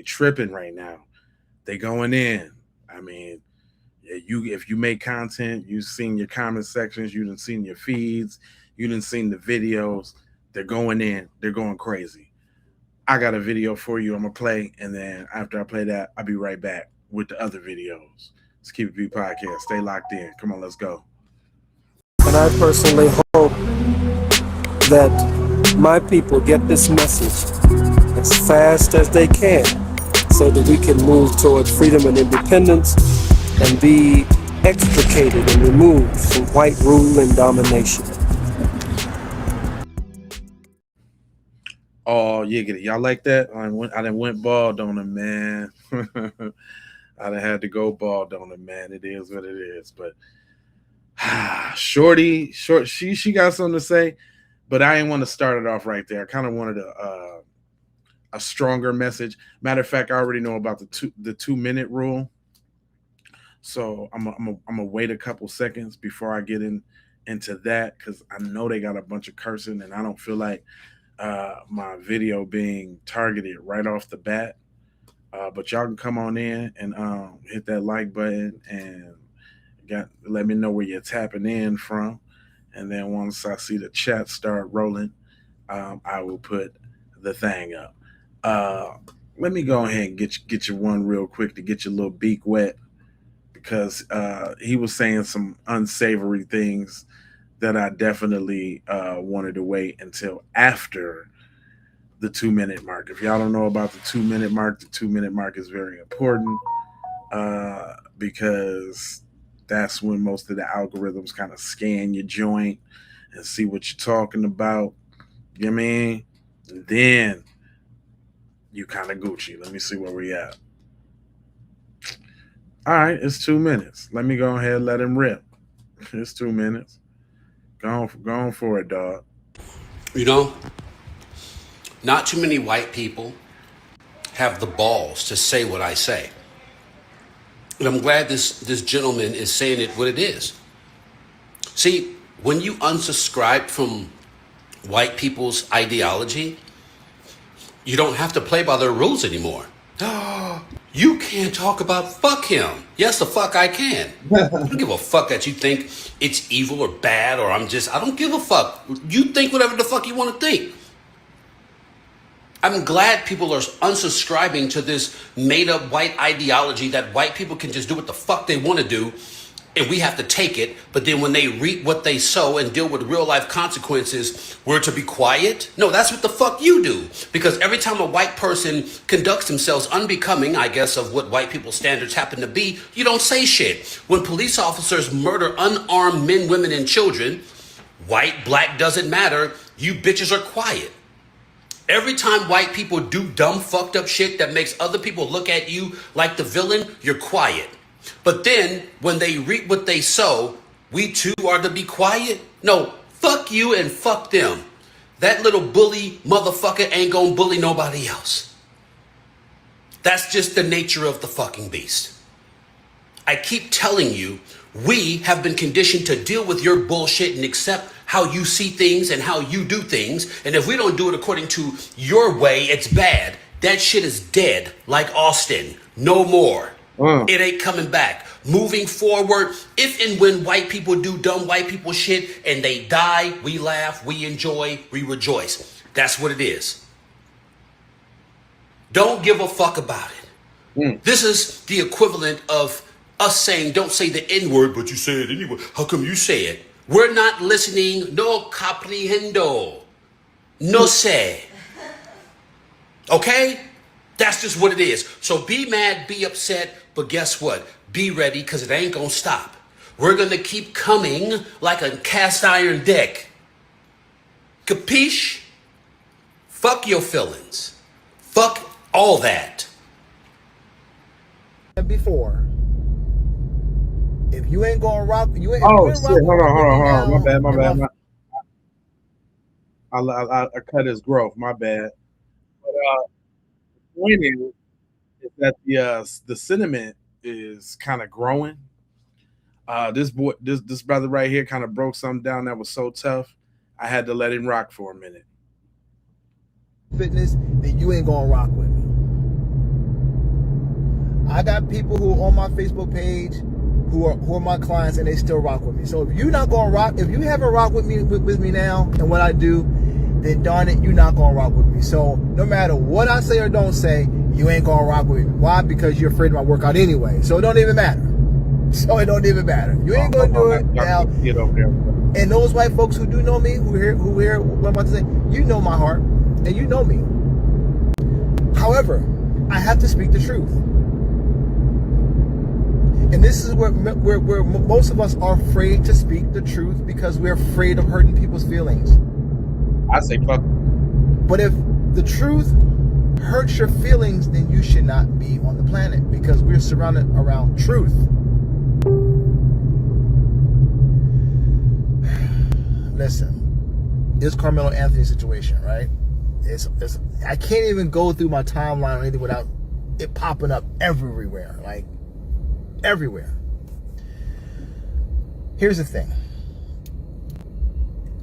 They tripping right now. They going in. I mean, if you make content, you've seen your comment sections, you done seen your feeds, you done seen the videos. They're going in. They're going crazy. I got a video for you. I'm gonna play, and then after I play that, I'll be right back with the other videos. Let's keep it B podcast. Stay locked in. Come on, let's go. And I personally hope that my people get this message as fast as they can so that we can move toward freedom and independence and be extricated and removed from white rule and domination. Oh, yeah, get it. Y'all like that? I done went bald on him, man. I done had to go bald on him, man. It is what it is. But Shorty, she got something to say, but I didn't want to start it off right there. I kind of wanted a stronger message. Matter of fact, I already know about the 2-minute rule. So I'm gonna wait a couple seconds before I get into that, because I know they got a bunch of cursing, and I don't feel like my video being targeted right off the bat. But y'all can come on in and hit that like button and let me know where you're tapping in from. And then once I see the chat start rolling, I will put the thing up. Let me go ahead and get you one real quick to get your little beak wet, because he was saying some unsavory things that I definitely wanted to wait until after the 2-minute mark. If y'all don't know about the 2-minute mark, the 2-minute mark is very important because that's when most of the algorithms kind of scan your joint and see what you're talking about. You know what I mean? And then you kind of Gucci. Let me see where we at. All right, it's 2 minutes. Let me go ahead and let him rip. It's 2 minutes. Go on for it, dog. You know, not too many white people have the balls to say what I say. And I'm glad this gentleman is saying it what it is. See, when you unsubscribe from white people's ideology, you don't have to play by their rules anymore. You can't talk about fuck him. Yes, the fuck I can. I don't give a fuck that you think it's evil or bad, or I don't give a fuck. You think whatever the fuck you want to think. I'm glad people are unsubscribing to this made-up white ideology that white people can just do what the fuck they want to do, and we have to take it, but then when they reap what they sow and deal with real-life consequences, we're to be quiet? No, that's what the fuck you do. Because every time a white person conducts themselves unbecoming, I guess, of what white people's standards happen to be, you don't say shit. When police officers murder unarmed men, women, and children, white, black, doesn't matter, you bitches are quiet. Every time white people do dumb, fucked up shit that makes other people look at you like the villain, you're quiet. But then, when they reap what they sow, we too are to be quiet? No, fuck you and fuck them. That little bully motherfucker ain't gonna bully nobody else. That's just the nature of the fucking beast. I keep telling you, we have been conditioned to deal with your bullshit and accept how you see things and how you do things. And if we don't do it according to your way, it's bad. That shit is dead, like Austin. No more. It ain't coming back. Moving forward, if and when white people do dumb white people shit and they die, we laugh, we enjoy, we rejoice. That's what it is. Don't give a fuck about it. This is the equivalent of us saying, don't say the N-word, but you say it anyway. How come you say it? We're not listening. No comprehendo. No sé. Okay? That's just what it is. So be mad, be upset, but guess what? Be ready, because it ain't gonna stop. We're gonna keep coming like a cast iron deck. Capiche? Fuck your feelings. Fuck all that. Before, if you ain't gonna rock, you ain't. Oh shit! Hold on. My bad. I cut his growth. My bad. But the point is that the sentiment is kind of growing. This brother right here kind of broke something down that was so tough. I had to let him rock for a minute. Fitness, then you ain't gonna rock with me. I got people who are on my Facebook page who are my clients, and they still rock with me. So if you're not gonna rock, if you haven't rocked with me now and what I do, then darn it, you're not gonna rock with me. So no matter what I say or don't say, you ain't gonna rock with me. Why? Because you're afraid of my workout anyway. So it don't even matter. So it don't even matter. You ain't gonna do it now. And those white folks who do know me, who hear what I'm about to say, you know my heart, and you know me. However, I have to speak the truth. And this is where most of us are afraid to speak the truth because we're afraid of hurting people's feelings. I say fuck. But if the truth hurts your feelings, then you should not be on the planet, because we're surrounded around truth. Listen, it's Carmelo Anthony situation, right? It's I can't even go through my timeline or anything without it popping up everywhere, like everywhere. Here's the thing.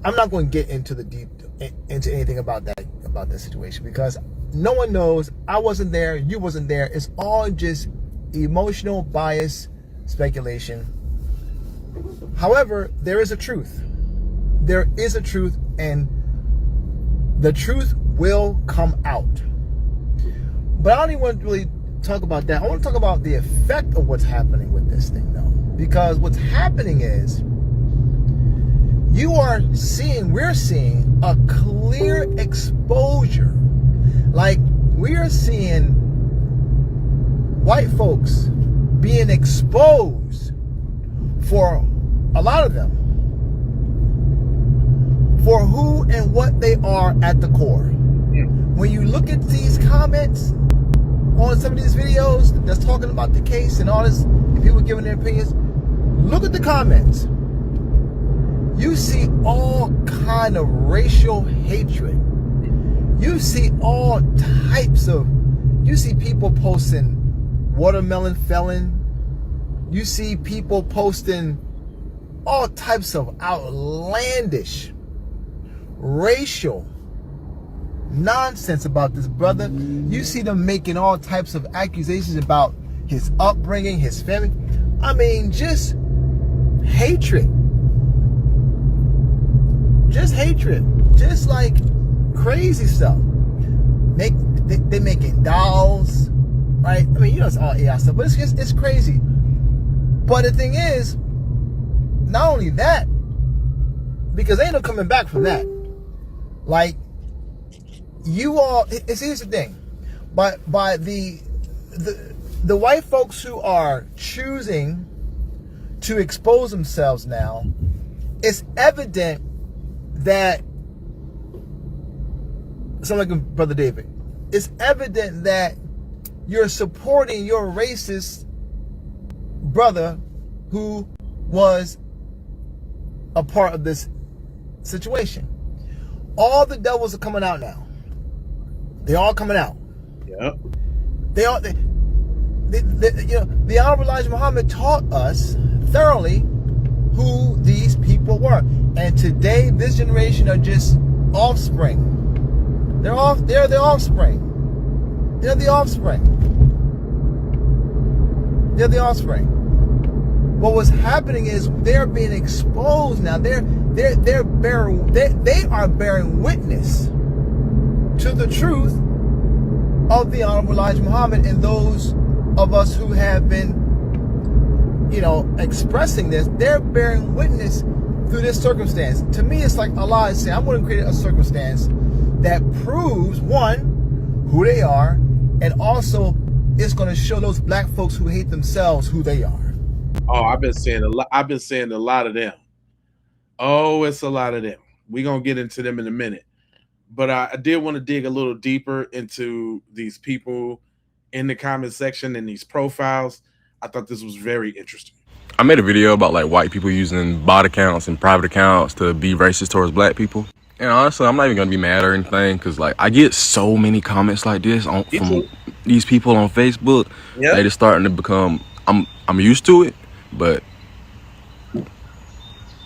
I'm not going to get into anything about that situation, because no one knows. I wasn't there. You wasn't there. It's all just emotional bias speculation. However, there is a truth. There is a truth, and the truth will come out. But I don't even want to really talk about that. I want to talk about the effect of what's happening with this thing, though. Because what's happening is we're seeing a clear exposure. Like, we're seeing white folks being exposed, for a lot of them, for who and what they are at the core. When you look at these comments on some of these videos that's talking about the case and all this, and people giving their opinions, look at the comments. You see all kind of racial hatred. You see all types of, you see people posting watermelon felon. You see people posting all types of outlandish racial nonsense about this brother. You see them making all types of accusations about his upbringing, his family. I mean, just hatred. Just hatred. Just like crazy stuff. They making dolls, right? I mean, you know, it's all AI stuff, but it's crazy. But the thing is, not only that, because ain't no coming back from that. Like, you all, here's the thing. By the white folks who are choosing to expose themselves now, it's evident that, sound like Brother David, it's evident that you're supporting your racist brother who was a part of this situation. All the devils are coming out now. They're all coming out. Yep. They you know, the Honorable Elijah Muhammad taught us thoroughly who these people were. And today, this generation are just offspring. They're the offspring. They're the offspring. They're the offspring. But what's happening is they're being exposed now. They are bearing witness to the truth of the Honorable Elijah Muhammad, and those of us who have been, you know, expressing this, they're bearing witness through this circumstance. To me, it's like Allah is saying, I'm going to create a circumstance that proves, one, who they are, and also it's going to show those black folks who hate themselves who they are. Oh, I've been saying a lot of them. Oh, it's a lot of them. We're going to get into them in a minute. But I did want to dig a little deeper into these people in the comment section and these profiles. I thought this was very interesting. I made a video about like white people using bot accounts and private accounts to be racist towards black people. And honestly, I'm not even gonna be mad or anything, because like I get so many comments like this from these people on Facebook. Yep. They just starting to become, I'm used to it, but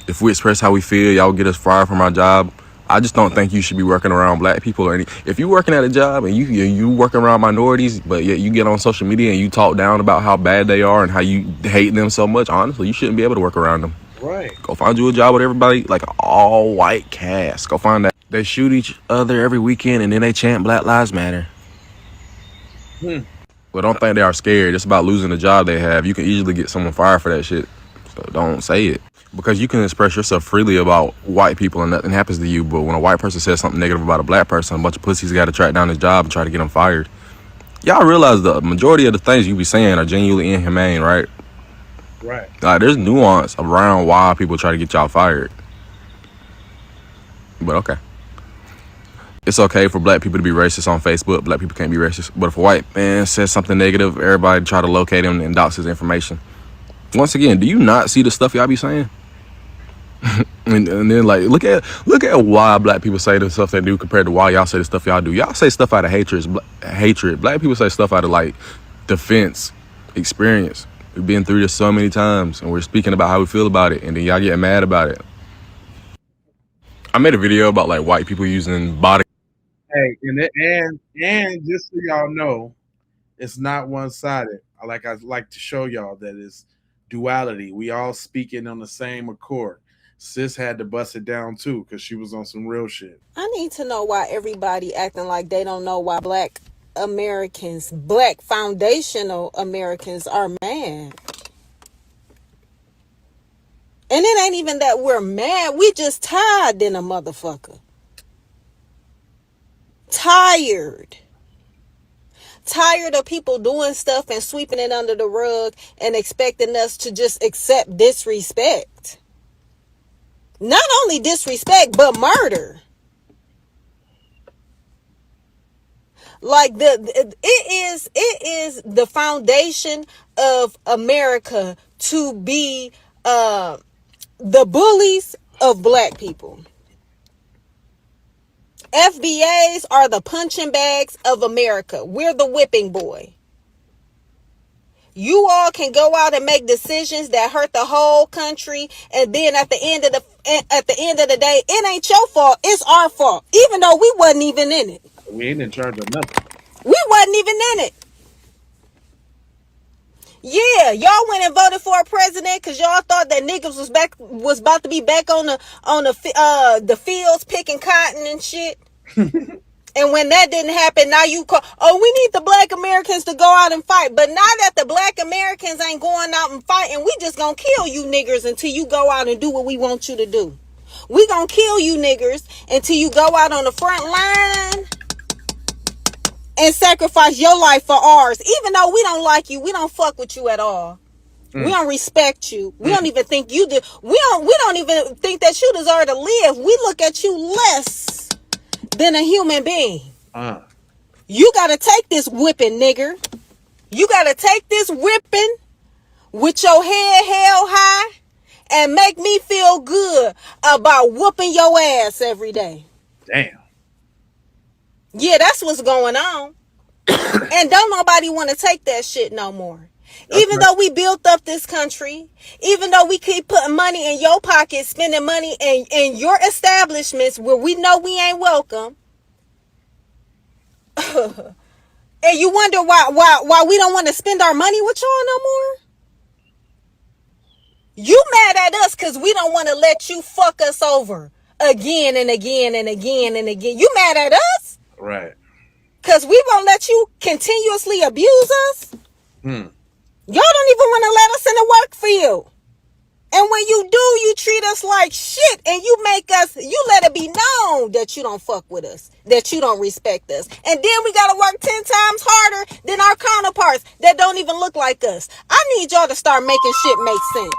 if we express how we feel, y'all get us fired from our job, I just don't think you should be working around black people or any. If you working at a job and you working around minorities, but yet you get on social media and you talk down about how bad they are and how you hate them so much, honestly, you shouldn't be able to work around them. Right. Go find you a job with everybody, like an all white cast. Go find that. They shoot each other every weekend and then they chant Black Lives Matter. But don't think they are scared. It's about losing the job they have. You can easily get someone fired for that shit. So don't say it. Because you can express yourself freely about white people and nothing happens to you. But when a white person says something negative about a black person, a bunch of pussies got to track down his job and try to get him fired. Y'all realize the majority of the things you be saying are genuinely inhumane, right? Right. Like, there's nuance around why people try to get y'all fired. But okay. It's okay for black people to be racist on Facebook. Black people can't be racist. But if a white man says something negative, everybody try to locate him and dox his information. Once again, do you not see the stuff y'all be saying? and then like look at why black people say the stuff they do compared to why y'all say the stuff y'all do. Y'all say stuff out of hatred. Black people say stuff out of like defense, experience. We've been through this so many times and we're speaking about how we feel about it, and then y'all get mad about it. I made a video about like white people using body. Hey, and just so y'all know, it's not one-sided. I like to show y'all that it's duality. We all speaking on the same accord. Sis had to bust it down too because she was on some real shit. I need to know why everybody acting like they don't know why black Americans, black foundational Americans are mad. And it ain't even that we're mad. We just tired than a motherfucker. Tired of people doing stuff and sweeping it under the rug and expecting us to just accept disrespect. Not only disrespect, but murder. Like it is the foundation of America to be the bullies of black people. FBAs are the punching bags of America. We're the whipping boy. You all can go out and make decisions that hurt the whole country, and then at the end of the day, it ain't your fault. It's our fault, even though we wasn't even in it. We ain't in charge of nothing. We wasn't even in it. Yeah, y'all went and voted for a president because y'all thought that niggas was about to be back on the fields picking cotton and shit. And when that didn't happen, now you call, we need the black Americans to go out and fight. But now that the black Americans ain't going out and fighting, we just gonna kill you niggers until you go out and do what we want you to do. We gonna kill you niggers until you go out on the front line and sacrifice your life for ours. Even though we don't like you, we don't fuck with you at all. We don't respect you. We don't even think you do. We don't even think that you deserve to live. We look at you less than a human being. You gotta take this whipping, nigger. You gotta take this whipping with your head held high and make me feel good about whooping your ass every day. Damn. Yeah, that's what's going on. And don't nobody want to take that shit no more. Even though we built up this country, even though we keep putting money in your pocket, spending money in your establishments where we know we ain't welcome. And you wonder why we don't want to spend our money with y'all no more? You mad at us because we don't want to let you fuck us over again and again and again and again. You mad at us? Right. Because we won't let you continuously abuse us? Y'all don't even want to let us in the work field. And when you do, you treat us like shit, and you let it be known that you don't fuck with us, that you don't respect us. And then we got to work 10 times harder than our counterparts that don't even look like us. I need y'all to start making shit make sense.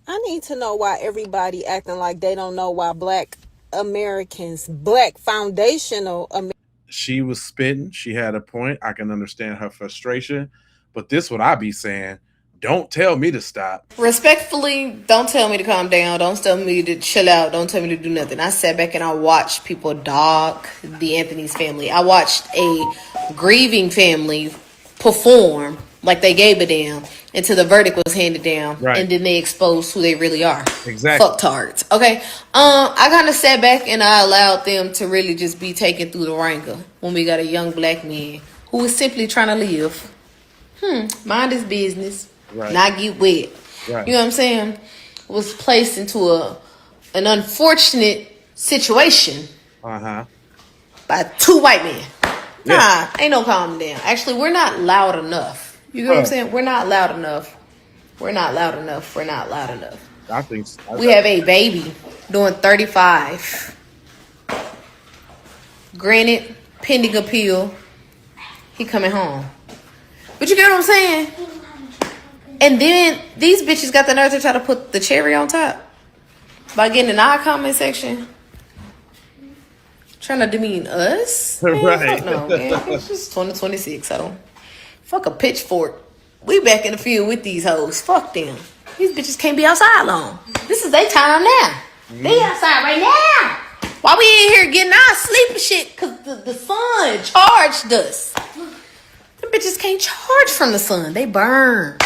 I need to know why everybody acting like they don't know why black Americans, black foundational Americans. She was spitting. She had a point. I can understand her frustration. But this what I be saying. Don't tell me to stop. Respectfully, don't tell me to calm down. Don't tell me to chill out. Don't tell me to do nothing. I sat back and I watched people dog the Anthony's family. I watched a grieving family perform like they gave a damn until the verdict was handed down, Right. and then they exposed who they really are. Exactly. Fucktards. Okay. I kind of sat back and I allowed them to really just be taken through the ringer when we got a young black man who was simply trying to live, mind his business, Right. not get wet. Right. You know what I'm saying? Was placed into an unfortunate situation Uh-huh. by two white men. Yeah. Nah, ain't no calming down. Actually, we're not loud enough. You know what I'm saying? We're not loud enough. We're not loud enough. We're not loud enough. I think so. We have a baby doing 35. Granted, pending appeal, he coming home. But you get what I'm saying? And then these bitches got the nerve to try to put the cherry on top by getting in our comment section. Trying to demean us? Man, Right. fuck no, man. It's just 2026, so fuck a pitchfork. We back in the field with these hoes. Fuck them. These bitches can't be outside long. This is their time now. They outside right now. Why we in here getting our sleep and shit? Cause the sun charged us. Them bitches can't charge from the sun. They burn.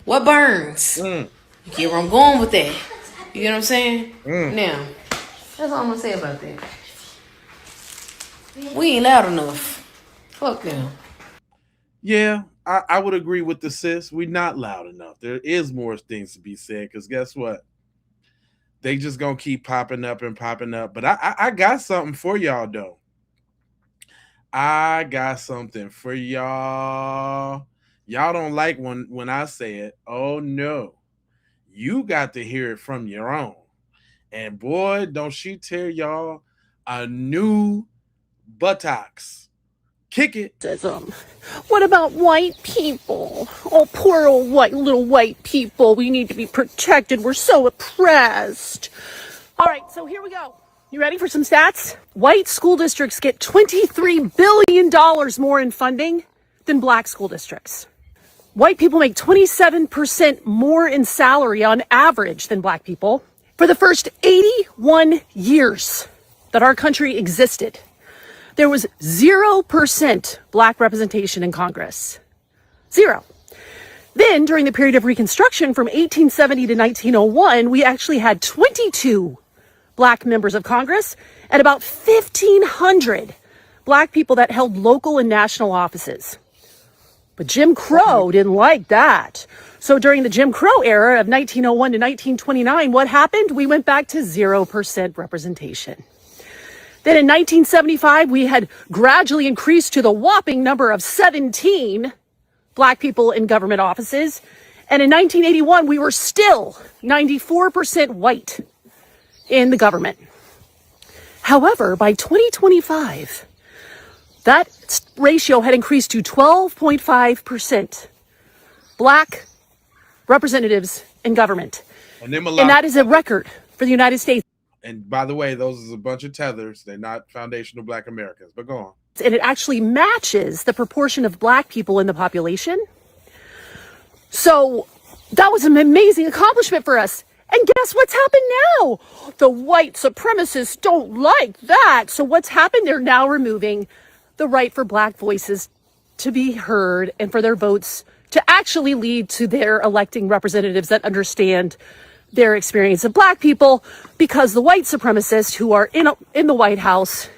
What burns? You get where I'm going with that. You get what I'm saying? Now, that's all I'm gonna say about that. We ain't loud enough. Fuck them. Yeah, I would agree with the sis. We're not loud enough. There is more things to be said because guess what? They just gonna keep popping up and popping up. But I got something for y'all though. I got something for y'all. Y'all don't like when I say it. Oh no. You got to hear it from your own. And boy, don't she tell y'all a new buttocks. Kick it. What about white people? Oh, poor old little white people. We need to be protected. We're so oppressed. All right, so here we go. You ready for some stats? White school districts get $23 billion more in funding than black school districts. White people make 27% more in salary on average than black people. For the first 81 years that our country existed, there was 0% black representation in Congress. 0. Then, during the period of Reconstruction from 1870 to 1901, we actually had 22 black members of Congress and about 1,500 black people that held local and national offices. But Jim Crow didn't like that. So during the Jim Crow era of 1901 to 1929, what happened? We went back to 0% representation. Then in 1975, we had gradually increased to the whopping number of 17 black people in government offices. And in 1981, we were still 94% white in the government. However, by 2025, that ratio had increased to 12.5% black representatives in government. And that is a record for the United States. And by the way, those is a bunch of tethers. They're not foundational black Americans, but go on. And it actually matches the proportion of black people in the population. So that was an amazing accomplishment for us. And guess what's happened now? The white supremacists don't like that. So what's happened? They're now removing the right for black voices to be heard and for their votes to actually lead to their electing representatives that understand their experience of black people, because the white supremacists who are in the White House,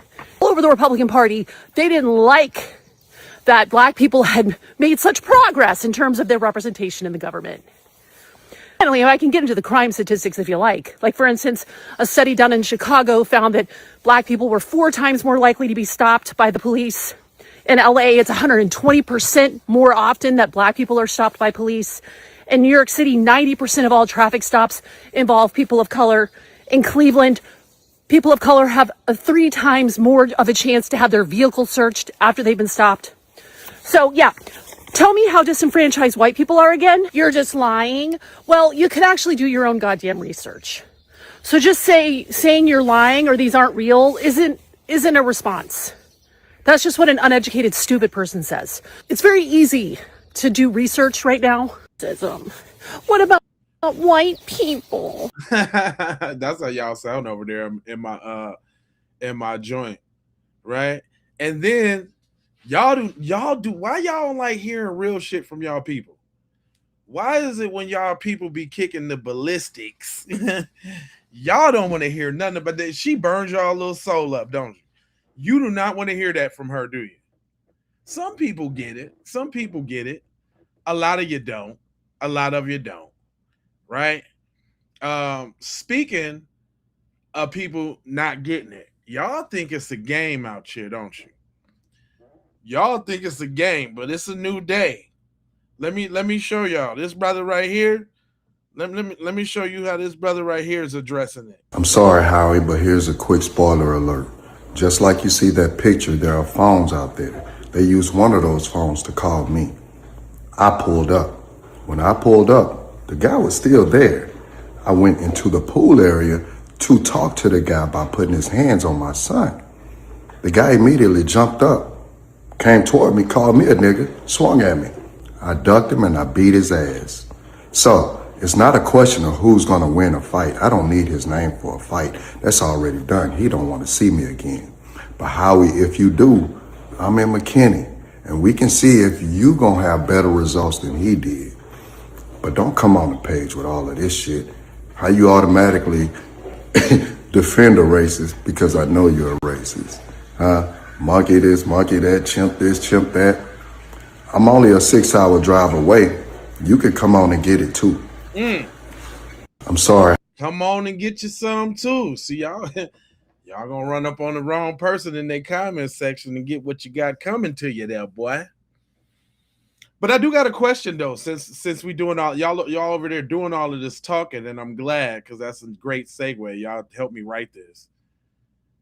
all over the Republican Party, they didn't like that black people had made such progress in terms of their representation in the government. Finally, I can get into the crime statistics if you like. Like, for instance, a study done in Chicago found that black people were 4 times more likely to be stopped by the police. In LA, it's 120% more often that black people are stopped by police. In New York City, 90% of all traffic stops involve people of color. In Cleveland, people of color have 3 times more of a chance to have their vehicle searched after they've been stopped. So, yeah. Tell me how disenfranchised white people are again. You're just lying. Well, you can actually do your own goddamn research. So just saying you're lying or these aren't real isn't a response. That's just what an uneducated, stupid person says. It's very easy to do research right now. What about white people? That's how y'all sound over there in my joint, right? And then y'all do why y'all don't like hearing real shit from y'all people? Why is it when y'all people be kicking the ballistics, y'all don't want to hear nothing about that? She burns y'all little soul up, don't you? You do not want to hear that from her, do you? Some people get it. Some people get it. A lot of you don't. A lot of you don't. Right? Speaking of people not getting it, y'all think it's a game out here, don't you? Y'all think it's a game, but it's a new day. Let me show y'all. This brother right here. Let me show you how this brother right here is addressing it. I'm sorry, Howie, but here's a quick spoiler alert. Just like you see that picture, there are phones out there. They use one of those phones to call me. I pulled up. When I pulled up, the guy was still there. I went into the pool area to talk to the guy by putting his hands on my son. The guy immediately jumped up, came toward me, called me a nigga, swung at me. I ducked him and I beat his ass. So, it's not a question of who's gonna win a fight. I don't need his name for a fight. That's already done. He don't want to see me again. But Howie, if you do, I'm in McKinney, and we can see if you gonna have better results than he did. But don't come on the page with all of this shit. How you automatically defend a racist because I know you're a racist. Monkey this, monkey that, chimp this, chimp that. I'm only a 6-hour drive away. You could come on and get it too. I'm sorry. Come on and get you some too. See, y'all gonna run up on the wrong person in their comment section and get what you got coming to you there, boy. But I do got a question though, since we doing all y'all over there doing all of this talking, and I'm glad because that's a great segue. Y'all helped me write this.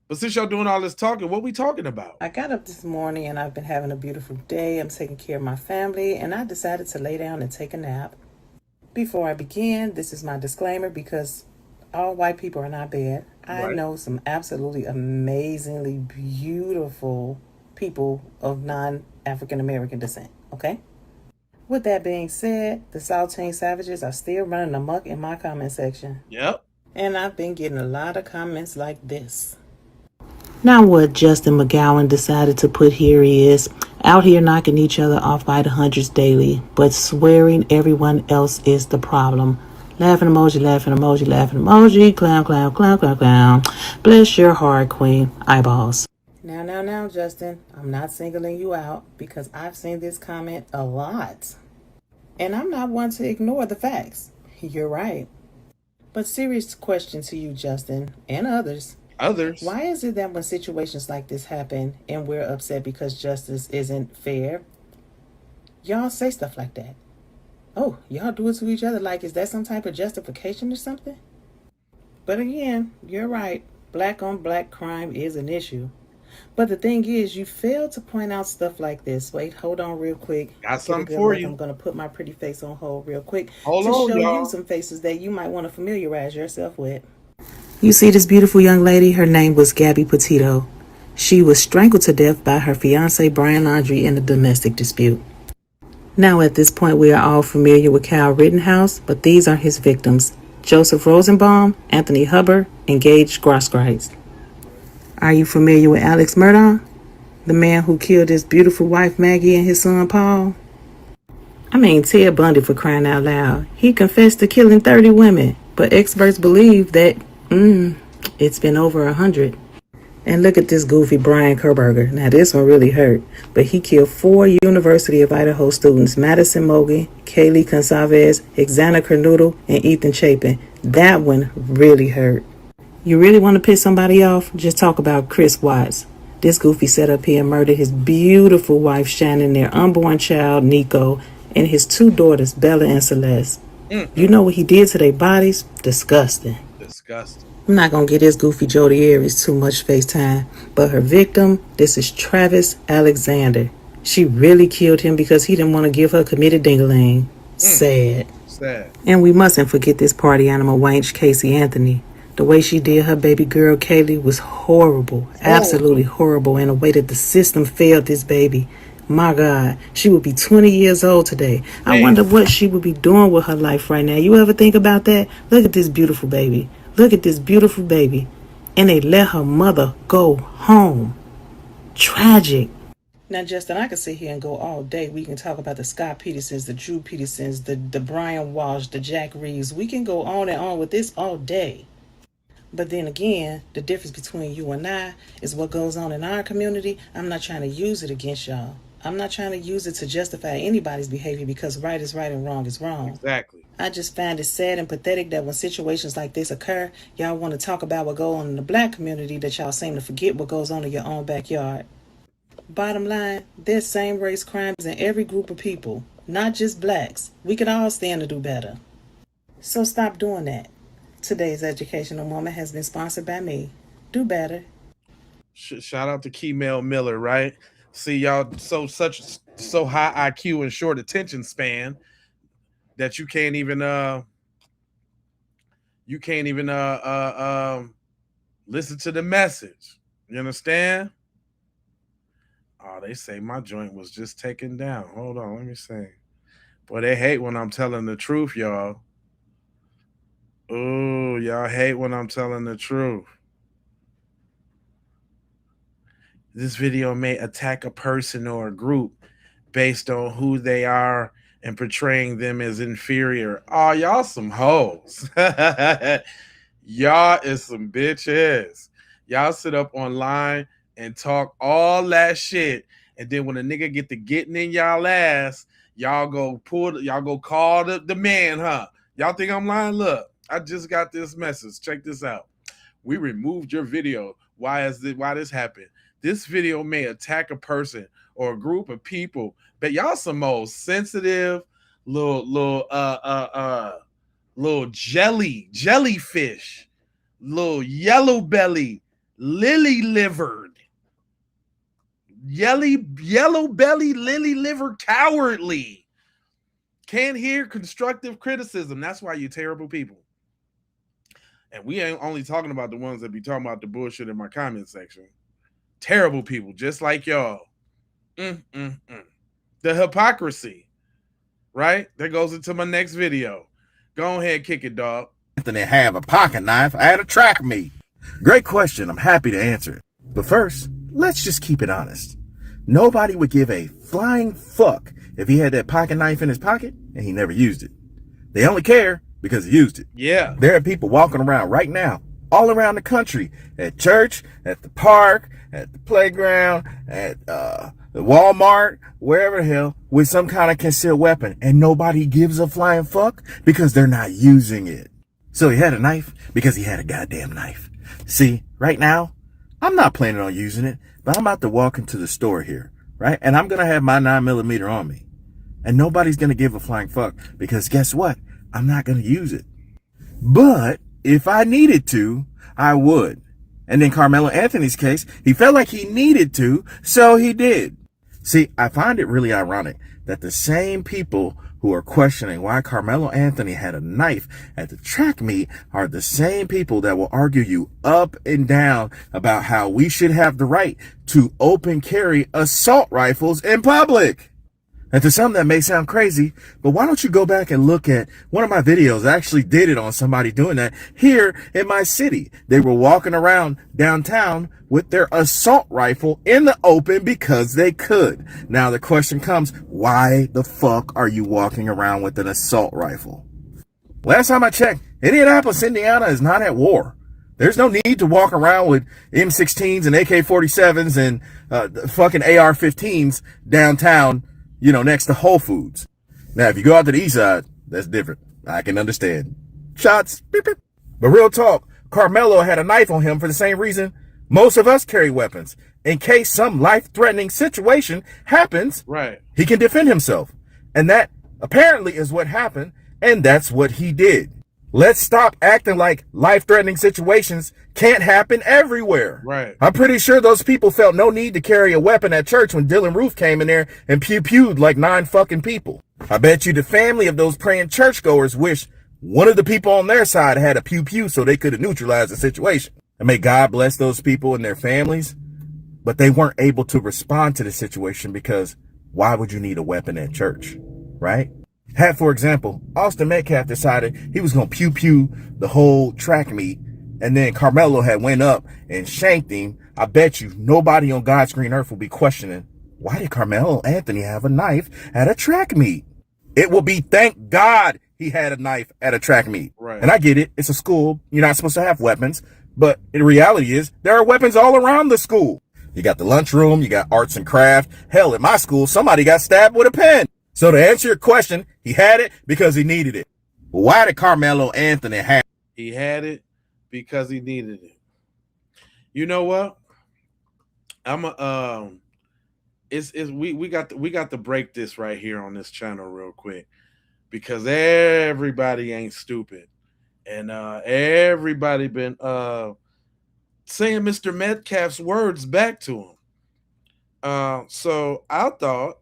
But since y'all doing all this talking, what we talking about? I got up this morning and I've been having a beautiful day. I'm taking care of my family and I decided to lay down and take a nap. Before I begin, this is my disclaimer because all white people are not bad. I know some absolutely amazingly beautiful people of non-African American descent, okay? With that being said, the Saltine Savages are still running amok in my comment section. Yep. And I've been getting a lot of comments like this. Now what Justin McGowan decided to put here is, out here knocking each other off by the hundreds daily, but swearing everyone else is the problem. Laughing emoji, laughing emoji, laughing emoji, clown, clown, clown, clown, clown. Bless your heart, queen. Eyeballs. Now, Justin, I'm not singling you out because I've seen this comment a lot. And I'm not one to ignore the facts. You're right. But serious question to you, Justin, and others. Why is it that when situations like this happen and we're upset because justice isn't fair, y'all say stuff like that? Oh, y'all do it to each other like, is that some type of justification or something? But again, you're right. Black on black crime is an issue. But the thing is, you fail to point out stuff like this. Wait, hold on real quick. Got something for you. I'm going to put my pretty face on hold real quick Hold to on, show y'all. you some faces that you might want to familiarize yourself with. You see this beautiful young lady? Her name was Gabby Petito. She was strangled to death by her fiance Brian Laundrie in a domestic dispute. Now at this point we are all familiar with Kyle Rittenhouse, but these are his victims: Joseph Rosenbaum, Anthony Hubbard, and Gage Grosskreutz. Are you familiar with Alex Murdaugh, the man who killed his beautiful wife Maggie and his son Paul? I mean, Ted Bundy, for crying out loud. He confessed to killing 30 women, but experts believe that it's been over 100. And look at this goofy Brian Kerberger. Now this one really hurt, but he killed 4 University of Idaho students: Madison Mogen, Kaylee Consalves, Xana Kernodle, and Ethan Chapin. That one really hurt. You really want to piss somebody off? Just talk about Chris Watts. This goofy set up here and murdered his beautiful wife Shannon, their unborn child Nico, and his 2 daughters Bella and Celeste. You know what he did to their bodies? Disgusting. I'm not going to give this goofy Jodi Arias too much FaceTime, but her victim, this is Travis Alexander. She really killed him because he didn't want to give her committed ding-a-ling. Sad. And we mustn't forget this party animal wench, Casey Anthony. The way she did her baby girl Kaylee was horrible, absolutely horrible, in a way that the system failed this baby. My God, she would be 20 years old today. I wonder what she would be doing with her life right now. You ever think about that? Look at this beautiful baby. Look at this beautiful baby. And they let her mother go home. Tragic. Now, Justin, I could sit here and go all day. We can talk about the Scott Petersons, the Drew Petersons, the Brian Walsh, the Jack Reeves. We can go on and on with this all day. But then again, the difference between you and I is what goes on in our community. I'm not trying to use it against y'all. I'm not trying to use it to justify anybody's behavior, because right is right and wrong is wrong. Exactly. I just find it sad and pathetic that when situations like this occur, y'all want to talk about what goes on in the black community, that y'all seem to forget what goes on in your own backyard. Bottom line, there's same race crimes in every group of people, not just blacks. We can all stand to do better. So stop doing that. Today's educational moment has been sponsored by me. Do better. Shout out to Keymel Miller, right? See, y'all so high IQ and short attention span that you can't even listen to the message. You understand? Oh, they say my joint was just taken down. Hold on, let me see. Boy, they hate when I'm telling the truth, y'all. Oh, y'all hate when I'm telling the truth. This video may attack a person or a group based on who they are and portraying them as inferior. Oh, y'all some hoes. Y'all is some bitches. Y'all sit up online and talk all that shit, and then when a nigga get to getting in y'all ass, y'all go call the man, huh? Y'all think I'm lying? Look, I just got this message. Check this out. We removed your video. Why this happened? This video may attack a person or a group of people, but y'all some most sensitive little jellyfish, little yellow belly, lily livered, yellow belly, lily liver, cowardly. Can't hear constructive criticism. That's why you terrible people. And we ain't only talking about the ones that be talking about the bullshit in my comment section. Terrible people, just like y'all. The hypocrisy, right? That goes into my next video. Go ahead, kick it, dog. Anthony have a pocket knife at a track meet? Great question. I'm happy to answer it. But first, let's just keep it honest. Nobody would give a flying fuck if he had that pocket knife in his pocket and he never used it. They only care because he used it. Yeah. There are people walking around right now, all around the country, at church, at the park, at the playground, at the Walmart, wherever the hell, with some kind of concealed weapon, and nobody gives a flying fuck because they're not using it. So he had a knife because he had a goddamn knife. See, right now, I'm not planning on using it, but I'm about to walk into the store here, right? And I'm going to have my 9mm on me. And nobody's going to give a flying fuck because guess what? I'm not going to use it. But if I needed to, I would. And in Carmelo Anthony's case, he felt like he needed to, so he did. See, I find it really ironic that the same people who are questioning why Carmelo Anthony had a knife at the track meet are the same people that will argue you up and down about how we should have the right to open carry assault rifles in public. And to some that may sound crazy, but why don't you go back and look at one of my videos? I actually did it on somebody doing that here in my city. They were walking around downtown with their assault rifle in the open because they could. Now the question comes, why the fuck are you walking around with an assault rifle? Last time I checked, Indianapolis, Indiana is not at war. There's no need to walk around with M16s and AK-47s and fucking AR-15s downtown, you know, next to Whole Foods. Now, if you go out to the east side, that's different. I can understand. Shots, beep, beep. But real talk, Carmelo had a knife on him for the same reason most of us carry weapons. In case some life-threatening situation happens, right, he can defend himself. And that apparently is what happened, and that's what he did. Let's stop acting like life-threatening situations can't happen everywhere. Right. I'm pretty sure those people felt no need to carry a weapon at church when Dylan Roof came in there and pew-pewed like 9 fucking people. I bet you the family of those praying churchgoers wish one of the people on their side had a pew-pew so they could have neutralized the situation. And may God bless those people and their families, but they weren't able to respond to the situation because why would you need a weapon at church, right? Had, for example, Austin Metcalf decided he was going to pew-pew the whole track meet, and then Carmelo had went up and shanked him, I bet you nobody on God's green earth will be questioning why did Carmelo Anthony have a knife at a track meet? It will be thank God he had a knife at a track meet. Right. And I get it. It's a school. You're not supposed to have weapons. But the reality is there are weapons all around the school. You got the lunchroom. You got arts and craft. Hell, at my school, somebody got stabbed with a pen. So to answer your question, he had it because he needed it. Why did Carmelo Anthony have it? He had it because he needed it. You know what? We got to break this right here on this channel real quick, because everybody ain't stupid, and everybody been saying Mr. Metcalf's words back to him. So I thought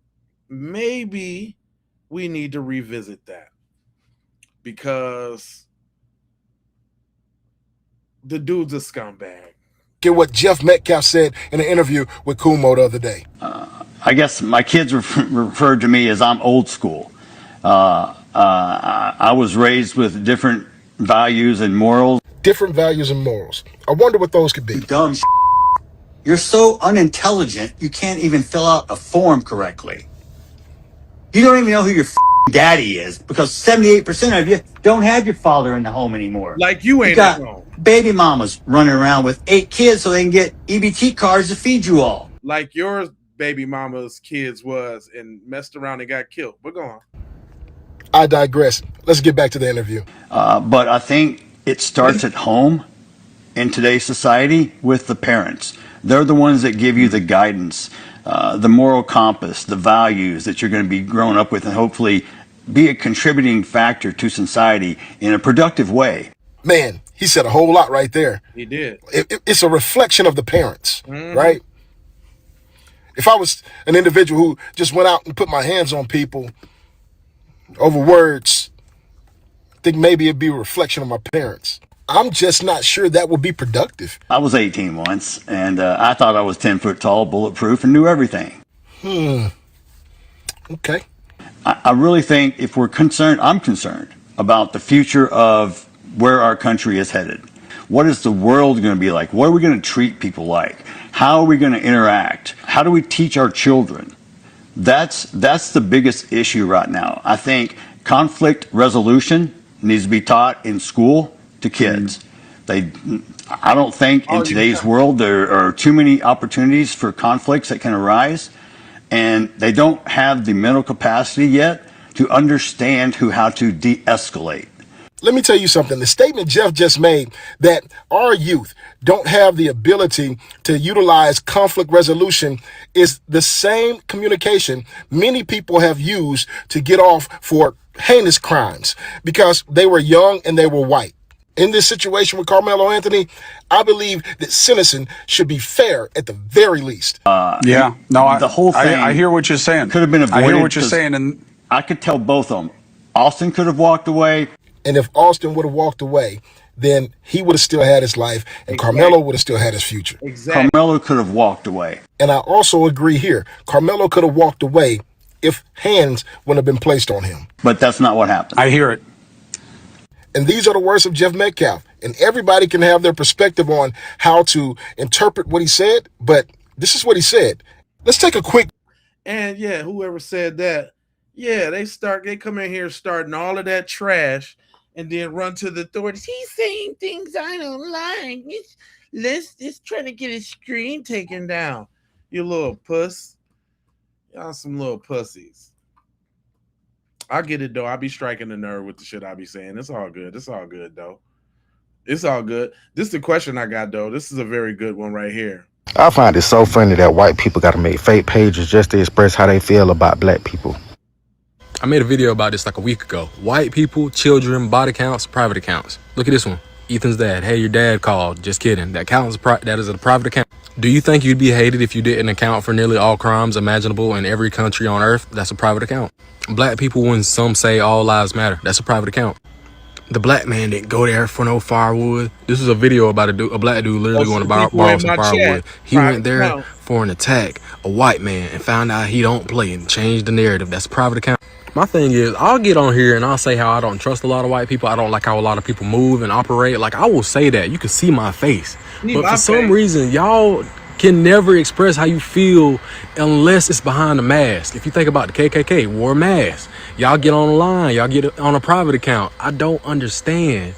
maybe we need to revisit that, because the dude's a scumbag. Get what Jeff Metcalf said in an interview with Kumo the other day. I guess my kids referred to me as I'm old school. I was raised with different values and morals. Different values and morals. I wonder what those could be. Dumb shit. You're so unintelligent, you can't even fill out a form correctly. You don't even know who your daddy is, because 78% of you don't have your father in the home anymore. Like you ain't got at home. Baby mamas running around with 8 kids so they can get EBT cards to feed you all. Like your baby mama's kids was, and messed around and got killed. But go on. I digress. Let's get back to the interview. But I think it starts at home in today's society with the parents. They're the ones that give you the guidance, the moral compass, the values that you're going to be growing up with, and hopefully be a contributing factor to society in a productive way. Man, he said a whole lot right there. He did. It's a reflection of the parents, right? If I was an individual who just went out and put my hands on people over words, I think maybe it'd be a reflection of my parents. I'm just not sure that would be productive. I was 18 once, and I thought I was 10 foot tall, bulletproof, and knew everything. Okay. I really think if we're concerned, I'm concerned about the future of where our country is headed. What is the world going to be like? What are we going to treat people like? How are we going to interact? How do we teach our children? That's the biggest issue right now. I think conflict resolution needs to be taught in school to kids. I don't think in today's world there are too many opportunities for conflicts that can arise, and they don't have the mental capacity yet to understand how to de-escalate. Let me tell you something. The statement Jeff just made, that our youth don't have the ability to utilize conflict resolution, is the same communication many people have used to get off for heinous crimes, because they were young and they were white. In this situation with Carmelo Anthony, I believe that sentencing should be fair at the very least. The whole thing. I hear what you're saying. Could have been avoided. I hear what you're saying, and I could tell both of them. Austin could have walked away. And if Austin would have walked away, then he would have still had his life, and Carmelo would have still had his future. Exactly. Carmelo could have walked away. And I also agree here. Carmelo could have walked away if hands wouldn't have been placed on him. But that's not what happened. I hear it. And these are the words of Jeff Metcalf. And everybody can have their perspective on how to interpret what he said, but this is what he said. Let's take a quick. And yeah, whoever said that, yeah, they come in here starting all of that trash and then run to the authorities. He's saying things I don't like. Let's just try to get his screen taken down. You little puss. Y'all some little pussies. I get it though. I be striking the nerve with the shit I be saying. It's all good. It's all good though. It's all good. This is the question I got though. This is a very good one right here. I find it so funny that white people got to make fake pages just to express how they feel about black people. I made a video about this like a week ago. White people, children, body counts, private accounts. Look at this one. Ethan's dad. Hey, your dad called. Just kidding. That is a private account. Do you think you'd be hated if you didn't account for nearly all crimes imaginable in every country on earth? That's a private account. Black people, when some say all lives matter, that's a private account. The black man didn't go there for no firewood. This is a video about a black dude literally going to borrow some firewood. He went there for an attack, a white man, and found out he don't play and changed the narrative. That's a private account. My thing is, I'll get on here and I'll say how I don't trust a lot of white people. I don't like how a lot of people move and operate. Like, I will say that. You can see my face. But for some reason, y'all can never express how you feel unless it's behind a mask. If you think about the KKK, wore a mask. Y'all get on the line, y'all get on a private account. I don't understand.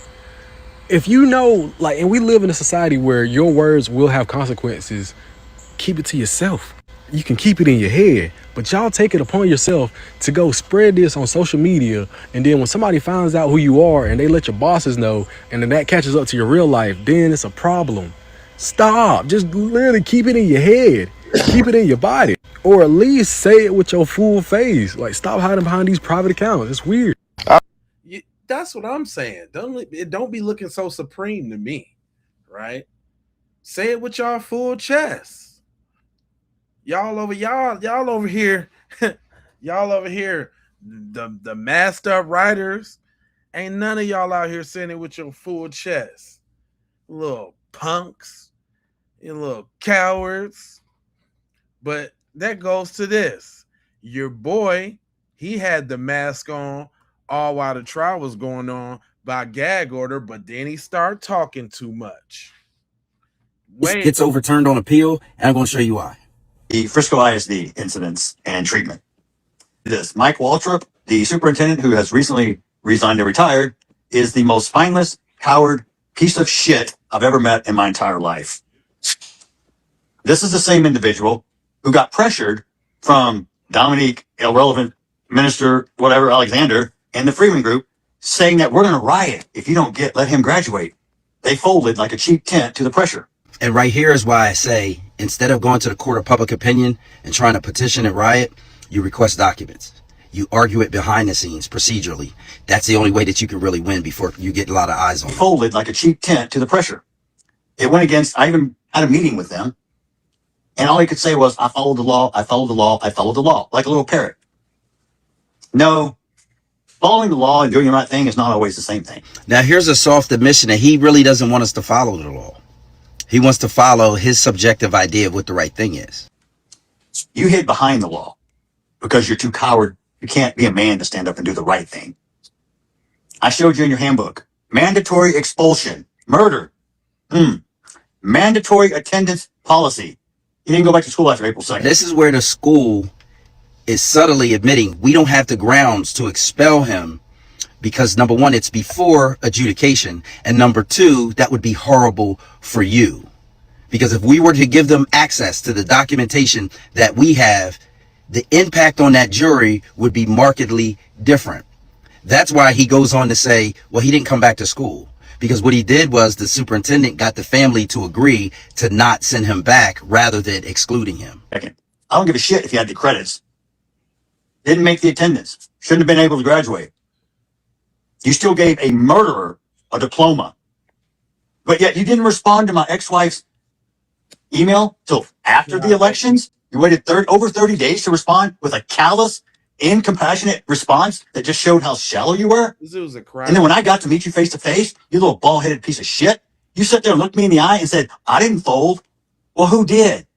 If you know, like, and we live in a society where your words will have consequences, keep it to yourself. You can keep it in your head, but y'all take it upon yourself to go spread this on social media, and then when somebody finds out who you are and they let your bosses know, and then that catches up to your real life, then it's a problem. Stop. Just literally keep it in your head. Keep it in your body. Or at least say it with your full face. Like, stop hiding behind these private accounts. It's weird. That's what I'm saying. Don't be looking so supreme to me, right? Say it with y'all full chest. Y'all over here, y'all over here, the masked up writers. Ain't none of y'all out here saying it with your full chest. Little punks, you little cowards. But that goes to this. Your boy, he had the mask on all while the trial was going on by gag order, but then he started talking too much. It gets overturned on appeal, and I'm going to show you why. The Frisco ISD incidents and treatment. This Mike Waltrip, the superintendent who has recently resigned and retired, is the most spineless, coward piece of shit I've ever met in my entire life. This is the same individual who got pressured from Dominique, irrelevant minister, whatever, Alexander, and the Freeman Group, saying that we're going to riot if you don't let him graduate. They folded like a cheap tent to the pressure. And right here is why I say, instead of going to the court of public opinion and trying to petition and riot, you request documents. You argue it behind the scenes, procedurally. That's the only way that you can really win before you get a lot of eyes on it. Folded like a cheap tent to the pressure. It went against, I even had a meeting with them, and all he could say was, I followed the law, I followed the law, I followed the law, like a little parrot. No, following the law and doing the right thing is not always the same thing. Now here's a soft admission that he really doesn't want us to follow the law. He wants to follow his subjective idea of what the right thing is. You hid behind the law because you're too coward. You can't be a man to stand up and do the right thing. I showed you in your handbook, mandatory expulsion, murder, mandatory attendance policy. You didn't go back to school after April 2nd. This is where the school is subtly admitting we don't have the grounds to expel him because, number one, it's before adjudication, and number two, that would be horrible for you. Because if we were to give them access to the documentation that we have, the impact on that jury would be markedly different. That's why he goes on to say, well, he didn't come back to school. Because what he did was the superintendent got the family to agree to not send him back rather than excluding him. I don't give a shit if you had the credits. Didn't make the attendance. Shouldn't have been able to graduate. You still gave a murderer a diploma. But yet you didn't respond to my ex-wife's email till after the elections. You waited over 30 days to respond with a callous, incompassionate response that just showed how shallow you were. This was a crime. And then when I got to meet you face to face, you little bald-headed piece of shit, you sat there and looked me in the eye and said, I didn't fold. Well, who did?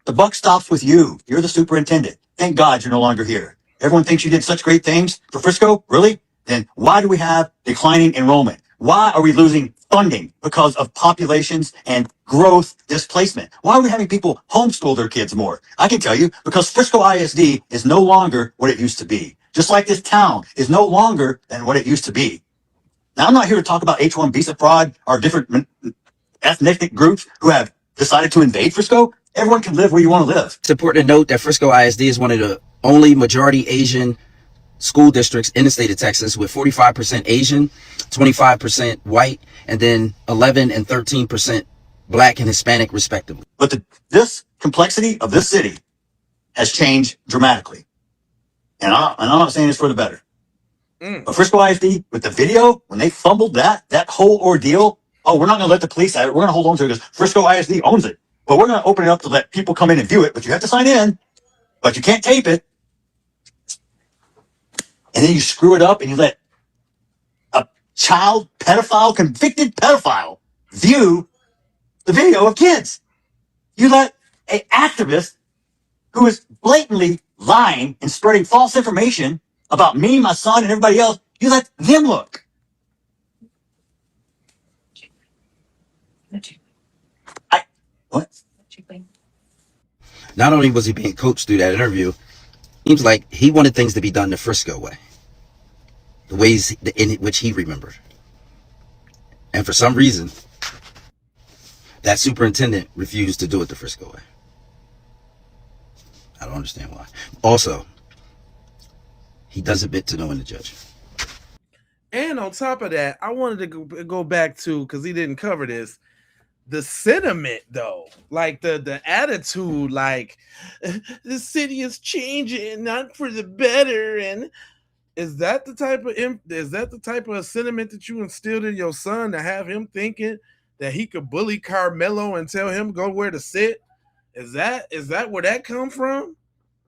The buck stops with you. You're the superintendent. Thank God you're no longer here. Everyone thinks you did such great things for Frisco. Really? Then why do we have declining enrollment? Why are we losing funding because of populations and growth displacement? Why are we having people homeschool their kids more? I can tell you, because Frisco ISD is no longer what it used to be. Just like this town is no longer than what it used to be. Now, I'm not here to talk about H-1 visa fraud or different ethnic groups who have decided to invade Frisco. Everyone can live where you want to live. It's important to note that Frisco ISD is one of the only majority Asian school districts in the state of Texas, with 45% Asian, 25% white, and then 11 and 13% black and Hispanic respectively. But this complexity of this city has changed dramatically. And I'm not saying it's for the better. But Frisco ISD, with the video, when they fumbled that whole ordeal, oh, we're not going to let the police have it. We're going to hold on to it because Frisco ISD owns it. But we're going to open it up to let people come in and view it. But you have to sign in. But you can't tape it. And then you screw it up and you let a child pedophile, convicted pedophile, view the video of kids. You let an activist who is blatantly lying and spreading false information about me, my son, and everybody else, you let them look. What? Not only was he being coached through that interview, seems like he wanted things to be done the Frisco way, the ways in which he remembered. And for some reason, that superintendent refused to do it the Frisco way. I don't understand why. Also, he does admit to knowing the judge. And on top of that, I wanted to go back to, because he didn't cover this, the sentiment though, like the attitude, like the city is changing, not for the better. And is that the type of sentiment that you instilled in your son, to have him thinking that he could bully Carmelo and tell him go where to sit? Is that where that come from?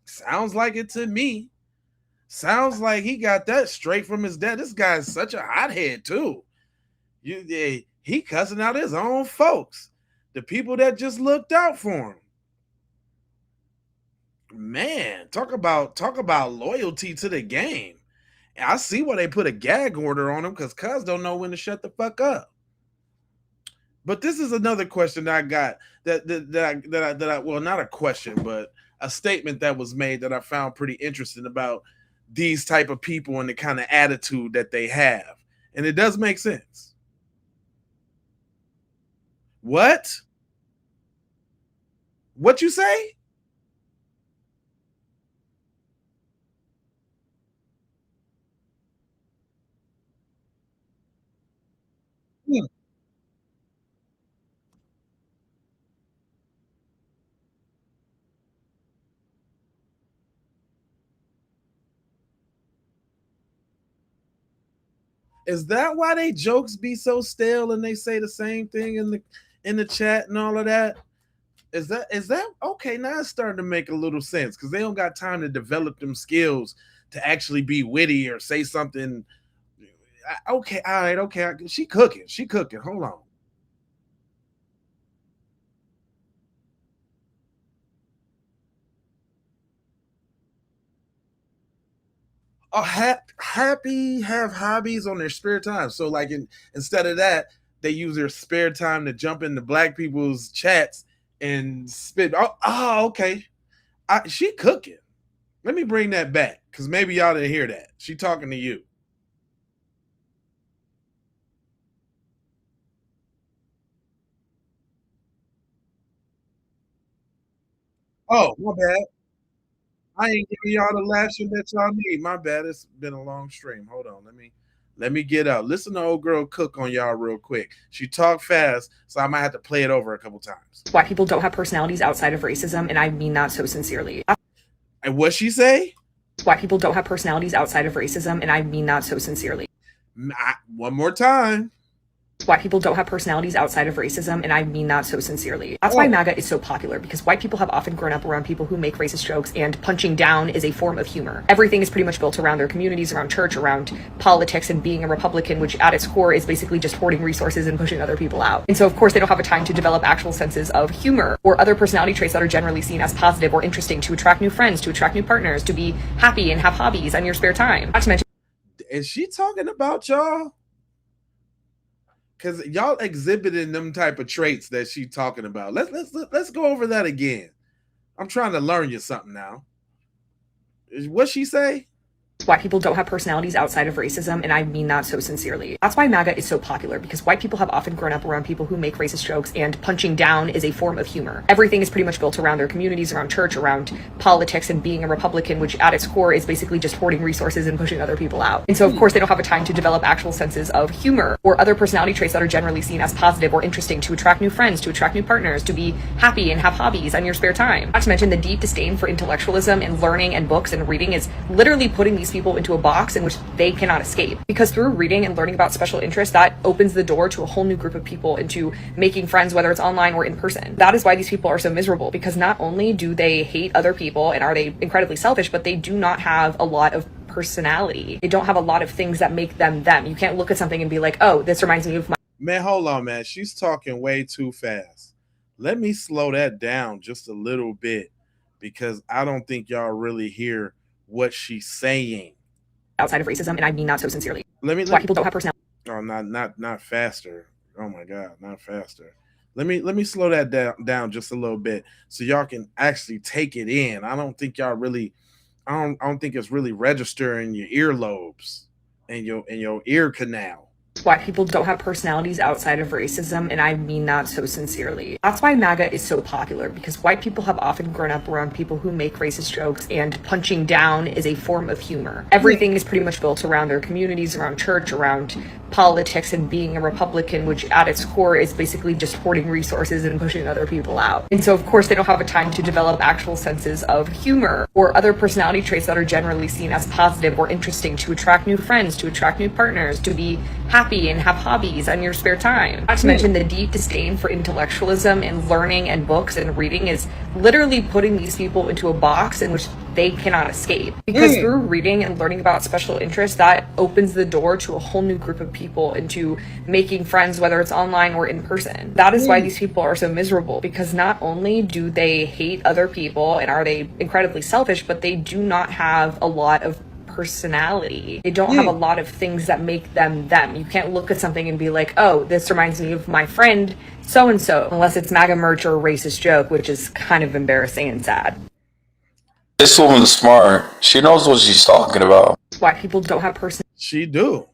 Sounds like it to me. Sounds like he got that straight from his dad. This guy's such a hothead too. He cussing out his own folks, the people that just looked out for him. Man, talk about loyalty to the game. I see why they put a gag order on him, because cuz don't know when to shut the fuck up. But this is another question that I got that I well, not a question, but a statement that was made that I found pretty interesting about these type of people and the kind of attitude that they have. And it does make sense. What you say? Is that why they jokes be so stale and they say the same thing in the chat and all of that? Is that okay? Now it's starting to make a little sense, because they don't got time to develop them skills to actually be witty or say something. Okay, all right, okay. She cooking. Hold on. Oh, happy have hobbies on their spare time. So like instead of that, they use their spare time to jump into black people's chats and spit. Oh, okay. She cooking. Let me bring that back, because maybe y'all didn't hear that. She talking to you. Oh, my bad. I ain't giving y'all the lashing that y'all need. My bad. It's been a long stream. Hold on. Let me get out. Listen to old girl cook on y'all real quick. She talked fast, so I might have to play it over a couple times. White people don't have personalities outside of racism, and I mean that so sincerely. And what she say? White people don't have personalities outside of racism, and I mean that so sincerely. One more time. White people don't have personalities outside of racism, and I mean that so sincerely. That's why MAGA is so popular, because white people have often grown up around people who make racist jokes, and punching down is a form of humor. Everything is pretty much built around their communities, around church, around politics, and being a Republican, which at its core is basically just hoarding resources and pushing other people out. And so, of course, they don't have a time to develop actual senses of humor or other personality traits that are generally seen as positive or interesting to attract new friends, to attract new partners, to be happy and have hobbies on your spare time. Not to mention, is she talking about y'all? Because y'all exhibiting them type of traits that she talking about. Let's go over that again. I'm trying to learn you something now. What she say? White people don't have personalities outside of racism, and I mean that so sincerely. That's why MAGA is so popular, because white people have often grown up around people who make racist jokes, and punching down is a form of humor. Everything is pretty much built around their communities, around church, around politics, and being a Republican, which at its core is basically just hoarding resources and pushing other people out. And so, of course, they don't have a time to develop actual senses of humor or other personality traits that are generally seen as positive or interesting to attract new friends, to attract new partners, to be happy and have hobbies on your spare time. Not to mention the deep disdain for intellectualism and learning and books and reading is literally putting these people into a box in which they cannot escape. Because through reading and learning about special interests, that opens the door to a whole new group of people into making friends, whether it's online or in person. That is why these people are so miserable, because not only do they hate other people and are they incredibly selfish, but they do not have a lot of personality. They don't have a lot of things that make them them. You can't look at something and be like, oh, this reminds me of my... Man, hold on, man. She's talking way too fast. Let me slow that down just a little bit, because I don't think y'all really hear what she's saying. Outside of racism, and I mean that so sincerely. White people don't have personality. Oh, not faster. Oh my God, not faster. Let me slow that down just a little bit so y'all can actually take it in. I don't think y'all really I don't think it's really registering your earlobes and your ear canal. Why people don't have personalities outside of racism, and I mean that so sincerely. That's why MAGA is so popular, because white people have often grown up around people who make racist jokes, and punching down is a form of humor. Everything is pretty much built around their communities, around church, around politics, and being a Republican, which at its core is basically just hoarding resources and pushing other people out. And so, of course, they don't have a time to develop actual senses of humor or other personality traits that are generally seen as positive or interesting to attract new friends, to attract new partners, to be happy and have hobbies on your spare time. Not to mention the deep disdain for intellectualism and learning and books and reading is literally putting these people into a box in which they cannot escape. Because through reading and learning about special interests, that opens the door to a whole new group of people, into making friends, whether it's online or in person. That is why these people are so miserable, because not only do they hate other people and are they incredibly selfish, but they do not have a lot of personality. They don't have a lot of things that make them them. You can't look at something and be like, oh, this reminds me of my friend so-and-so, unless it's MAGA merch or a racist joke, which is kind of embarrassing and sad. This woman's smart. She knows what she's talking about. That's why people don't have personality. She do.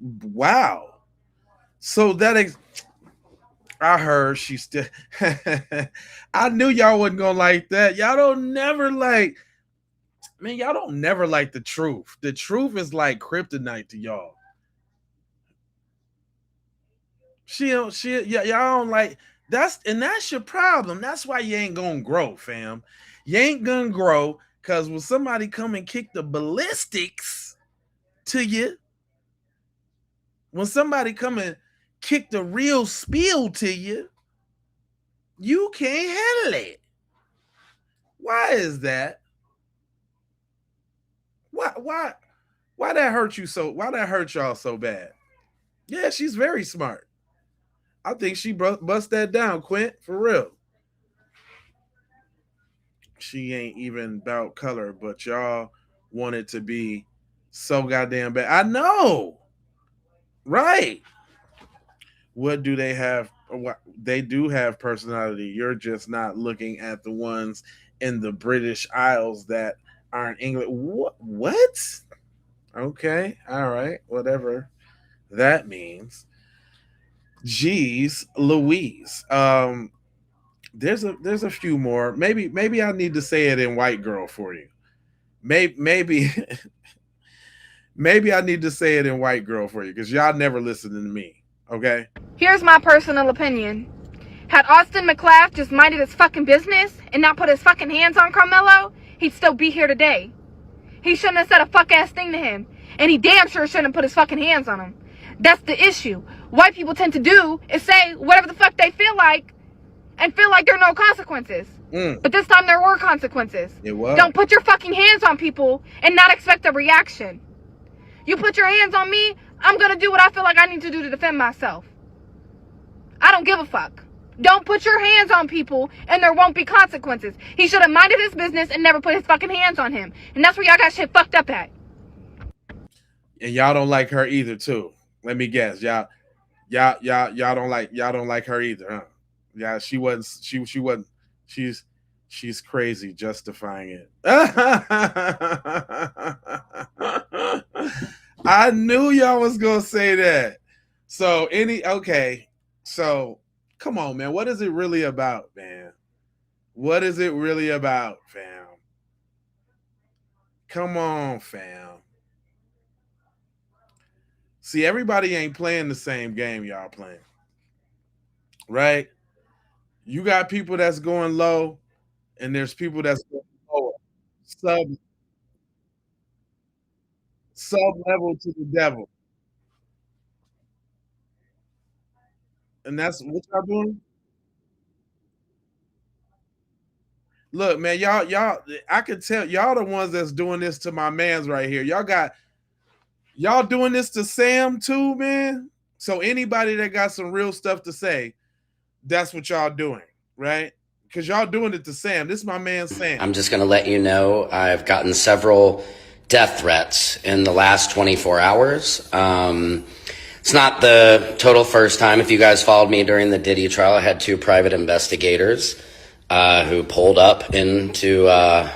Wow. So I heard she still I knew y'all wasn't gonna like that. Y'all don't never like the truth. The truth is like kryptonite to y'all. Y'all don't like that's your problem. That's why you ain't gonna grow, fam. You ain't gonna grow because when somebody come and kick the ballistics to you, when somebody come and kick the real spiel to you, you can't handle it. Why is that? Why that hurt you so? Why that hurt y'all so bad? Yeah, she's very smart. I think she bust that down, Quint, for real. She ain't even about color, but y'all want it to be so goddamn bad. I know. Right. What do they have? They do have personality. You're just not looking at the ones in the British Isles that aren't English. What? Okay. All right. Whatever that means. Jeez Louise. There's a few more. Maybe I need to say it in white girl for you. Maybe maybe I need to say it in white girl for you, because y'all never listening to me. Okay. Here's my personal opinion. Had Austin McClaff just minded his fucking business and not put his fucking hands on Carmelo, he'd still be here today. He shouldn't have said a fuck ass thing to him, and he damn sure shouldn't have put his fucking hands on him. That's the issue. White people tend to do is say whatever the fuck they feel like and feel like there are no consequences. But this time there were consequences. It was. Don't put your fucking hands on people and not expect a reaction. You put your hands on me, I'm gonna do what I feel like I need to do to defend myself. I don't give a fuck. Don't put your hands on people and there won't be consequences. He should have minded his business and never put his fucking hands on him. And that's where y'all got shit fucked up at. And y'all don't like her either, too. Let me guess. Y'all don't like her either, huh? Yeah, she's crazy justifying it. I knew y'all was gonna say that. So come on, man. What is it really about, man? What is it really about, fam? Come on, fam. See, everybody ain't playing the same game y'all playing. Right? You got people that's going low, and there's people that's going lower. Sub level to the devil. And that's what y'all doing? Look, man, y'all, I can tell y'all the ones that's doing this to my mans right here. Y'all doing this to Sam too, man. So anybody that got some real stuff to say, that's what y'all doing, right? Because y'all doing it to Sam. This is my man Sam. I'm just going to let you know I've gotten several death threats in the last 24 hours. It's not the total first time. If you guys followed me during the Diddy trial, I had 2 private investigators who pulled up into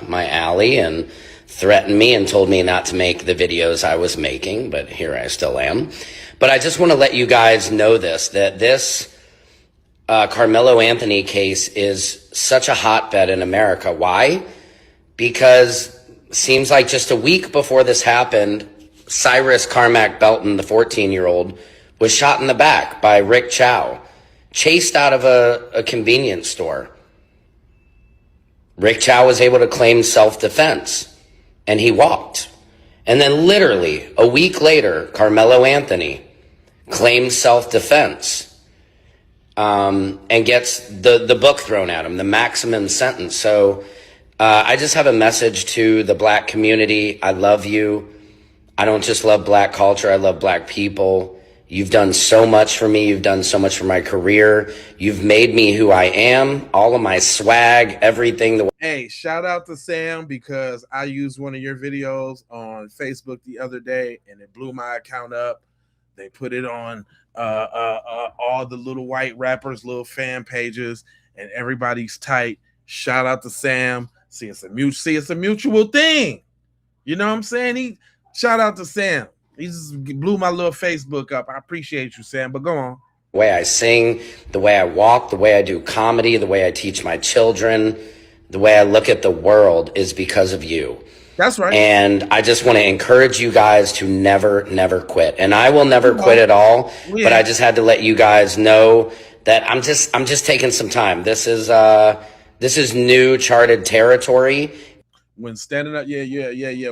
my alley and threatened me and told me not to make the videos I was making, but here I still am. But I just want to let you guys know that this Carmelo Anthony case is such a hotbed in America. Why? Because seems like just a week before this happened, Cyrus Carmack Belton, the 14-year-old, was shot in the back by Rick Chow, chased out of a convenience store. Rick Chow was able to claim self-defense, and he walked. And then literally a week later, Carmelo Anthony claims self-defense and gets the book thrown at him, the maximum sentence. So I just have a message to the black community. I love you. I don't just love black culture. I love black people. You've done so much for me. You've done so much for my career. You've made me who I am, all of my swag, everything. Hey, shout out to Sam, because I used one of your videos on Facebook the other day and it blew my account up. They put it on all the little white rappers, little fan pages, and everybody's tight. Shout out to Sam. See, it's a mutual thing. You know what I'm saying? Shout out to Sam. He just blew my little Facebook up. I appreciate you, Sam, but go on. The way I sing, the way I walk, the way I do comedy, the way I teach my children, the way I look at the world is because of you. That's right. And I just want to encourage you guys to never quit. And I will never quit at all, but I just had to let you guys know that I'm just taking some time. This is new charted territory. When standing up, yeah.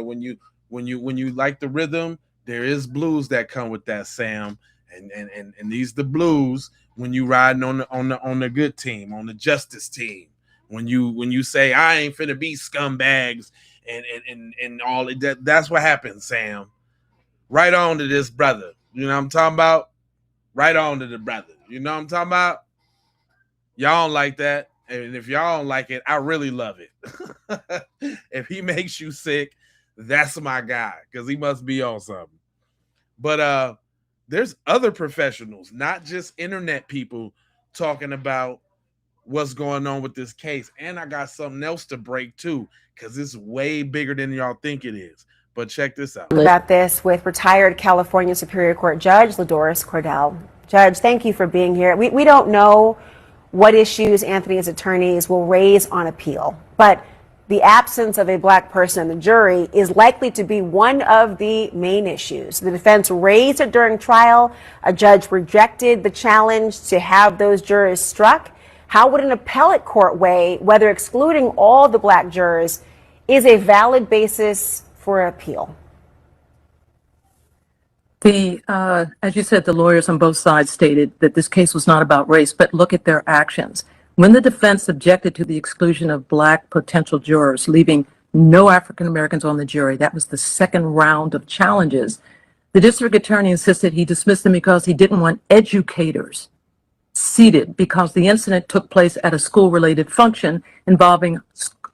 When you like the rhythm, there is blues that come with that, Sam. And these the blues when you riding on the good team, on the justice team. When you say I ain't finna be scumbags and all that, that's what happens, Sam. Right on to this brother. You know what I'm talking about? Right on to the brother. You know what I'm talking about? Y'all don't like that. And if y'all don't like it, I really love it. If he makes you sick, that's my guy, because he must be on something. But there's other professionals, not just internet people, talking about what's going on with this case. And I got something else to break too, because it's way bigger than y'all think it is. But check this out. About this with retired California Superior Court Judge LaDoris Cordell. Judge, thank you for being here. We don't know what issues Anthony's attorneys will raise on appeal, but the absence of a black person in the jury is likely to be one of the main issues. The defense raised it during trial. A judge rejected the challenge to have those jurors struck. How would an appellate court weigh whether excluding all the black jurors is a valid basis for appeal? As you said, the lawyers on both sides stated that this case was not about race, but look at their actions. When the defense objected to the exclusion of black potential jurors, leaving no African Americans on the jury, that was the second round of challenges. The district attorney insisted he dismissed them because he didn't want educators seated because the incident took place at a school-related function involving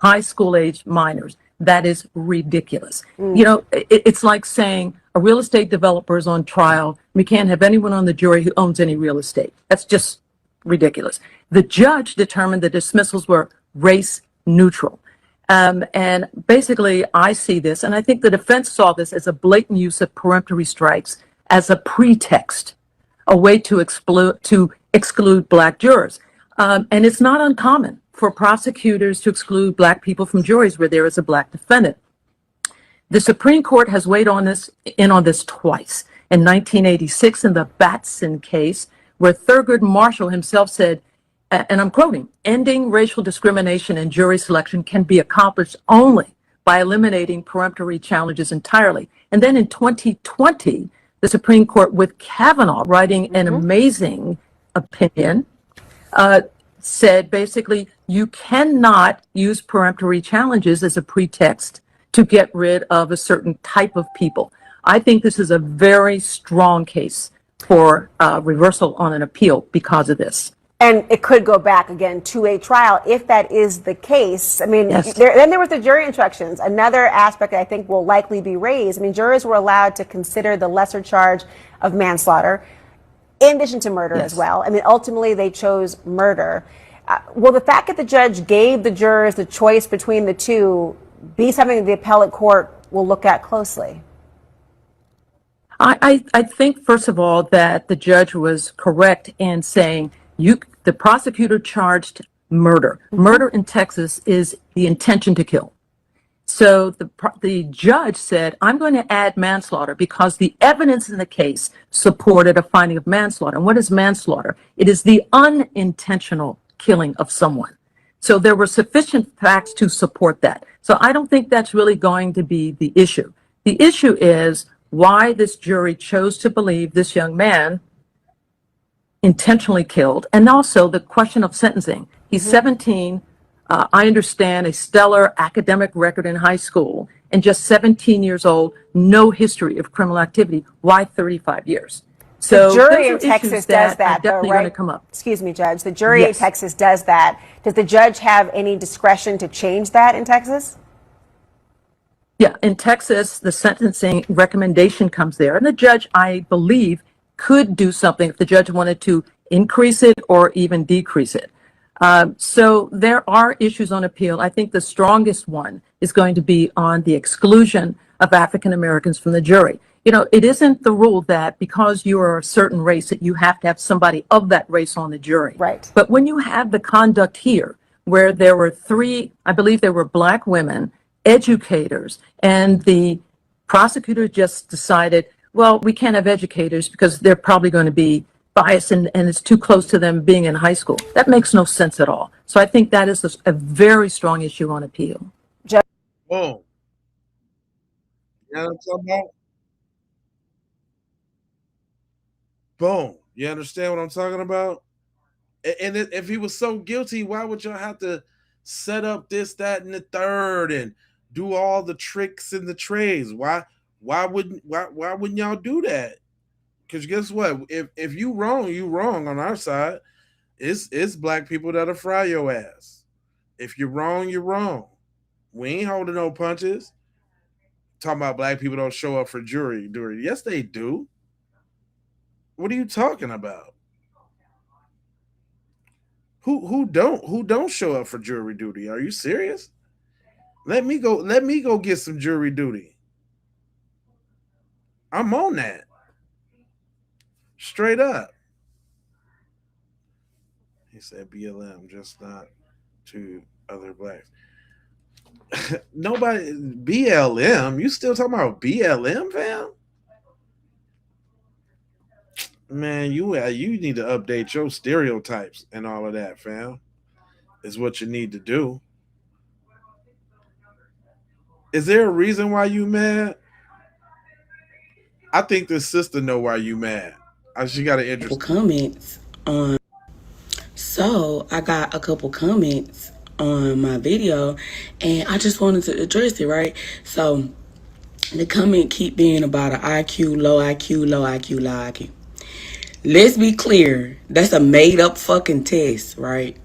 high school-age minors. That is ridiculous. You know, it's like saying a real estate developer is on trial. We can't have anyone on the jury who owns any real estate. That's just ridiculous. The judge determined the dismissals were race neutral. And basically, I see this, and I think the defense saw this as a blatant use of peremptory strikes as a pretext, a way to exclude black jurors. And it's not uncommon for prosecutors to exclude black people from juries where there is a black defendant. The Supreme Court has weighed in on this twice. In 1986, in the Batson case, where Thurgood Marshall himself said, and I'm quoting, ending racial discrimination in jury selection can be accomplished only by eliminating peremptory challenges entirely. And then in 2020, the Supreme Court, with Kavanaugh writing an amazing opinion, said basically you cannot use peremptory challenges as a pretext to get rid of a certain type of people. I think this is a very strong case for reversal on an appeal because of this. And it could go back again to a trial if that is the case. I mean, Yes. then there was the jury instructions. Another aspect that I think will likely be raised. I mean, jurors were allowed to consider the lesser charge of manslaughter in addition to murder as well. I mean, ultimately they chose murder. Will the fact that the judge gave the jurors the choice between the two be something that the appellate court will look at closely? I think, first of all, that the judge was correct in saying the prosecutor charged murder. Murder in Texas is the intention to kill. So the judge said, I'm going to add manslaughter because the evidence in the case supported a finding of manslaughter. And what is manslaughter? It is the unintentional killing of someone. So there were sufficient facts to support that. So I don't think that's really going to be the issue. The issue is why this jury chose to believe this young man intentionally killed, and also the question of sentencing. He's 17. I understand a stellar academic record in high school, and just 17 years old, no history of criminal activity. Why 35 years? So the jury those in are Texas issues does that, are definitely though, going right? to come up. Excuse me, Judge. The jury in Yes. Texas does that. Does the judge have any discretion to change that in Texas? Yeah, in Texas, the sentencing recommendation comes there, and the judge, I believe, could do something if the judge wanted to increase it or even decrease it. So there are issues on appeal. I think the strongest one is going to be on the exclusion of African Americans from the jury. You know, it isn't the rule that because you are a certain race that you have to have somebody of that race on the jury. Right. But when you have the conduct here, where there were three, I believe there were black women, educators, and the prosecutor just decided, well, we can't have educators because they're probably going to be biased and it's too close to them being in high school. That makes no sense at all. So I think that is a very strong issue on appeal. Boom. You know what I'm talking about? Boom. You understand what I'm talking about? And if he was so guilty, why would y'all have to set up this, that, and the third, and do all the tricks and the trades? Why wouldn't y'all do that? Because guess what? If you wrong on our side. It's black people that'll fry your ass. If you're wrong, you're wrong. We ain't holding no punches. Talking about black people don't show up for jury duty. Yes, they do. What are you talking about? Who don't show up for jury duty? Are you serious? Let me go get some jury duty. I'm on that. Straight up. He said BLM, just not to other blacks. Nobody BLM. You still talking about BLM, fam? Man, you need to update your stereotypes and all of that, fam. Is what you need to do. Is there a reason why you mad? I think this sister know why you mad. She got an interesting comments on. So I got a couple comments on my video, and I just wanted to address it, right? So the comment keep being about an IQ, low IQ, low IQ, low IQ. Let's be clear, that's a made up fucking test, right?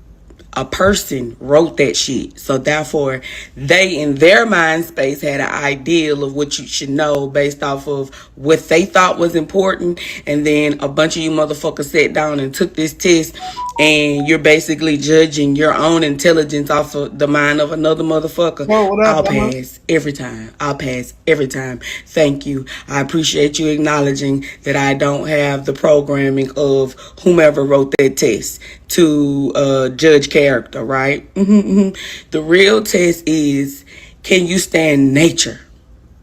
A person wrote that shit. So therefore, they in their mind space had an ideal of what you should know based off of what they thought was important. And then a bunch of you motherfuckers sat down and took this test, and you're basically judging your own intelligence off of the mind of another motherfucker. I'll pass every time. I'll pass every time. Thank you. I appreciate you acknowledging that I don't have the programming of whomever wrote that test to judge character, right? The real test is, can you stand nature?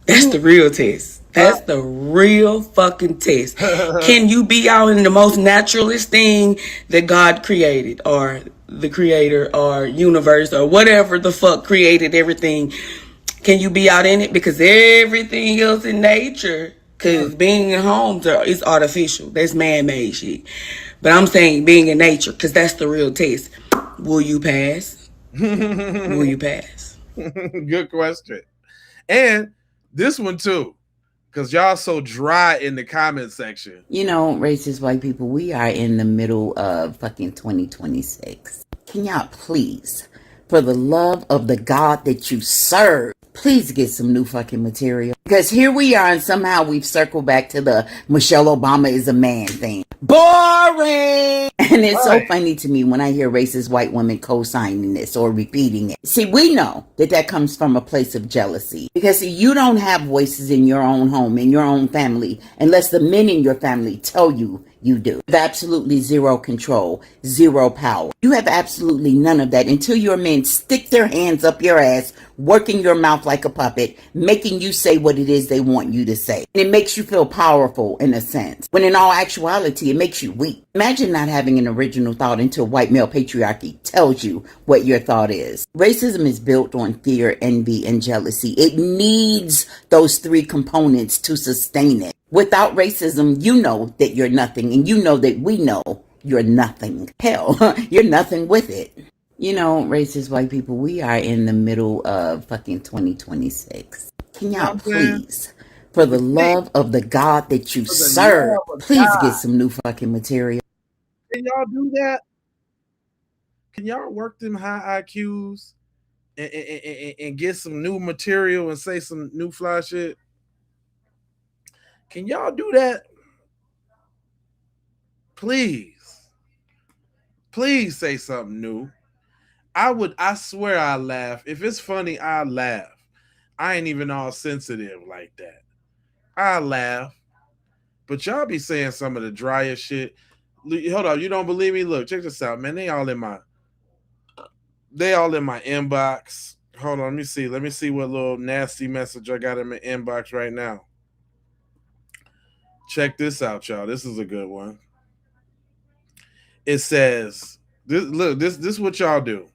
That's the real test. That's the real fucking test. Can you be out in the most naturalist thing that God created, or the creator or universe or whatever the fuck created everything? Can you be out in it? Because everything else in nature, because being in homes is artificial. That's man-made shit. But I'm saying being in nature, because that's the real test. Will you pass? Will you pass? Good question. And this one too. Cause y'all so dry in the comment section. You know, racist white people, we are in the middle of fucking 2026. Can y'all please, for the love of the God that you serve, please get some new fucking material? Because here we are, and somehow we've circled back to the Michelle Obama is a man thing. Boring! And it's so funny to me when I hear racist white women co-signing this or repeating it. See, we know that that comes from a place of jealousy. Because see, you don't have voices in your own home, in your own family, unless the men in your family tell you you do. You have absolutely zero control, zero power. You have absolutely none of that until your men stick their hands up your ass, working your mouth like a puppet, making you say what it is they want you to say. And it makes you feel powerful in a sense, when in all actuality, it makes you weak. Imagine not having an original thought until white male patriarchy tells you what your thought is. Racism is built on fear, envy, and jealousy. It needs those three components to sustain it. Without racism, you know that you're nothing, and you know that we know you're nothing. Hell, you're nothing with it. You know, racist white people, we are in the middle of fucking 2026. Can y'all please, for the love of the God that you serve, please get some new fucking material? Can y'all do that? Can y'all work them high IQs and get some new material and say some new fly shit? Can y'all do that? Please. Please say something new. I swear I laugh. If it's funny, I laugh. I ain't even all sensitive like that. I laugh. But y'all be saying some of the driest shit. Hold on, you don't believe me? Look, check this out, man. They all in my inbox. Hold on, let me see. Let me see what little nasty message I got in my inbox right now. Check this out, y'all. This is a good one. It says, this is what y'all do.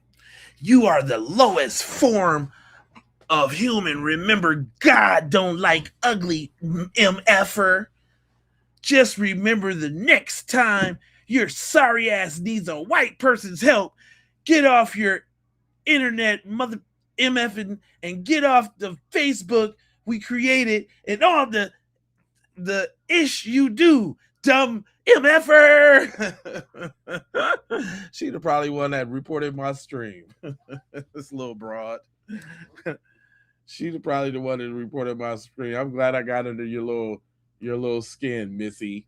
You are the lowest form of human. Remember, God don't like ugly MFer. Just remember the next time your sorry ass needs a white person's help, get off your internet mother MFing and get off the Facebook we created and all the ish you do, dumb MFer. She'd have probably one that reported my stream. This little broad. She'd have probably the one that reported my stream. I'm glad I got under your little skin, Missy.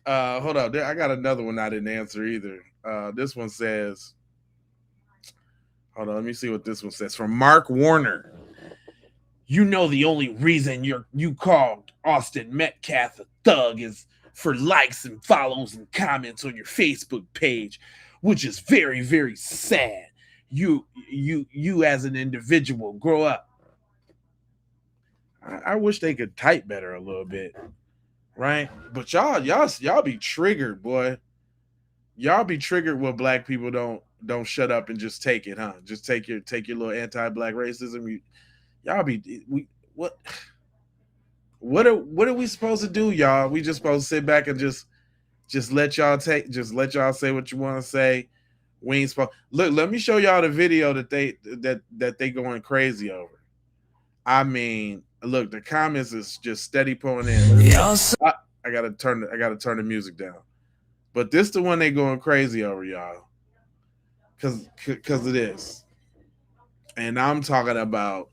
Hold on. I got another one I didn't answer either. This one says, hold on, let me see what this one says. From Mark Warner. You know the only reason you called Austin Metcalf a thug is for likes and follows and comments on your Facebook page, which is very, very sad. You as an individual, grow up. I wish they could type better a little bit, right? But y'all be triggered, boy. Y'all be triggered when black people don't shut up and just take it, huh? Just take your little anti-black racism. What are we supposed to do, y'all? We just supposed to sit back and just let y'all say what you want to say. We ain't supposed. Look, let me show y'all the video that they going crazy over. I mean, look, the comments is just steady pulling in. I gotta turn the music down. But this the one they going crazy over, y'all. Cause of this. And I'm talking about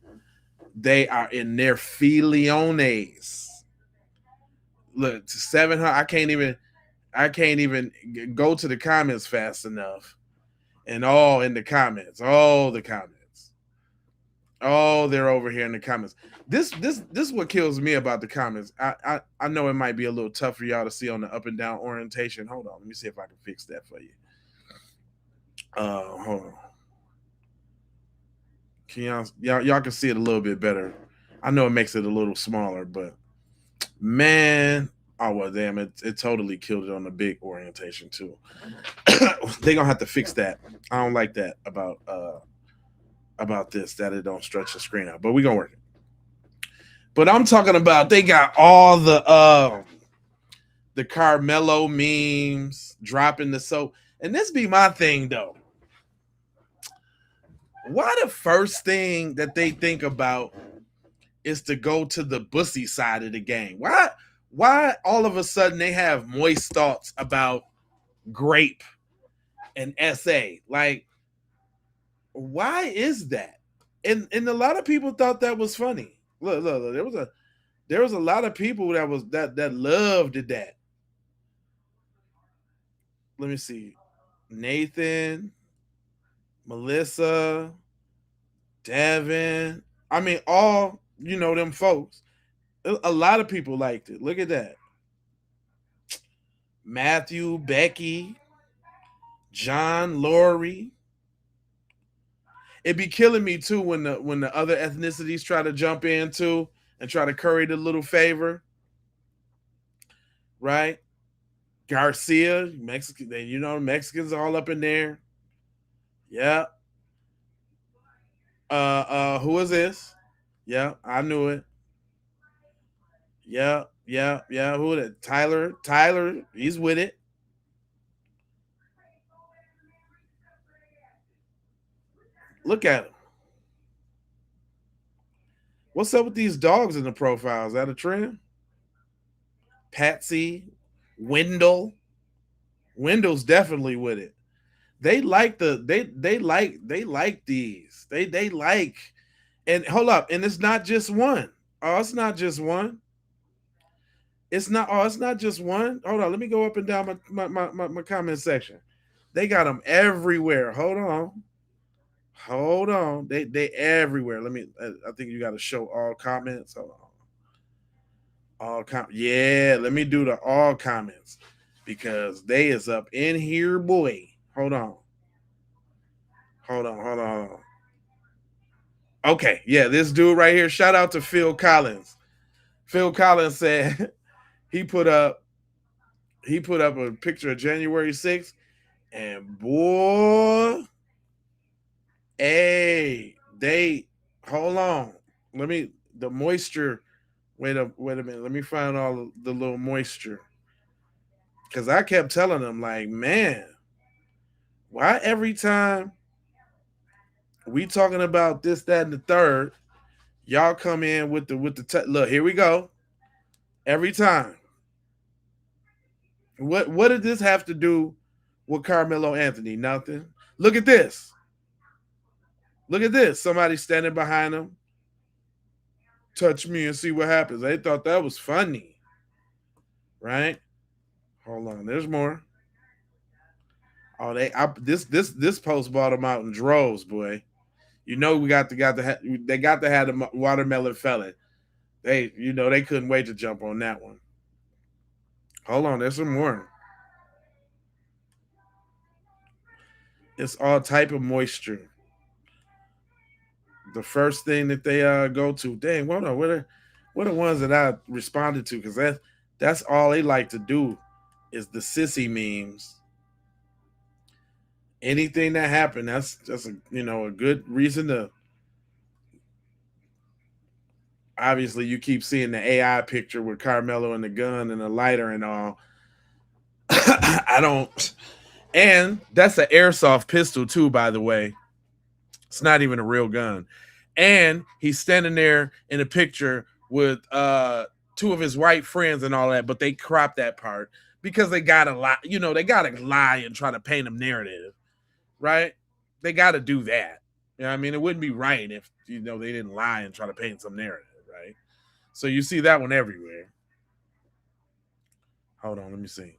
they are in their filiones. Look, 700. I can't even go to the comments fast enough. And all in the comments, all the comments. Oh, they're over here in the comments. This is what kills me about the comments. I know it might be a little tough for y'all to see on the up and down orientation. Hold on, let me see if I can fix that for you. Hold on. Can y'all can see it a little bit better. I know it makes it a little smaller, but man, oh well, damn it totally killed it on the big orientation too. They're gonna have to fix that. I don't like that about this, that it don't stretch the screen out, but we're gonna work it. But I'm talking about they got all the Carmelo memes dropping the soap. And this be my thing though. Why the first thing that they think about is to go to the bussy side of the game. Why all of a sudden they have moist thoughts about grape and SA? Like, why is that? And a lot of people thought that was funny. Look, there was a lot of people that loved that. Let me see. Nathan, Melissa, Devin. I mean, all, them folks. A lot of people liked it. Look at that. Matthew, Becky, John, Lori. It'd be killing me too when the other ethnicities try to jump in too and try to curry the little favor. Right? Garcia, Mexican, Mexicans all up in there. Yeah. Who is this? Yeah, I knew it. Yeah. Who is it? Tyler, he's with it. Look at him. What's up with these dogs in the profiles? Is that a trend? Patsy, Wendell. Wendell's definitely with it. They like these. They like, and hold up, and it's not just one. Oh, it's not just one. It's not just one. Hold on, let me go up and down my comment section. They got them everywhere. Hold on. They everywhere. I think you got to show all comments. Hold on. Yeah, let me do the all comments because they is up in here, boy. Hold on. Okay, yeah, this dude right here. Shout out to Phil Collins. Phil Collins said he put up a picture of January 6th, and boy, hey, hold on. The moisture. Wait a minute. Let me find all the little moisture. Because I kept telling them, like, man, why every time we talking about this, that, and the third, y'all come in with the look, here we go. Every time. What did this have to do with Carmelo Anthony? Nothing. Look at this. Somebody standing behind him. Touch me and see what happens. They thought that was funny. Right? Hold on. There's more. Oh, this post bought them out in droves, boy. We got to have the watermelon felon. They couldn't wait to jump on that one. Hold on, there's some more. It's all type of moisture. The first thing that they go to, dang, what are the ones that I responded to? Because that's all they like to do is the sissy memes. Anything that happened, that's a good reason to. Obviously, you keep seeing the AI picture with Carmelo and the gun and the lighter and all. I don't. And that's an airsoft pistol too, by the way. It's not even a real gun. And he's standing there in a picture with two of his white friends and all that, but they cropped that part because they gotta lie. They gotta lie and try to paint a narrative, right? They gotta do that. I mean, it wouldn't be right if they didn't lie and try to paint some narrative, right? So you see that one everywhere. Hold on, let me see.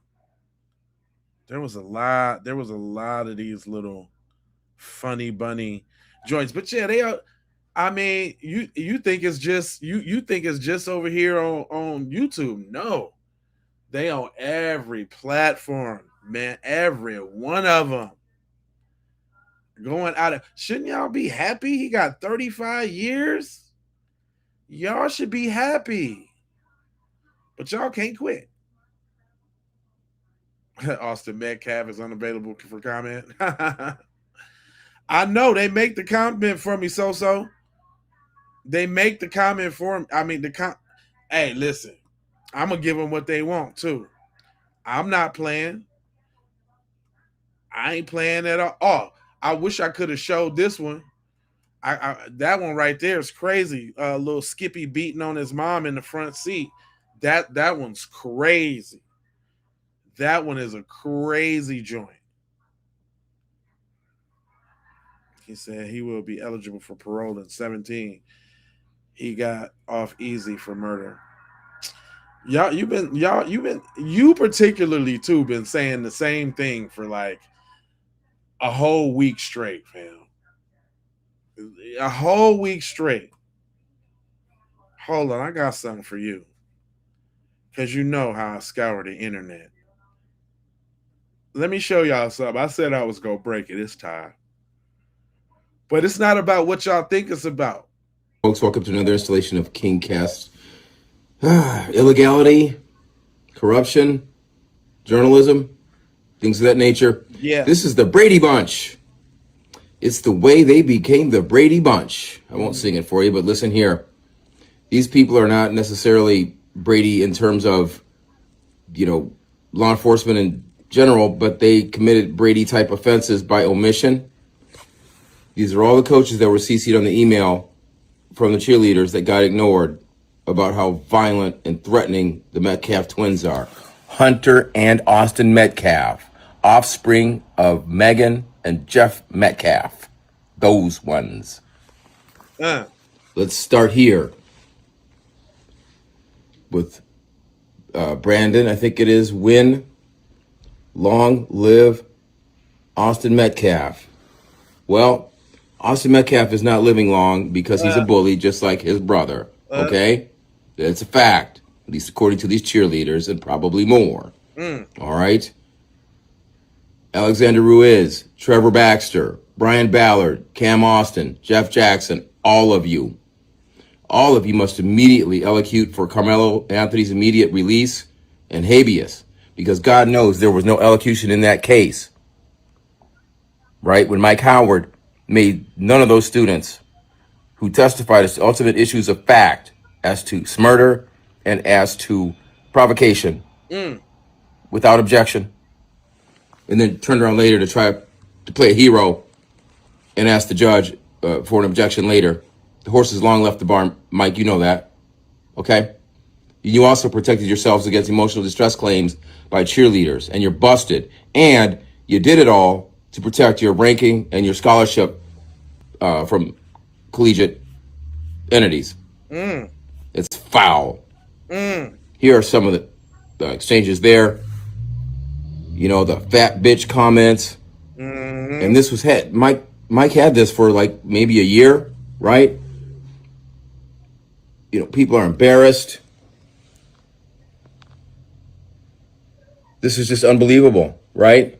There was a lot of these little funny bunny joints, but yeah, they are. I mean, you think it's just you think it's just over here on YouTube? No, they on every platform, man. Every one of them going out of. Shouldn't y'all be happy? He got 35 years. Y'all should be happy, but y'all can't quit. Austin Metcalf is unavailable for comment. I know they make the comment for me, so. They make the comment for him. I mean, hey, listen, I'm going to give them what they want, too. I'm not playing. I ain't playing at all. Oh, I wish I could have showed this one. That one right there is crazy. Little Skippy beating on his mom in the front seat. That one's crazy. That one is a crazy joint. He said he will be eligible for parole in 17. He got off easy for murder. You particularly too been saying the same thing for like a whole week straight, fam. A whole week straight. Hold on, I got something for you. Because you know how I scour the internet. Let me show y'all something. I said I was going to break it this time. But it's not about what y'all think it's about. Folks, welcome to another installation of King Cast. Illegality, corruption, journalism, things of that nature. Yeah. This is the Brady Bunch. It's the way they became the Brady Bunch. I won't sing it for you, but listen here. These people are not necessarily Brady in terms of, law enforcement in general, but they committed Brady-type offenses by omission. These are all the coaches that were CC'd on the email from the cheerleaders that got ignored about how violent and threatening the Metcalf twins are. Hunter and Austin Metcalf, offspring of Megan and Jeff Metcalf. Those ones. Let's start here with Brandon, I think it is. Win. Long live Austin Metcalf. Well, Austin Metcalf is not living long because he's a bully just like his brother. Okay? That's a fact. At least according to these cheerleaders and probably more. All right? Alexander Ruiz, Trevor Baxter, Brian Ballard, Cam Austin, Jeff Jackson, all of you must immediately elocute for Carmelo Anthony's immediate release and habeas, because God knows there was no elocution in that case. Right? When Mike Howard made none of those students who testified as to ultimate issues of fact as to murder and as to provocation without objection, and then turned around later to try to play a hero and ask the judge for an objection later. The horse has long left the barn, Mike, you know that, okay? You also protected yourselves against emotional distress claims by cheerleaders, and you're busted. And you did it all to protect your ranking and your scholarship from collegiate entities. It's foul. Here are some of the exchanges there. The fat bitch comments. And this was Mike had this for like maybe a year, right? People are embarrassed. This is just unbelievable, right?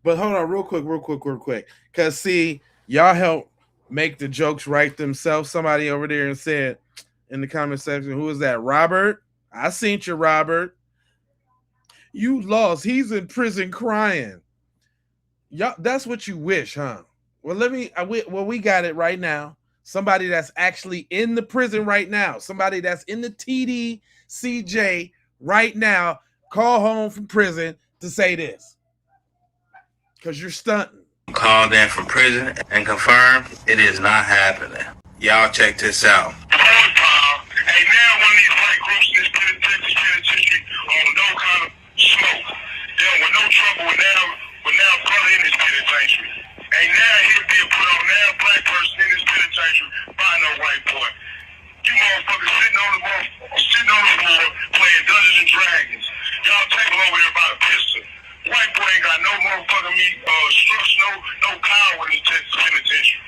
But hold on real quick. Because, see, y'all help make the jokes right themselves. Somebody over there and said in the comment section, who is that, Robert? I seen you, Robert. You lost. He's in prison crying. Y'all, that's what you wish, huh? Well, we got it right now. Somebody that's actually in the prison right now. Somebody that's in the TDCJ right now. Call home from prison to say this. Because you're stunting. Called in from prison and confirmed it is not happening. Y'all check this out. Hey, now one of these white groups in this penitentiary on no kind of smoke. Dealing with no trouble with now brother in this penitentiary. Hey, now he'll be put on now black person in this penitentiary by no white boy. You motherfuckers sitting on the floor playing Dungeons and Dragons. Y'all table over there by the pistol. White boy ain't got no motherfucking structure, no power in this penitentiary.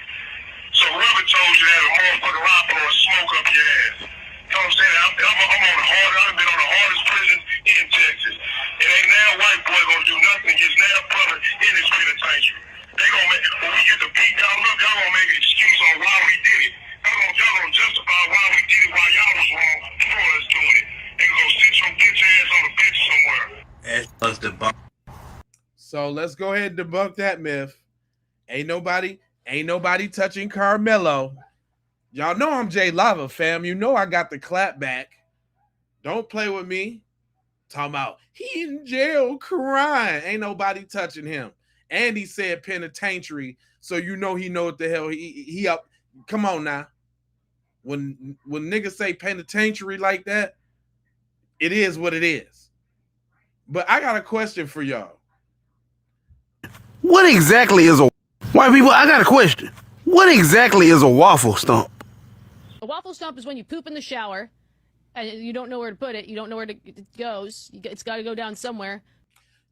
So whoever told you that a motherfucking rifle or smoke up your ass. You know what I'm saying? I'm I've been on the hardest prison in Texas. It ain't now white boy gonna do nothing against now brother in this penitentiary. They gonna make, when we get the beat down, look, y'all gonna make an excuse on why we did it. Y'all gonna justify why we did it while y'all was wrong for us doing it. They gonna sit your bitch ass on the bench somewhere. That's us debunked. So let's go ahead and debunk that myth. Ain't nobody touching Carmelo. Y'all know I'm Jay Lava, fam. You know I got the clap back. Don't play with me. Talking about he in jail crying. Ain't nobody touching him. And he said penitentiary, so you know he know what the hell he up. Come on now. When niggas say penitentiary like that, it is what it is. But I got a question for y'all. What exactly is a white people? I got a question. What exactly is a waffle stump? A waffle stump is when you poop in the shower and you don't know where to put it. You don't know where it goes. It's got to go down somewhere.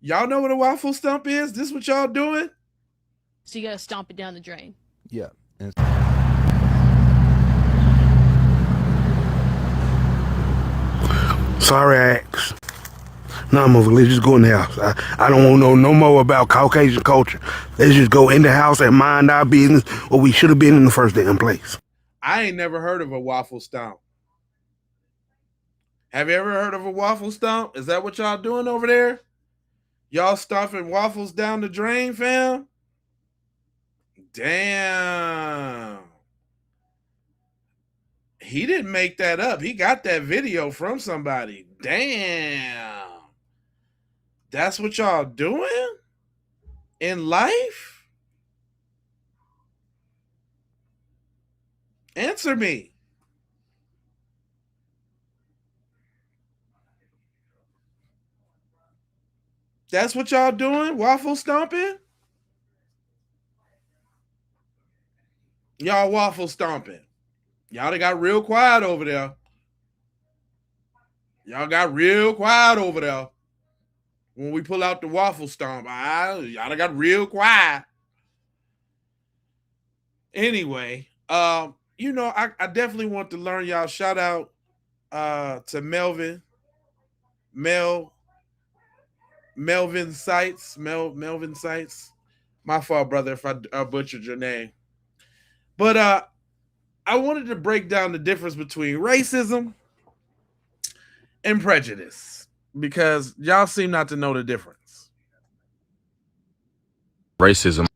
Y'all know what a waffle stump is? This what y'all doing? So you got to stomp it down the drain. Yeah. Sorry, I asked. Nah, motherfucker, let's just go in the house. I don't want to know no more about Caucasian culture. Let's just go in the house and mind our business where we should have been in the first damn place. I ain't never heard of a waffle stomp. Have you ever heard of a waffle stomp? Is that what y'all doing over there? Y'all stomping waffles down the drain, fam? Damn. He didn't make that up. He got that video from somebody. Damn. That's what y'all doing in life? Answer me. That's what y'all doing? Waffle stomping? Y'all waffle stomping. Y'all done got real quiet over there. Y'all got real quiet over there. When we pull out the waffle stomp, y'all done got real quiet. Anyway, you know, I definitely want to learn y'all. Shout out to Melvin Sites. Melvin Sites. My fault, brother, if I butchered your name. But I wanted to break down the difference between racism and prejudice because y'all seem not to know the difference. Racism.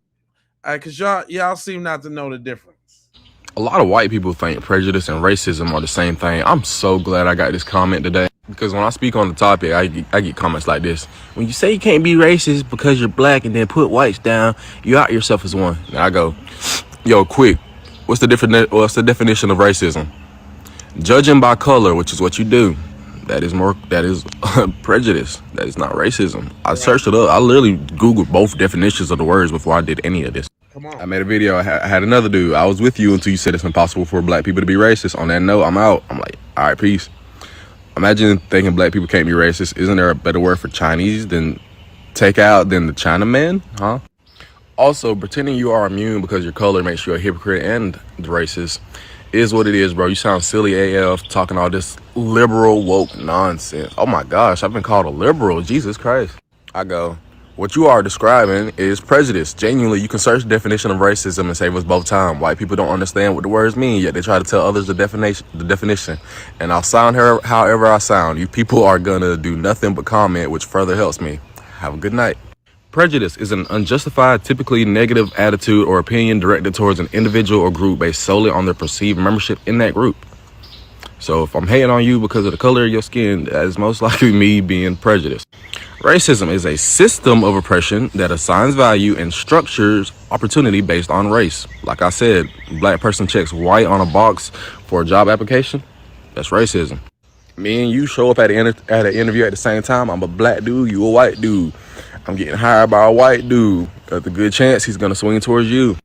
Because y'all seem not to know the difference. A lot of white people think prejudice and racism are the same thing. I'm so glad I got this comment today because when I speak on the topic, I get comments like this. When you say you can't be racist because you're black and then put whites down, you out yourself as one. And I go, yo, quick. What's the definition of racism? Judging by color, which is what you do. That is prejudice. That is not racism. I searched it up. I literally Googled both definitions of the words before I did any of this. Come on. I made a video. I had another dude. I was with you until you said it's impossible for black people to be racist. On that note, I'm out. I'm like, all right, peace. Imagine thinking black people can't be racist. Isn't there a better word for Chinese than take out than the Chinaman? Huh? Also, pretending you are immune because your color makes you a hypocrite and racist is what it is, bro. You sound silly AF talking all this liberal woke nonsense. Oh my gosh, I've been called a liberal. Jesus Christ. I go, what you are describing is prejudice. Genuinely, you can search the definition of racism and save us both time. White people don't understand what the words mean, yet they try to tell others the definition. And I'll sound however I sound. You people are gonna do nothing but comment, which further helps me. Have a good night. Prejudice is an unjustified, typically negative attitude or opinion directed towards an individual or group based solely on their perceived membership in that group. So if I'm hating on you because of the color of your skin, that is most likely me being prejudiced. Racism is a system of oppression that assigns value and structures opportunity based on race. Like I said, black person checks white on a box for a job application. That's racism. Me and you show up at an interview at the same time. I'm a black dude, you a white dude. I'm getting hired by a white dude. There's a good chance he's going to swing towards you.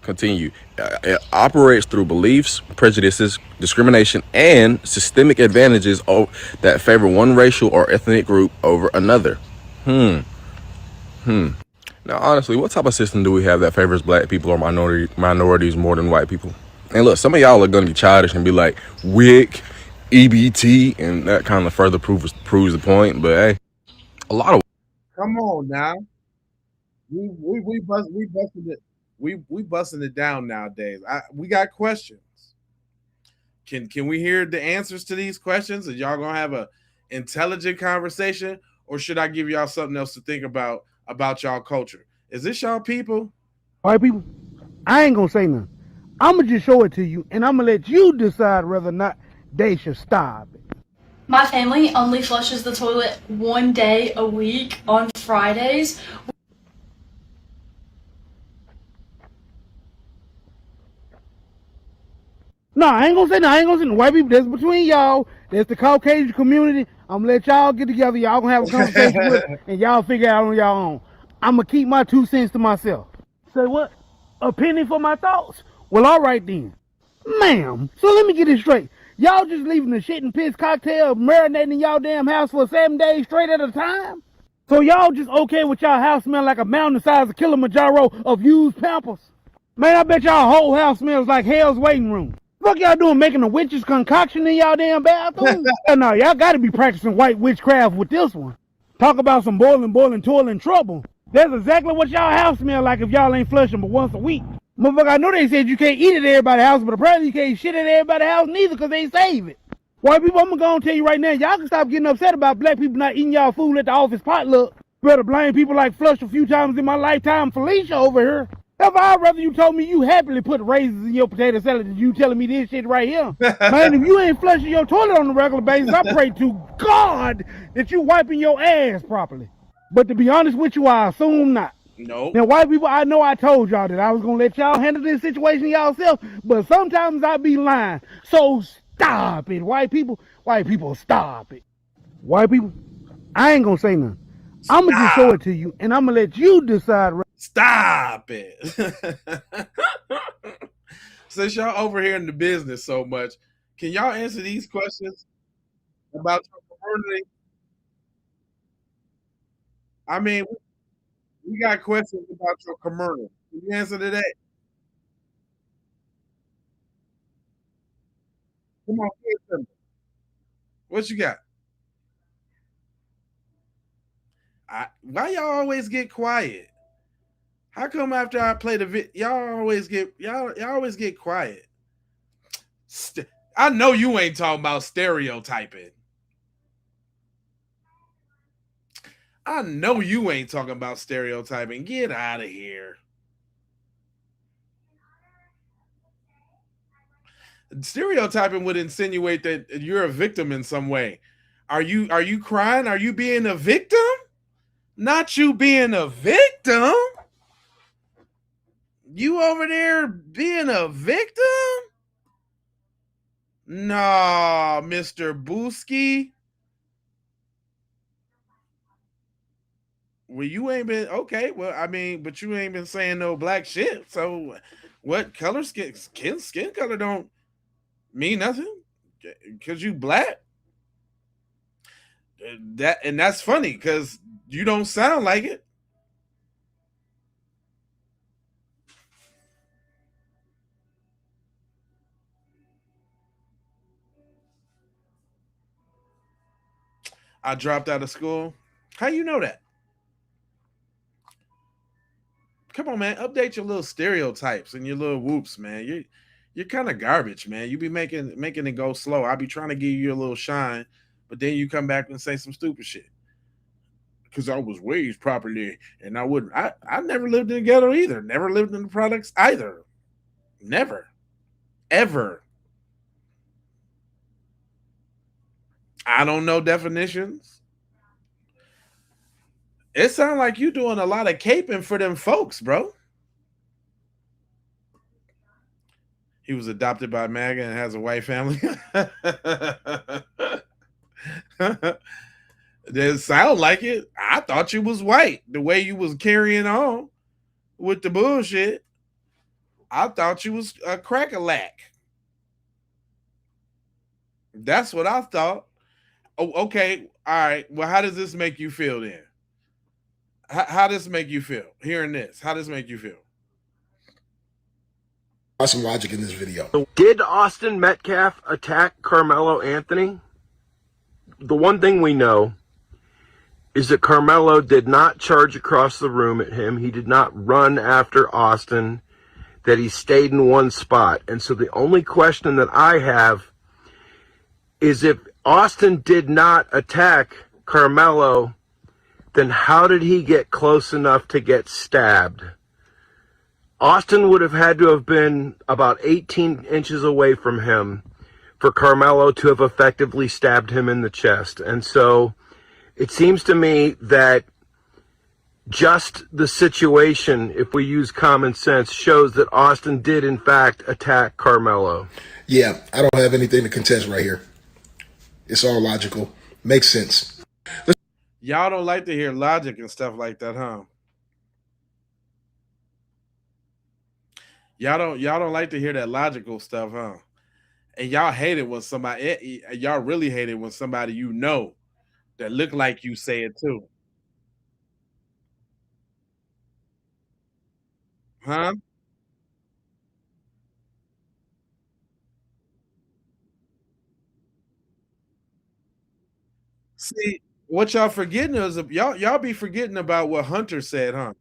Continue. It operates through beliefs, prejudices, discrimination, and systemic advantages that favor one racial or ethnic group over another. Now, honestly, what type of system do we have that favors black people or minorities more than white people? And look, some of y'all are going to be childish and be like, WIC, EBT, and that kind of further proves the point. But hey, a lot of Come on now. We busting it down nowadays. We got questions. Can we hear the answers to these questions? Is y'all gonna have a intelligent conversation, or should I give y'all something else to think about y'all culture? Is this y'all people? White people, I ain't gonna say nothing. I'm gonna just show it to you, and I'm gonna let you decide whether or not they should stop it. My family only flushes the toilet one day a week on Fridays. No, I ain't gonna say no. I ain't gonna say no. White people, that's between y'all. That's the Caucasian community. I'm gonna let y'all get together. Y'all gonna have a conversation with it, and y'all figure it out on y'all own. I'm gonna keep my 2 cents to myself. Say what? A penny for my thoughts? Well, all right then. Ma'am, so let me get this straight. Y'all just leaving the shit and piss cocktail marinating in y'all damn house for 7 days straight at a time? So y'all just okay with y'all house smelling like a mountain the size of Kilimanjaro of used Pampers? Man, I bet y'all whole house smells like hell's waiting room. Fuck y'all doing making a witch's concoction in y'all damn bathroom? No, y'all gotta be practicing white witchcraft with this one. Talk about some boiling, toiling trouble. That's exactly what y'all house smell like if y'all ain't flushing but once a week. Motherfucker, I know they said you can't eat at everybody's house, but apparently you can't shit at everybody's house neither because they save it. White people, I'm gonna go and tell you right now, y'all can stop getting upset about black people not eating y'all food at the office potluck. Better blame people like Flush a few times in my lifetime, Felicia over here. If I'd rather you told me you happily put raisins in your potato salad than you telling me this shit right here. Man, if you ain't flushing your toilet on a regular basis, I pray to God that you wiping your ass properly. But to be honest with you, I assume not. No. Now, white people, I know I told y'all that I was going to let y'all handle this situation yourself, but sometimes I be lying. So stop it, white people. White people, stop it. White people, I ain't going to say nothing. I'm going to just show it to you, and I'm going to let you decide. Stop it. Since y'all over here in the business so much, can y'all answer these questions about your community? I mean, we got questions about your commercial. Can you answer to that? Come on, answer. What you got? Why y'all always get quiet? How come after I play the y'all always get quiet? I know you ain't talking about stereotyping. I know you ain't talking about stereotyping. Get out of here. Stereotyping would insinuate that you're a victim in some way. Are you crying? Are you being a victim? Not you being a victim. You over there being a victim? Nah, Mr. Booski. Well, you ain't been okay. Well, I mean, but you ain't been saying no black shit. So, what color skin color don't mean nothing because you black. That's funny because you don't sound like it. I dropped out of school. How you know that? Come on, man. Update your little stereotypes and your little whoops, man. You're kind of garbage, man. You be making it go slow. I be trying to give you a little shine, but then you come back and say some stupid shit. Because I was raised properly and I wouldn't. I never lived in the ghetto either. Never lived in the products either. Never. Ever. I don't know definitions. It sounds like you doing a lot of caping for them folks, bro. He was adopted by MAGA and has a white family. It sound like it. I thought you was white. The way you was carrying on with the bullshit, I thought you was a crack-a-lack. That's what I thought. Oh, okay. All right. Well, how does this make you feel then? How does this make you feel? Hearing this, how does this make you feel? Some logic in this video. Did Austin Metcalf attack Carmelo Anthony? The one thing we know is that Carmelo did not charge across the room at him. He did not run after Austin, that he stayed in one spot. And so the only question that I have is if Austin did not attack Carmelo, then how did he get close enough to get stabbed? Austin would have had to have been about 18 inches away from him for Carmelo to have effectively stabbed him in the chest. And so it seems to me that just the situation, if we use common sense, shows that Austin did in fact attack Carmelo. Yeah, I don't have anything to contest right here. It's all logical. Makes sense. Y'all don't like to hear logic and stuff like that, huh? Y'all don't like to hear that logical stuff, huh? And y'all hate it when y'all really hate it when somebody you know that look like you say it too. Huh? See, what y'all forgetting is y'all be forgetting about what Hunter said, huh?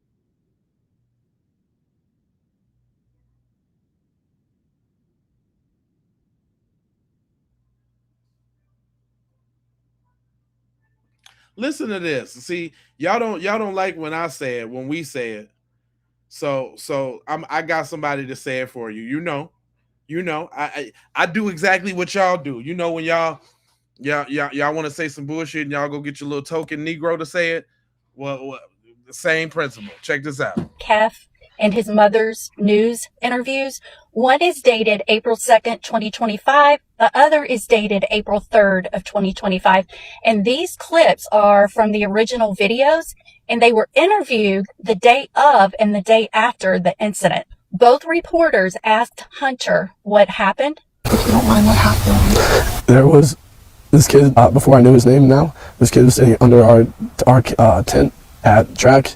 Listen to this. See, y'all don't like when I say it, when we say it. So I got somebody to say it for you. I do exactly what y'all do. You know when y'all want to say some bullshit and y'all go get your little token Negro to say it. Well, the same principle. Check this out. Metcalf and his mother's news interviews. One is dated April 2nd, 2025. The other is dated April 3rd of 2025. And these clips are from the original videos, and they were interviewed the day of and the day after the incident. Both reporters asked Hunter what happened. Don't mind what happened. There was this kid, before I knew his name now, this kid was sitting under our tent at track.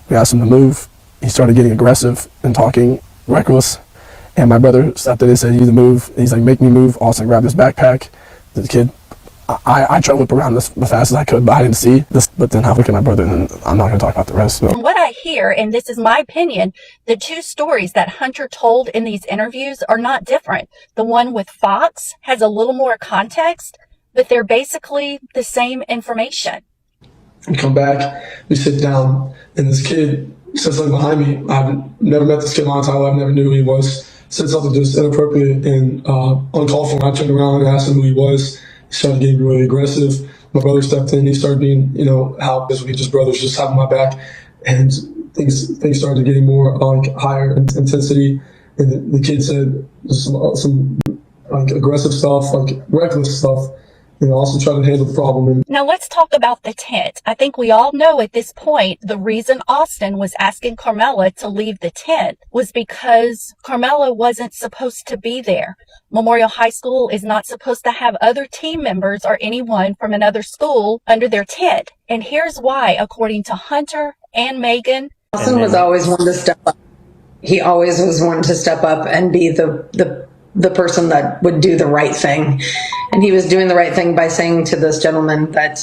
We asked him to move. He started getting aggressive and talking reckless. And my brother stepped in and said, "You need to move." And he's like, "Make me move." Austin grabbed his backpack. The kid, I tried to whip around as fast as I could, but I didn't see this. But then I look at my brother, and I'm not going to talk about the rest. So. From what I hear, and this is my opinion, the two stories that Hunter told in these interviews are not different. The one with Fox has a little more context, but they're basically the same information. We come back, we sit down, and this kid said something behind me. I've never met this kid in my entire life, never knew who he was. Said something just inappropriate and uncalled for. I turned around and asked him who he was. He started getting really aggressive. My brother stepped in. He started being, how this we just brothers just having my back, and things started getting more higher intensity. And the kid said some aggressive stuff, reckless stuff. Also try to handle the problem. Now let's talk about the tent. I think we all know at this point the reason Austin was asking Carmela to leave the tent was because Carmela wasn't supposed to be there. Memorial High School is not supposed to have other team members or anyone from another school under their tent. And here's why, according to Hunter and Megan. Austin was always one to step up. He always was one to step up and be the person that would do the right thing. And he was doing the right thing by saying to this gentleman that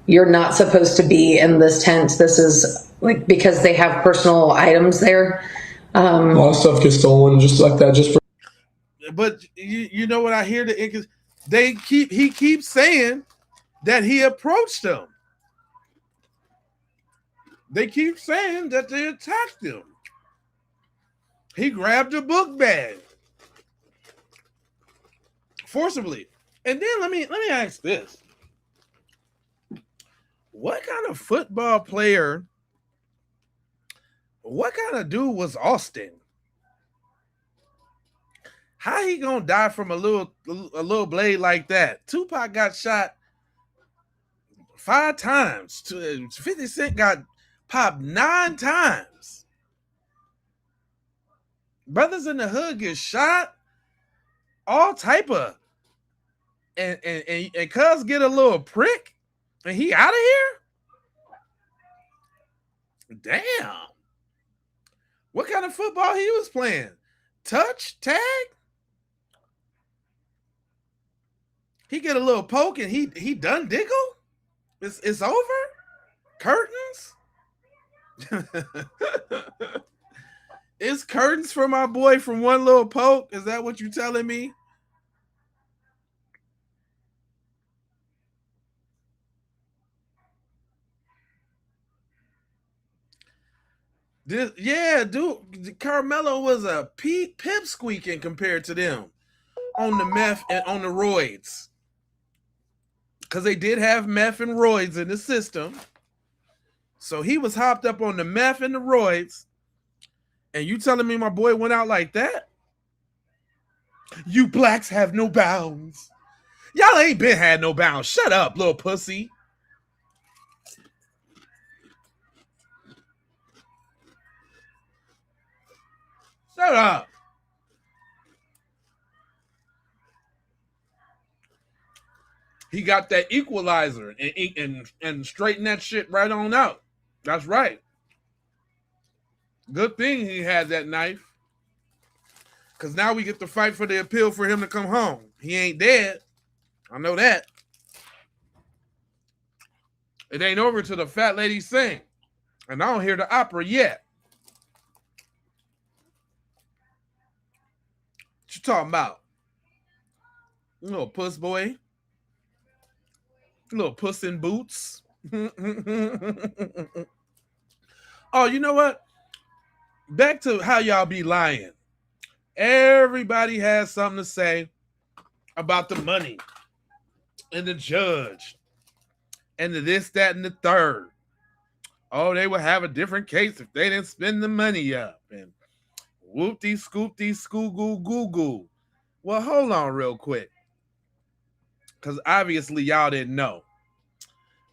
you're not supposed to be in this tent. This is because they have personal items there. A lot of stuff gets stolen just like that. But you know what I hear? He keeps saying that he approached them. They keep saying that they attacked him. He grabbed a book bag forcibly. And then let me ask this. What kind of football player, what kind of dude was Austin? How he gonna die from a little blade like that? Tupac got shot 5 times. 50 Cent got popped 9 times. Brothers in the hood get shot. All type of and cuz get a little prick and he out of here? Damn. What kind of football he was playing? Touch, tag? He get a little poke and he done diggle? It's over? Curtains? It's curtains for my boy from one little poke? Is that what you telling me? Dude, Carmelo was a pipsqueaking compared to them on the meth and on the roids. Because they did have meth and roids in the system. So he was hopped up on the meth and the roids, and you telling me my boy went out like that? You blacks have no bounds. Y'all ain't been had no bounds. Shut up, little pussy. Shut up. He got that equalizer and straighten that shit right on out. That's right. Good thing he had that knife. Because now we get to fight for the appeal for him to come home. He ain't dead. I know that. It ain't over till the fat lady sing. And I don't hear the opera yet. What you talking about? You little puss boy. You little puss in boots. Oh, you know what? Back to how y'all be lying. Everybody has something to say about the money and the judge and the this, that, and the third. Oh, they would have a different case if they didn't spend the money up. And whoop-dee, scoop-dee, skoo-goo-goo-goo. Well, hold on real quick. Because obviously y'all didn't know.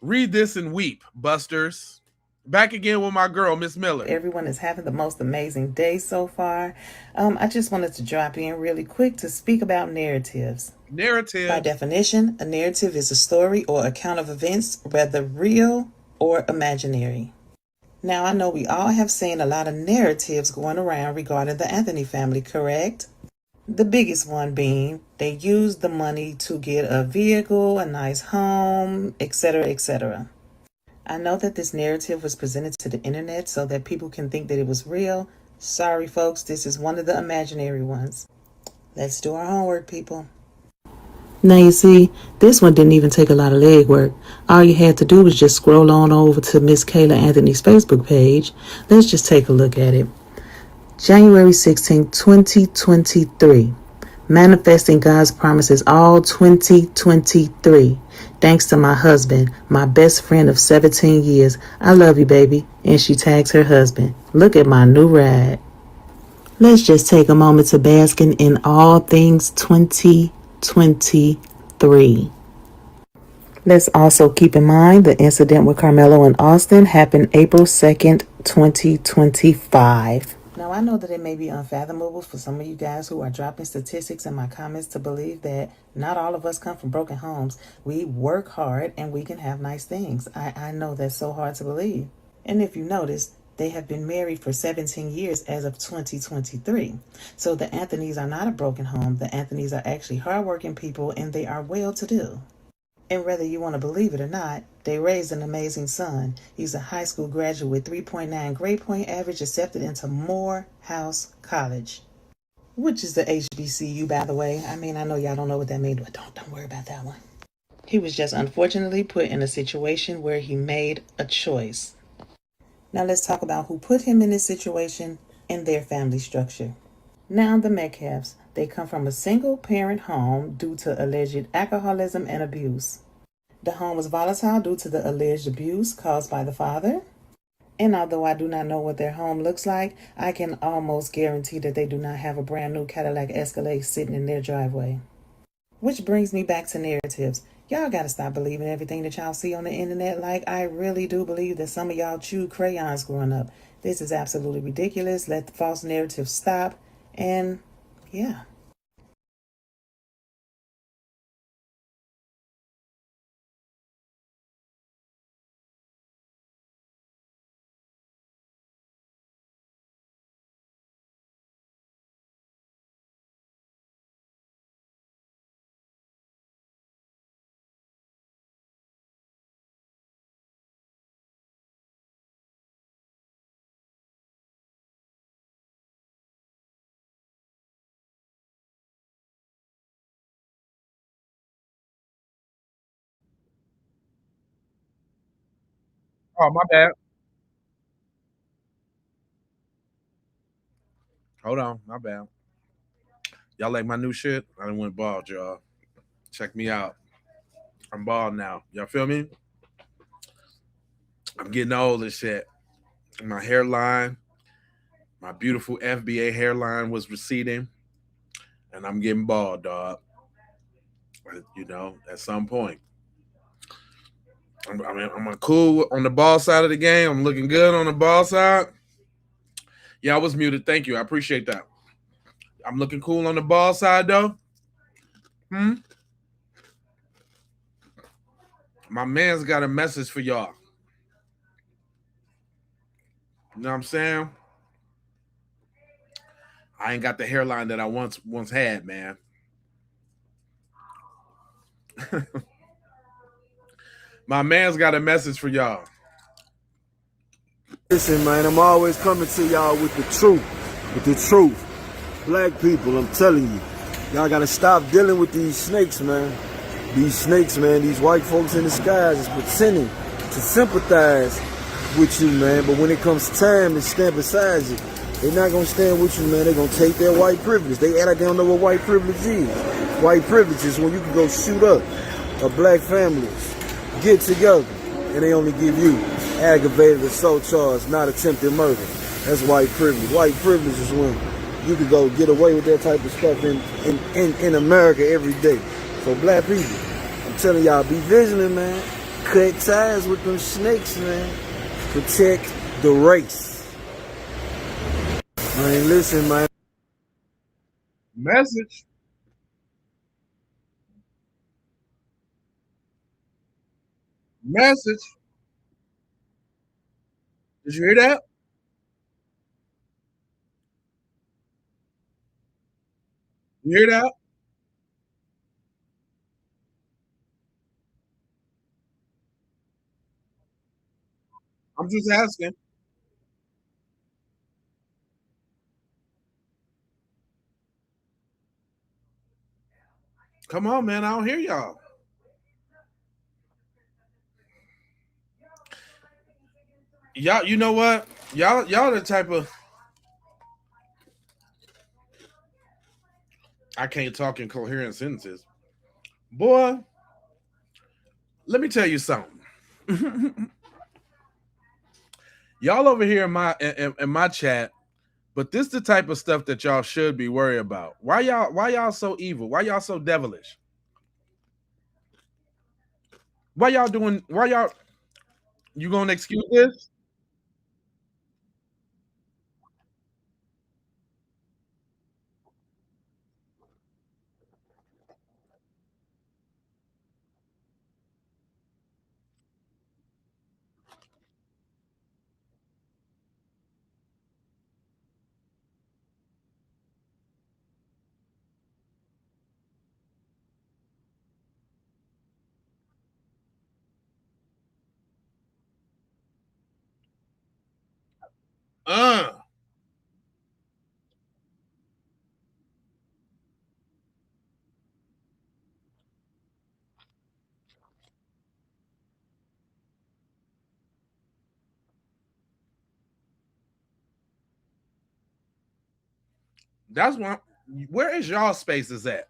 Read this and weep, busters. Back again with my girl, Miss Miller. Everyone is having the most amazing day so far. I just wanted to drop in really quick to speak about narratives. Narrative. By definition, a narrative is a story or account of events, whether real or imaginary. Now, I know we all have seen a lot of narratives going around regarding the Anthony family, correct? The biggest one being they used the money to get a vehicle, a nice home, etc., etc. I know that this narrative was presented to the internet so that people can think that it was real. Sorry, folks, this is one of the imaginary ones. Let's do our homework, people. Now you see, this one didn't even take a lot of legwork. All you had to do was just scroll on over to Miss Kayla Anthony's Facebook page. Let's just take a look at it. January 16, 2023. Manifesting God's promises all 2023. Thanks to my husband, my best friend of 17 years. I love you, baby. And she tags her husband. Look at my new ride. Let's just take a moment to bask in all things 2023. Let's also keep in mind the incident with Carmelo and Austin happened April 2nd, 2025. Now, I know that it may be unfathomable for some of you guys who are dropping statistics in my comments to believe that not all of us come from broken homes. We work hard and we can have nice things. I know that's so hard to believe. And if you notice, they have been married for 17 years as of 2023. So the Anthonys are not a broken home. The Anthonys are actually hardworking people and they are well-to-do. And whether you want to believe it or not, they raised an amazing son. He's a high school graduate with 3.9 grade point average, accepted into Morehouse College, which is the HBCU, by the way. I mean, I know y'all don't know what that means, but don't worry about that one. He was just unfortunately put in a situation where he made a choice. Now let's talk about who put him in this situation and their family structure. Now the Metcalfs, they come from a single-parent home due to alleged alcoholism and abuse. The home was volatile due to the alleged abuse caused by the father. And although I do not know what their home looks like, I can almost guarantee that they do not have a brand new Cadillac Escalade sitting in their driveway. Which brings me back to narratives. Y'all gotta stop believing everything that y'all see on the internet. Like, I really do believe that some of y'all chewed crayons growing up. This is absolutely ridiculous. Let the false narrative stop. And yeah. Oh, my bad. Hold on, my bad. Y'all like my new shit? I done went bald, y'all. Check me out. I'm bald now. Y'all feel me? I'm getting old and shit. My hairline, my beautiful FBA hairline was receding, and I'm getting bald, dog. You know, at some point. I'm cool on the ball side of the game. I'm looking good on the ball side. Yeah, I was muted. Thank you. I appreciate that. I'm looking cool on the ball side, though. My man's got a message for y'all. You know what I'm saying? I ain't got the hairline that I once had, man. My man's got a message for y'all. Listen, man, I'm always coming to y'all with the truth. With the truth. Black people, I'm telling you. Y'all gotta stop dealing with these snakes, man. These snakes, man, these white folks in the skies is pretending to sympathize with you, man. But when it comes time to stand beside you, they're not gonna stand with you, man. They're gonna take their white privilege. They act like they don't know what white privilege is. White privilege is when you can go shoot up a black families, get together, and they only give you aggravated assault charge, not attempted murder. That's white privilege. White privilege is when you could go get away with that type of stuff in America every day. So black people, I'm telling y'all, be vigilant, man. Cut ties with them snakes, man. Protect the race. Man, listen, man. Message. Message. Did you hear that? You hear that? I'm just asking. Come on, man. I don't hear y'all. Y'all, you know what? Y'all the type of I can't talk in coherent sentences. Boy, let me tell you something. Y'all over here in my chat, but this the type of stuff that y'all should be worried about. Why y'all so evil? Why y'all so devilish? Why y'all you gonna excuse this? That's one. Where is y'all spaces at?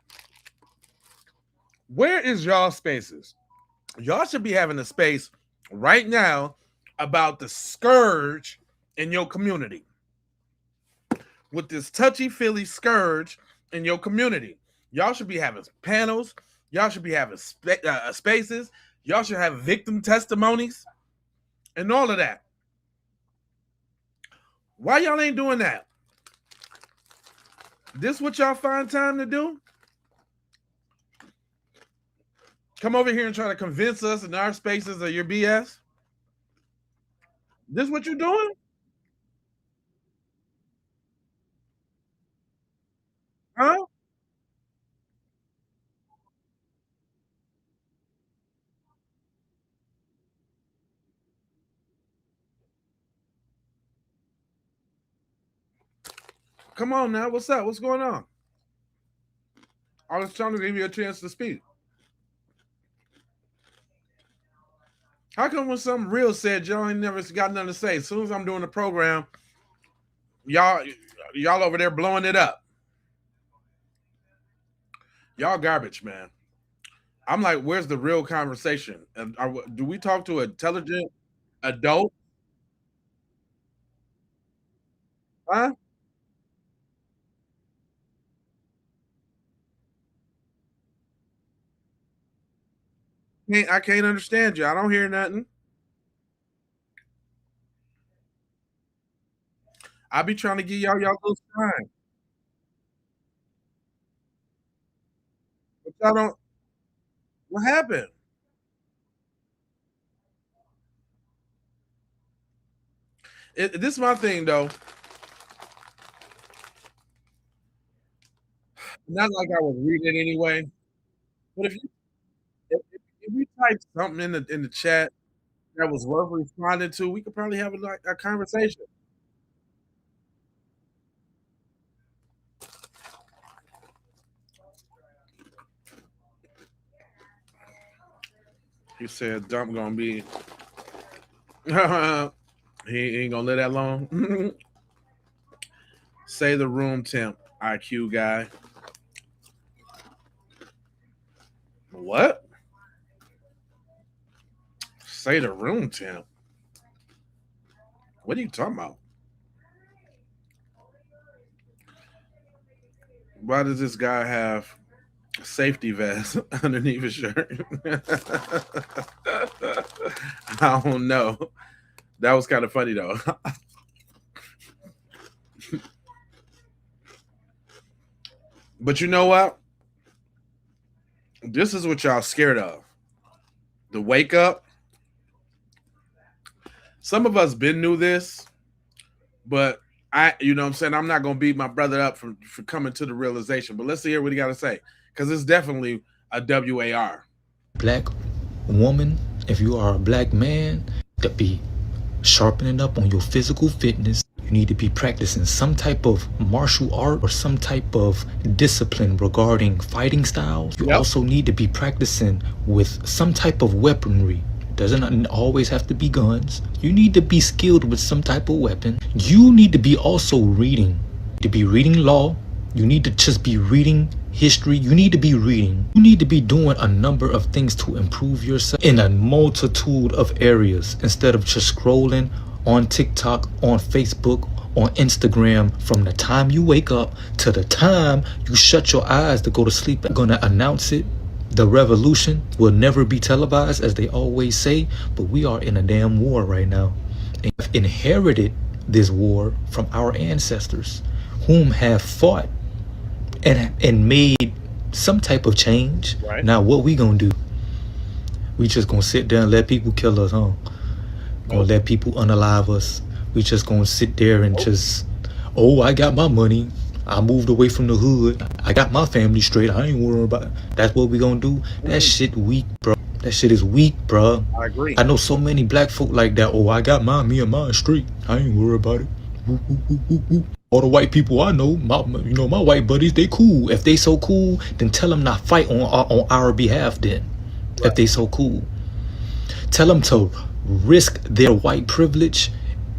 Where is y'all spaces? Y'all should be having a space right now about the scourge in your community. With this touchy-feely scourge in your community. Y'all should be having panels. Y'all should be having spaces. Y'all should have victim testimonies and all of that. Why y'all ain't doing that? This what y'all find time to do? Come over here and try to convince us in our spaces of your BS? This what you doing? Huh? Come on now. What's up? What's going on? I was trying to give you a chance to speak. How come when something real said, y'all ain't never got nothing to say? As soon as I'm doing the program, y'all over there blowing it up. Y'all garbage, man. I'm like, where's the real conversation? And do we talk to intelligent? Adult? Huh? I can't understand you. I don't hear nothing. I be trying to give y'all little time. But y'all don't. What happened? This is my thing though. Not like I was reading it anyway. But if you type something in the chat that was worth responding to, we could probably have a conversation. He said dump gonna be he ain't gonna live that long. Say the room temp, IQ guy. What? Say the room temp. What are you talking about? Why does this guy have a safety vest underneath his shirt? I don't know. That was kind of funny though. But you know what? This is what y'all scared of. The wake up. Some of us been knew this, but you know what I'm saying? I'm not going to beat my brother up for coming to the realization, but let's hear what he got to say. Because it's definitely a WAR. Black woman, if you are a black man, to be sharpening up on your physical fitness. You need to be practicing some type of martial art or some type of discipline regarding fighting styles. You also need to be practicing with some type of weaponry. Doesn't always have to be guns. You need to be skilled with some type of weapon. You need to be also reading. To be reading law. You need to just be reading history. You need to be reading. You need to be doing a number of things to improve yourself in a multitude of areas instead of just scrolling on TikTok, on Facebook, on Instagram. From the time you wake up to the time you shut your eyes to go to sleep. I'm gonna announce it. The revolution will never be televised, as they always say, but we are in a damn war right now. And we've inherited this war from our ancestors, whom have fought and made some type of change. Right. Now what we gonna do? We just gonna sit there and let people kill us, huh? Gonna let people unalive us. We just gonna sit there and just, oh, I got my money. I moved away from the hood. I got my family straight. I ain't worried about it. That's what we gonna do? That shit weak, bro. That shit is weak, bro. I agree. I know so many black folk like that. Oh, I got me and mine straight. I ain't worried about it. Woo, woo, woo, woo, woo. All the white people I know, my white buddies, they cool. If they so cool, then tell them not fight on our behalf then. Right. If they so cool. Tell them to risk their white privilege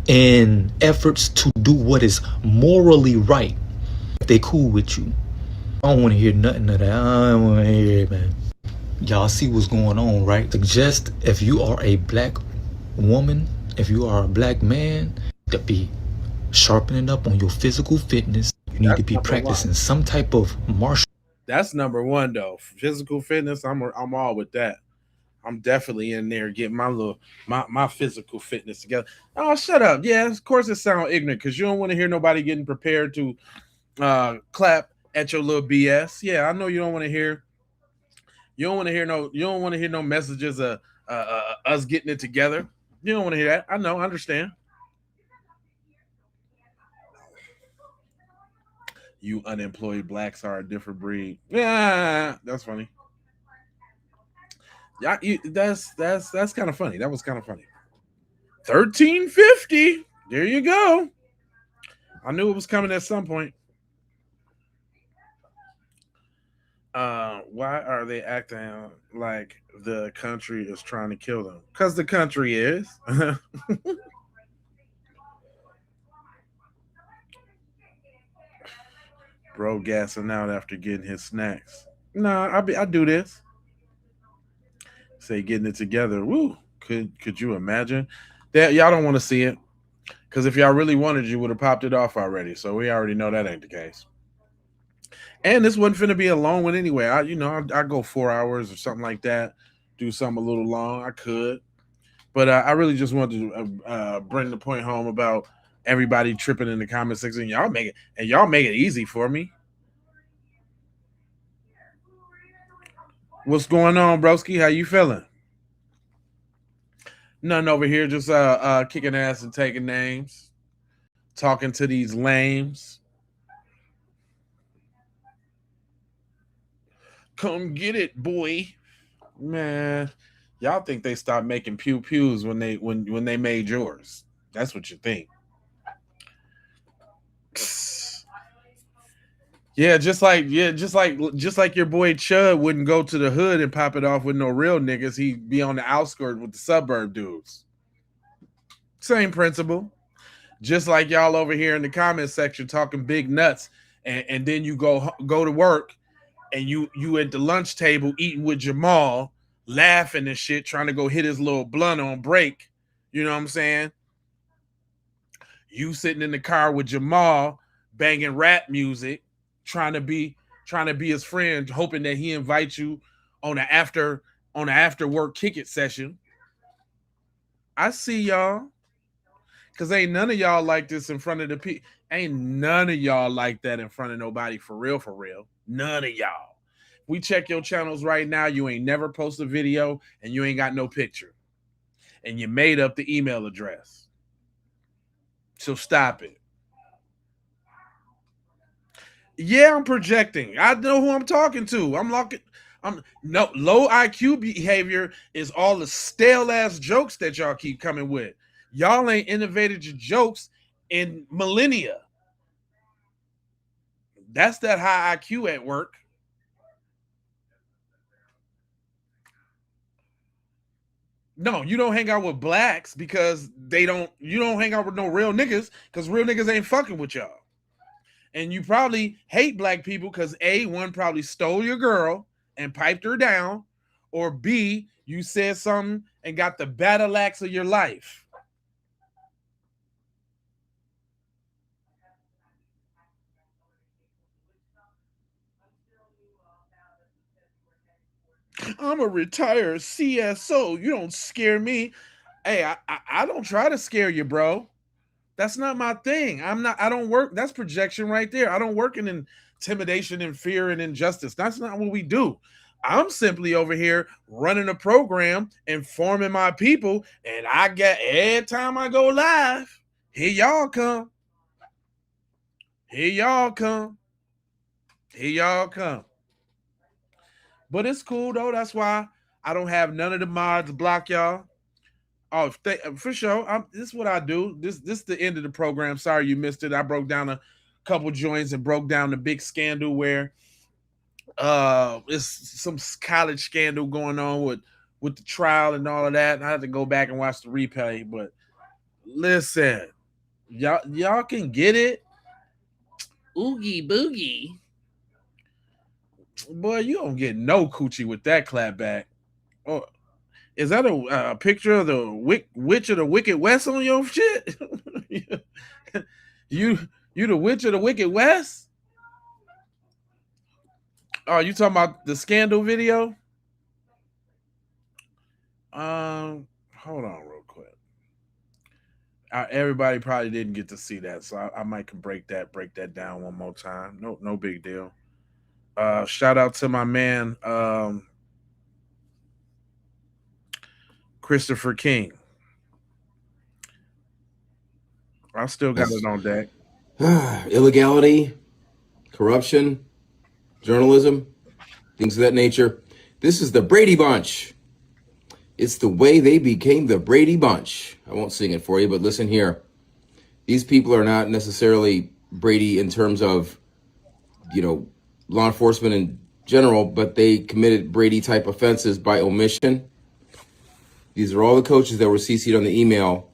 in efforts to do what is morally right. If they cool with you. I don't want to hear nothing of that. I don't want to hear it, man. Y'all see what's going on, right? Suggest if you are a black woman, if you are a black man, to be sharpening up on your physical fitness. You need to be practicing some type of martial. That's number one though. Physical fitness, I'm all with that. I'm definitely in there getting my physical fitness together. Oh, shut up. Yeah, of course it sounds ignorant because you don't want to hear nobody getting prepared to clap at your little BS. Yeah, I know you don't want to hear. You don't want to hear no messages of us getting it together. You don't want to hear that. I know, I understand. You unemployed blacks are a different breed. Yeah, that's funny. Yeah, that's kind of funny. That was kind of funny. 1350. There you go. I knew it was coming at some point. Why are they acting like the country is trying to kill them? Because the country is. Bro gassing out after getting his snacks. Nah, I do this. Say getting it together. Woo. Could you imagine? Y'all don't want to see it. Because if y'all really wanted, you would have popped it off already. So we already know that ain't the case. And this wasn't finna be a long one anyway. I go 4 hours or something like that. Do something a little long. I could. But I really just wanted to bring the point home about everybody tripping in the comment section. Y'all make it easy for me. What's going on, broski? How you feeling? Nothing over here, just kicking ass and taking names, talking to these lames. Come get it, boy. Man, y'all think they stopped making pew pews when they made yours. That's what you think. Yeah, just like your boy Chud wouldn't go to the hood and pop it off with no real niggas. He'd be on the outskirts with the suburb dudes. Same principle. Just like y'all over here in the comment section talking big nuts, and then you go to work and you at the lunch table eating with Jamal, laughing and shit, trying to go hit his little blunt on break. You know what I'm saying? You sitting in the car with Jamal banging rap music, trying to be his friend, hoping that he invites you on an after work kick it session. I see y'all. Cause ain't none of y'all like this in front of the people. Ain't none of y'all like that in front of nobody for real. None of y'all. We check your channels right now. You ain't never posted a video and you ain't got no picture. And you made up the email address. So stop it. Yeah, I'm projecting. I know who I'm talking to. Low IQ behavior is all the stale ass jokes that y'all keep coming with. Y'all ain't innovated your jokes in millennia. That's that high IQ at work. No, you don't hang out with blacks because you don't hang out with no real niggas because real niggas ain't fucking with y'all. And you probably hate black people because one probably stole your girl and piped her down, or B, you said something and got the battle axe of your life. I'm a retired CSO. You don't scare me. Hey, I don't try to scare you, bro. That's not my thing. I don't work. That's projection right there. I don't work in intimidation and fear and injustice. That's not what we do. I'm simply over here running a program, informing my people, and I get every time I go live, here y'all come. Here y'all come. Here y'all come. But it's cool though. That's why I don't have none of the mods block y'all. Oh, for sure. This is what I do. This is the end of the program. Sorry you missed it. I broke down a couple joints and broke down the big scandal where it's some college scandal going on with the trial and all of that. And I had to go back and watch the replay. But listen, y'all can get it. Oogie boogie. Boy, you don't get no coochie with that clapback. Oh, is that a picture of the witch of the Wicked West on your shit? you the witch of the Wicked West? Oh, you talking about the scandal video? Hold on real quick. Everybody probably didn't get to see that, so I might can break that down one more time. No big deal. Shout out to my man Christopher King. I still got it on deck. Illegality, corruption, journalism, things of that nature. This is the Brady Bunch. It's the way they became the Brady Bunch. I won't sing it for you, but listen here. These people are not necessarily Brady in terms of, law enforcement in general, but they committed Brady-type offenses by omission. These are all the coaches that were CC'd on the email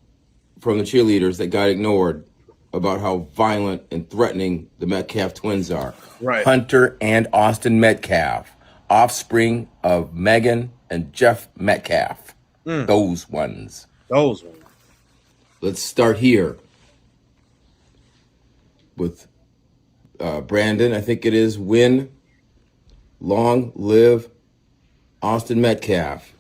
from the cheerleaders that got ignored about how violent and threatening the Metcalf twins are. Right. Hunter and Austin Metcalf, offspring of Megan and Jeff Metcalf. Those ones. Let's start here with Brandon. I think it is win. Long live Austin Metcalf.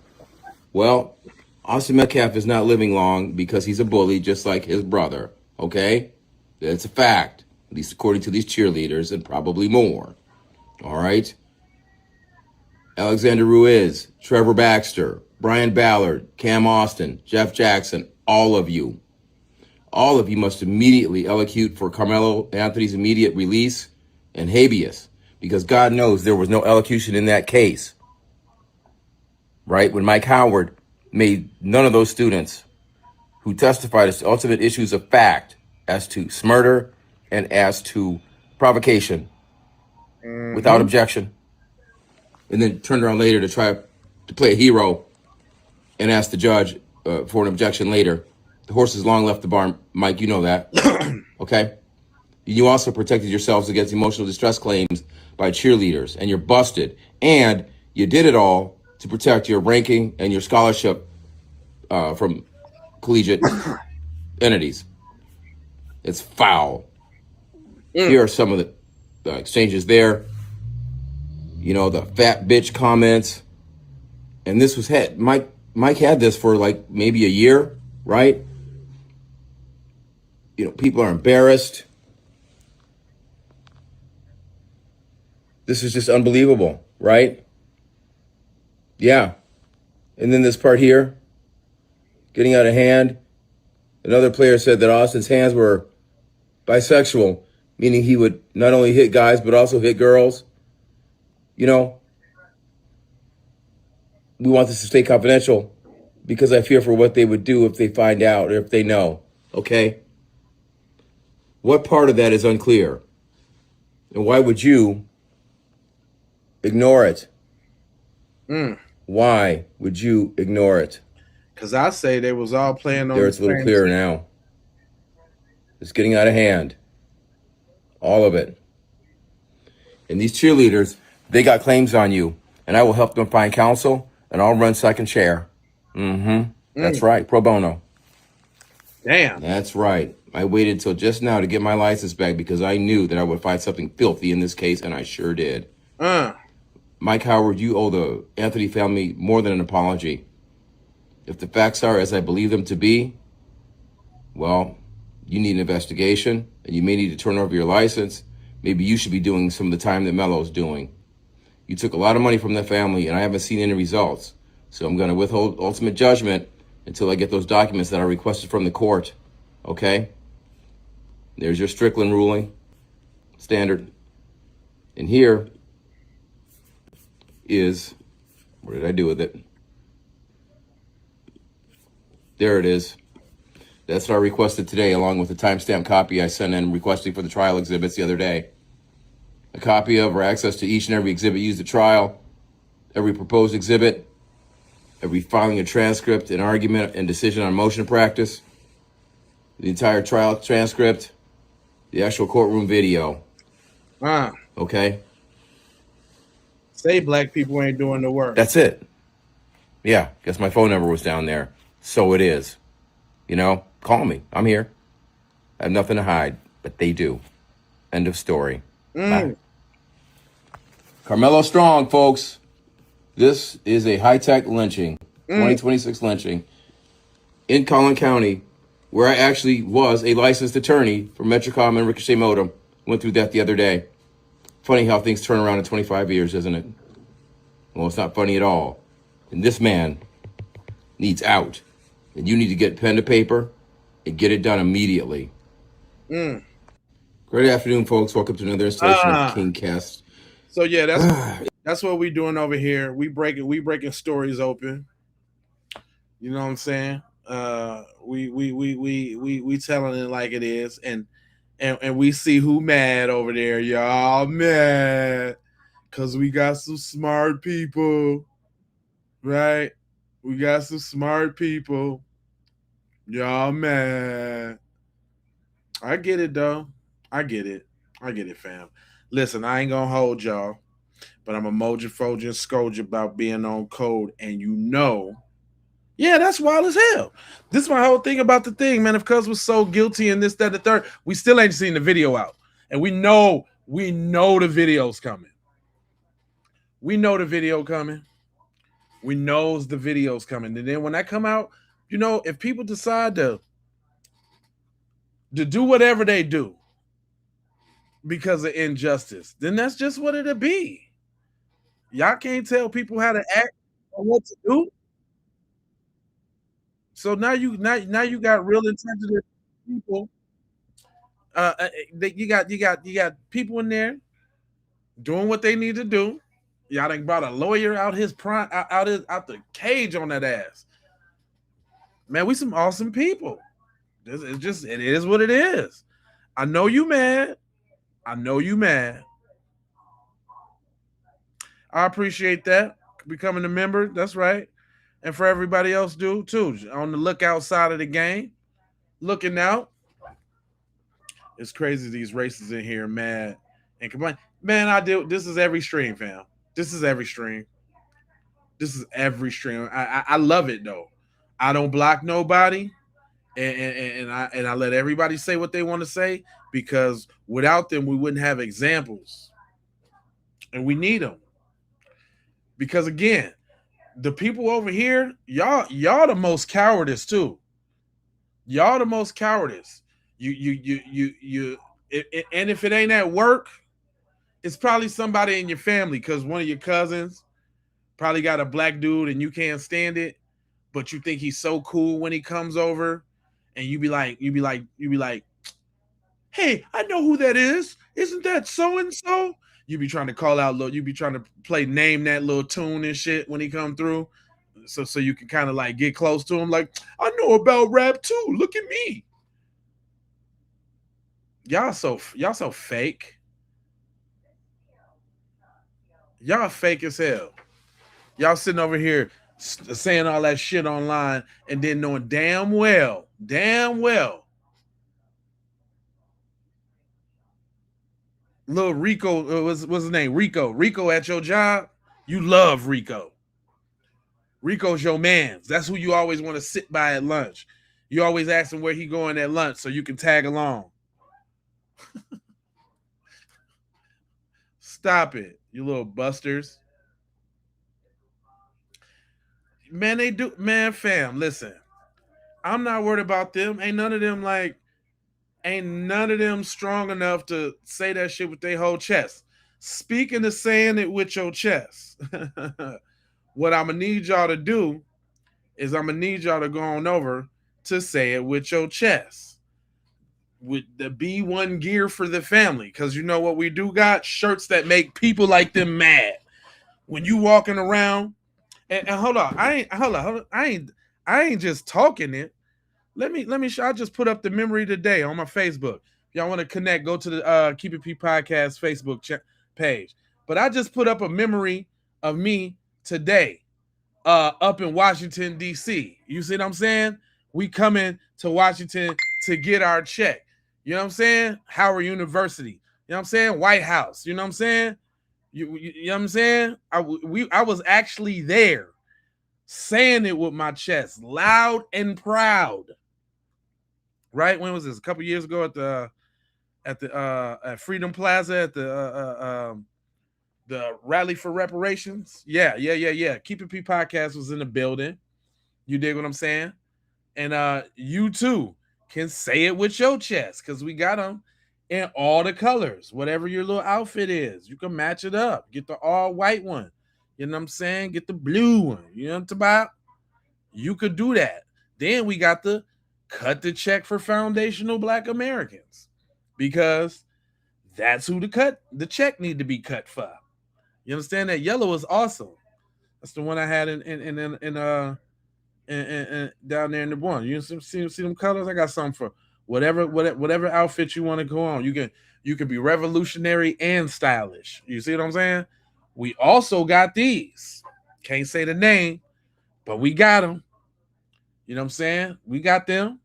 Well, Austin Metcalf is not living long because he's a bully just like his brother, okay? That's a fact, at least according to these cheerleaders, and probably more, all right? Alexander Ruiz, Trevor Baxter, Brian Ballard, Cam Austin, Jeff Jackson, all of you must immediately elocute for Carmelo Anthony's immediate release and habeas, because God knows there was no elocution in that case, right? When Mike Howard made none of those students who testified as to ultimate issues of fact as to murder and as to provocation without objection, and then turned around later to try to play a hero and ask the judge for an objection later. The horse has long left the barn, Mike, you know that, okay? You also protected yourselves against emotional distress claims by cheerleaders, and you're busted. And you did it all to protect your ranking and your scholarship from collegiate entities. It's foul. Here are some of the exchanges there. You know, the fat bitch comments. And this was Mike had this for like maybe a year, right? You know, people are embarrassed. This is just unbelievable, right? Yeah. And then this part here, getting out of hand. Another player said that Austin's hands were bisexual, meaning he would not only hit guys, but also hit girls. You know, we want this to stay confidential because I fear for what they would do if they find out or if they know, okay? What part of that is unclear? And why would you ignore it? Why would you ignore it? Because I say they was all playing on. There, it's a little clearer now. It's getting out of hand. All of it. And these cheerleaders, they got claims on you. And I will help them find counsel, and I'll run second chair. That's right, pro bono. Damn. That's right. I waited till just now to get my license back because I knew that I would find something filthy in this case, and I sure did. Mike Howard, you owe the Anthony family more than an apology. If the facts are as I believe them to be, well, you need an investigation, and you may need to turn over your license. Maybe you should be doing some of the time that Melo's doing. You took a lot of money from the family, and I haven't seen any results. So I'm going to withhold ultimate judgment until I get those documents that I requested from the court. Okay? There's your Strickland ruling. Standard. And here is, what did I do with it? There it is. That's what I requested today, along with the timestamp copy I sent in requesting for the trial exhibits the other day. A copy of or access to each and every exhibit used at trial, every proposed exhibit, every filing a transcript, an argument, and decision on motion practice, the entire trial transcript, the actual courtroom video. Okay? Say black people ain't doing the work. That's it. Yeah, guess my phone number was down there. So it is. You know, call me. I'm here. I have nothing to hide, but they do. End of story. Bye. Carmelo Strong, folks. This is a high-tech lynching, 2026 lynching in Collin County, where I actually was a licensed attorney for Metrocom and Ricochet Modem. Went through that the other day. Funny how things turn around in 25 years, isn't it? Well, it's not funny at all. And this man needs out. And you need to get pen to paper and get it done immediately. Great afternoon, folks. Welcome to another installation of KingCast. So yeah, that's what we doing over here. We breaking stories open. You know what I'm saying? We telling it like it is, and we see who mad over there, y'all mad, cause we got some smart people, right? We got some smart people. Y'all mad. I get it though. I get it, fam. Listen, I ain't gonna hold y'all, but I'm a moja, foja, and scourge about being on code, and you know Yeah, that's wild as hell. This is my whole thing about the thing, man. If Cuz was so guilty and this, that, the third, we still ain't seen the video out. And we know the video's coming. We know the video coming. We knows the video's coming. And then when that come out, you know, if people decide to do whatever they do because of injustice, then that's just what it'll be. Y'all can't tell people how to act or what to do. So now you got real intelligent people. You got people in there doing what they need to do. Y'all done brought a lawyer out his prime out the cage on that ass. Man, we some awesome people. It is what it is. I know you mad. I know you mad. I appreciate that. Becoming a member, that's right. And for everybody else, do too. On the lookout side of the game. Looking out. It's crazy these races in here mad and complain. Man, this is every stream, fam. This is every stream. This is every stream. I love it though. I don't block nobody. And I let everybody say what they want to say, because without them we wouldn't have examples. And we need them. Because again, the people over here, y'all the most cowardice too. Y'all the most cowardice. And if it ain't at work, it's probably somebody in your family, because one of your cousins probably got a black dude and you can't stand it, but you think he's so cool when he comes over, and you be like, hey, I know who that is. Isn't that so and so? You be trying to call out you be trying to name that little tune and shit when he come through. So you can kind of like get close to him, like, I know about rap too. Look at me. Y'all so fake. Y'all fake as hell. Y'all sitting over here saying all that shit online and then knowing damn well, little Rico, what's his name? Rico at your job. You love Rico. Rico's your mans. That's who you always want to sit by at lunch. You always ask him where he going at lunch so you can tag along. Stop it, you little busters. Man, they do. Man, fam, listen. I'm not worried about them. Ain't none of them strong enough to say that shit with their whole chest. Speaking of saying it with your chest, what I'm gonna need y'all to do is I'm gonna need y'all to go on over to say it with your chest. With the B1 gear for the family, because you know what we do got? Shirts that make people like them mad. When you walking around, and hold on, I ain't just talking it. Let me show. I just put up the memory today on my Facebook. If y'all want to connect, go to the Keep It P Podcast Facebook page. But I just put up a memory of me today up in Washington, D.C. You see what I'm saying? We coming to Washington to get our check. You know what I'm saying? Howard University. You know what I'm saying? White House. You know what I'm saying? You know what I'm saying? I was actually there, saying it with my chest, loud and proud. Right? When was this? A couple years ago at Freedom Plaza at the Rally for Reparations. Yeah. Keep It P Podcast was in the building. You dig what I'm saying? And you too can say it with your chest, because we got them in all the colors. Whatever your little outfit is, you can match it up. Get the all white one. You know what I'm saying? Get the blue one. You know what I'm about? You could do that. Then we got the cut the check for foundational Black Americans, because that's who the check need to be cut for. You understand? That yellow is awesome. That's the one I had in down there in the one. You see them colors? I got something for whatever outfit you want to go on. You can be revolutionary and stylish. You see what I'm saying? We also got these. Can't say the name, but we got them. You know what I'm saying? We got them.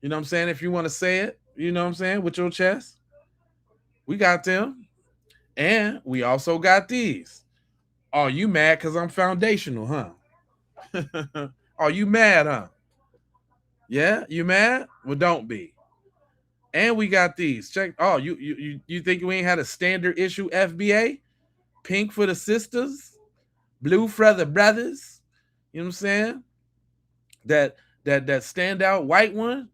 You know what I'm saying? If you want to say it, you know what I'm saying, with your chest, we got them. And we also got these. Oh, you mad because I'm foundational, huh? Oh, you mad, huh? Yeah, you mad? Well, don't be. And we got these. Check. Oh, you think we ain't had a standard issue FBA? Pink for the sisters, blue for the brothers. You know what I'm saying? That standout white one,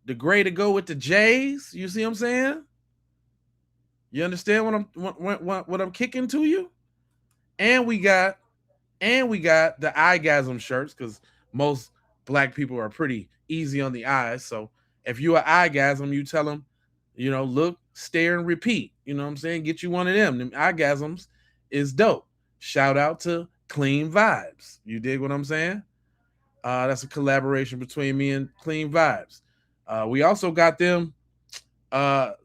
the gray to go with the J's. You see what I'm saying? You understand what I'm kicking to you? And we got the eyegasm shirts, because most black people are pretty easy on the eyes. So if you are eyegasm, you tell them, look, stare, and repeat. You know what I'm saying? Get you one of them. Them eyegasms is dope. Shout out to Clean Vibes. You dig what I'm saying? That's a collaboration between me and Clean Vibes. We also got them no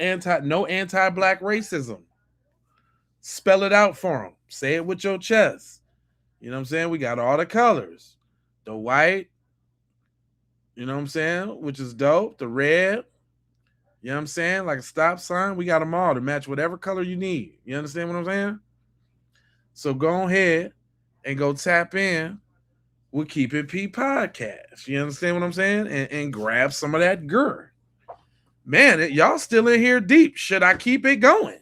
anti-black racism. Spell it out for them. Say it with your chest. You know what I'm saying? We got all the colors. The white, you know what I'm saying, which is dope. The red, you know what I'm saying, like a stop sign. We got them all to match whatever color you need. You understand what I'm saying? So go ahead and go tap in with Keep It P podcast. You understand what I'm saying? And grab some of that grr. Man, y'all still in here deep. Should I keep it going?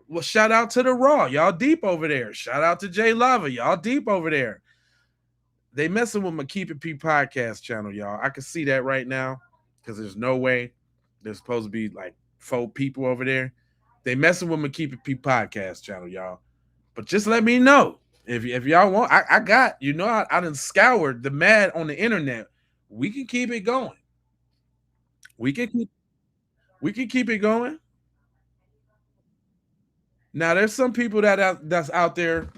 Well, shout out to the Raw. Y'all deep over there. Shout out to Jay Lava. Y'all deep over there. They messing with my Keep It P podcast channel, y'all. I can see that right now, because there's no way there's supposed to be like 4 people over there. They messing with my Keep It P podcast channel, y'all. But just let me know if y'all want. I got, I done scoured the mad on the internet. We can keep it going. We can keep it going. Now, there's some people that's out there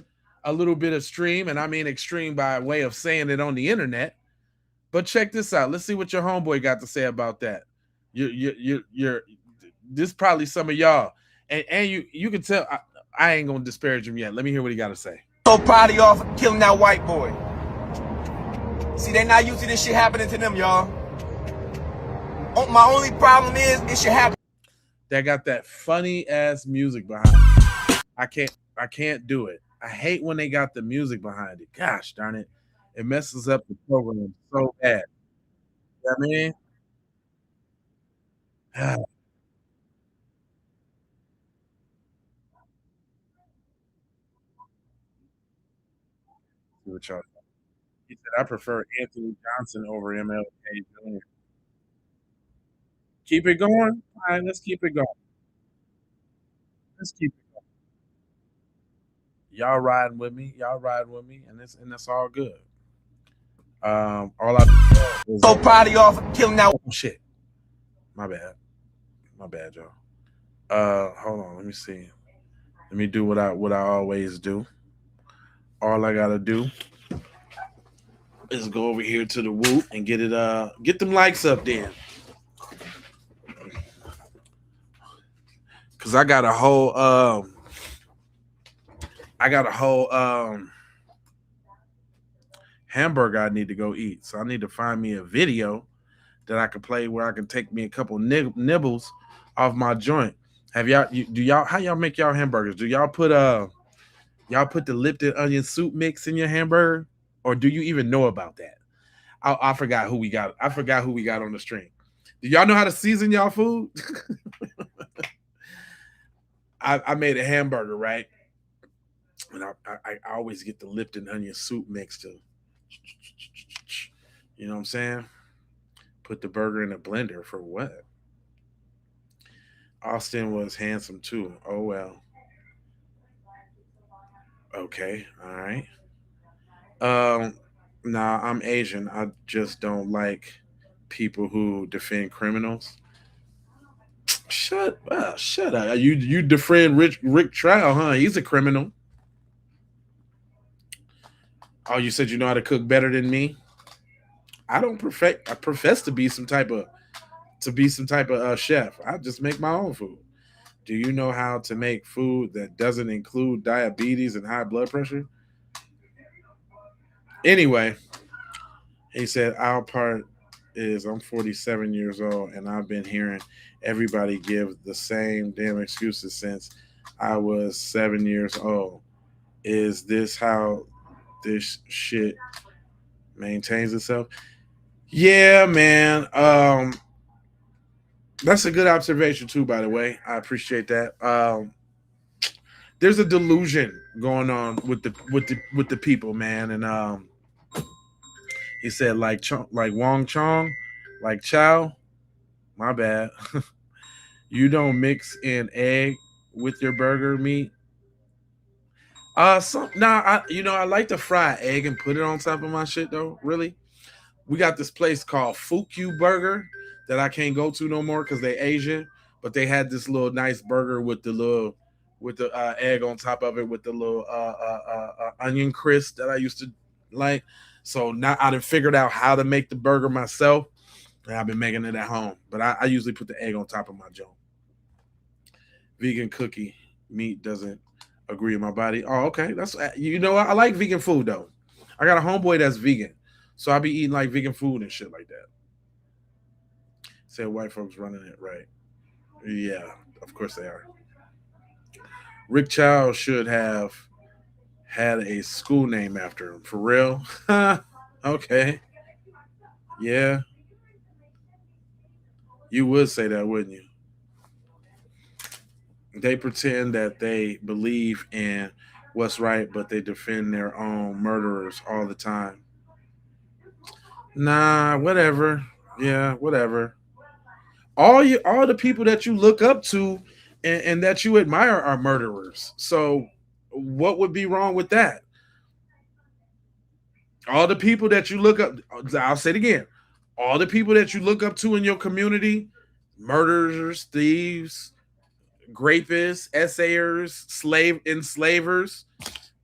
a little bit extreme, and I mean extreme by way of saying it on the internet. But check this out. Let's see what your homeboy got to say about that. You're this probably some of y'all, and you can tell. I ain't gonna disparage him yet. Let me hear what he got to say. So proud of y'all for killing that white boy. See, they not used to this shit happening to them, y'all. My only problem is it should happen. That got that funny ass music behind it. I can't do it. I hate when they got the music behind it. Gosh darn it. It messes up the program so bad. You know what I mean? What y'all? He said, I prefer Anthony Johnson over MLK Jr. Keep it going? All right, let's keep it going. Let's keep it going. Y'all riding with me, and that's all good. All I is so proud of y'all for killing that. Oh shit. My bad, y'all. Hold on, let me see. Let me do what I always do. All I gotta do is go over here to the Whoop and get them likes up there. Cause I got a whole hamburger I need to go eat. So I need to find me a video that I can play where I can take me a couple nibbles off my joint. How y'all make y'all hamburgers? Do y'all put the Lipton onion soup mix in your hamburger, or do you even know about that? I forgot who we got. I forgot who we got on the stream. Do y'all know how to season y'all food? I made a hamburger, right? And I always get the Lipton onion soup mix to, you know what I'm saying? Put the burger in a blender for what? Austin was handsome too. Oh well. Okay, all right. Nah, I'm Asian. I just don't like people who defend criminals. Shut up! You defend Rick Trout, huh? He's a criminal. Oh, you said you know how to cook better than me? I don't perfect. I profess to be some type of chef. I just make my own food. Do you know how to make food that doesn't include diabetes and high blood pressure? Anyway, he said our part is I'm 47 years old and I've been hearing everybody give the same damn excuses since I was 7 years old. Is this how this shit Maintains itself. Yeah, man. That's a good observation too, by the way. I appreciate that. There's a delusion going on with the people, man. And he said like Wong Chong, like Chow. My bad. You don't mix in egg with your burger meat. I like to fry egg and put it on top of my shit though. Really, we got this place called Fuku Burger that I can't go to no more because they Asian. But they had this little nice burger with the egg on top of it with the little onion crisp that I used to like. So now I done figured out how to make the burger myself, and I've been making it at home. But I usually put the egg on top of my joint. Vegan cookie meat doesn't agree with my body. Oh, okay. That's I like vegan food though. I got a homeboy that's vegan, so I be eating like vegan food and shit like that. Said white folks running it right. Yeah, of course they are. Rick Chow should have had a school name after him. For real? Okay. Yeah. You would say that, wouldn't you? They pretend that they believe in what's right, but they defend their own murderers all the time. Nah, whatever. Yeah, whatever. All the people that you look up to and that you admire are murderers. So what would be wrong with that? All the people that you look up, I'll say it again. All the people that you look up to in your community, murderers, thieves, rapists, essayers, enslavers.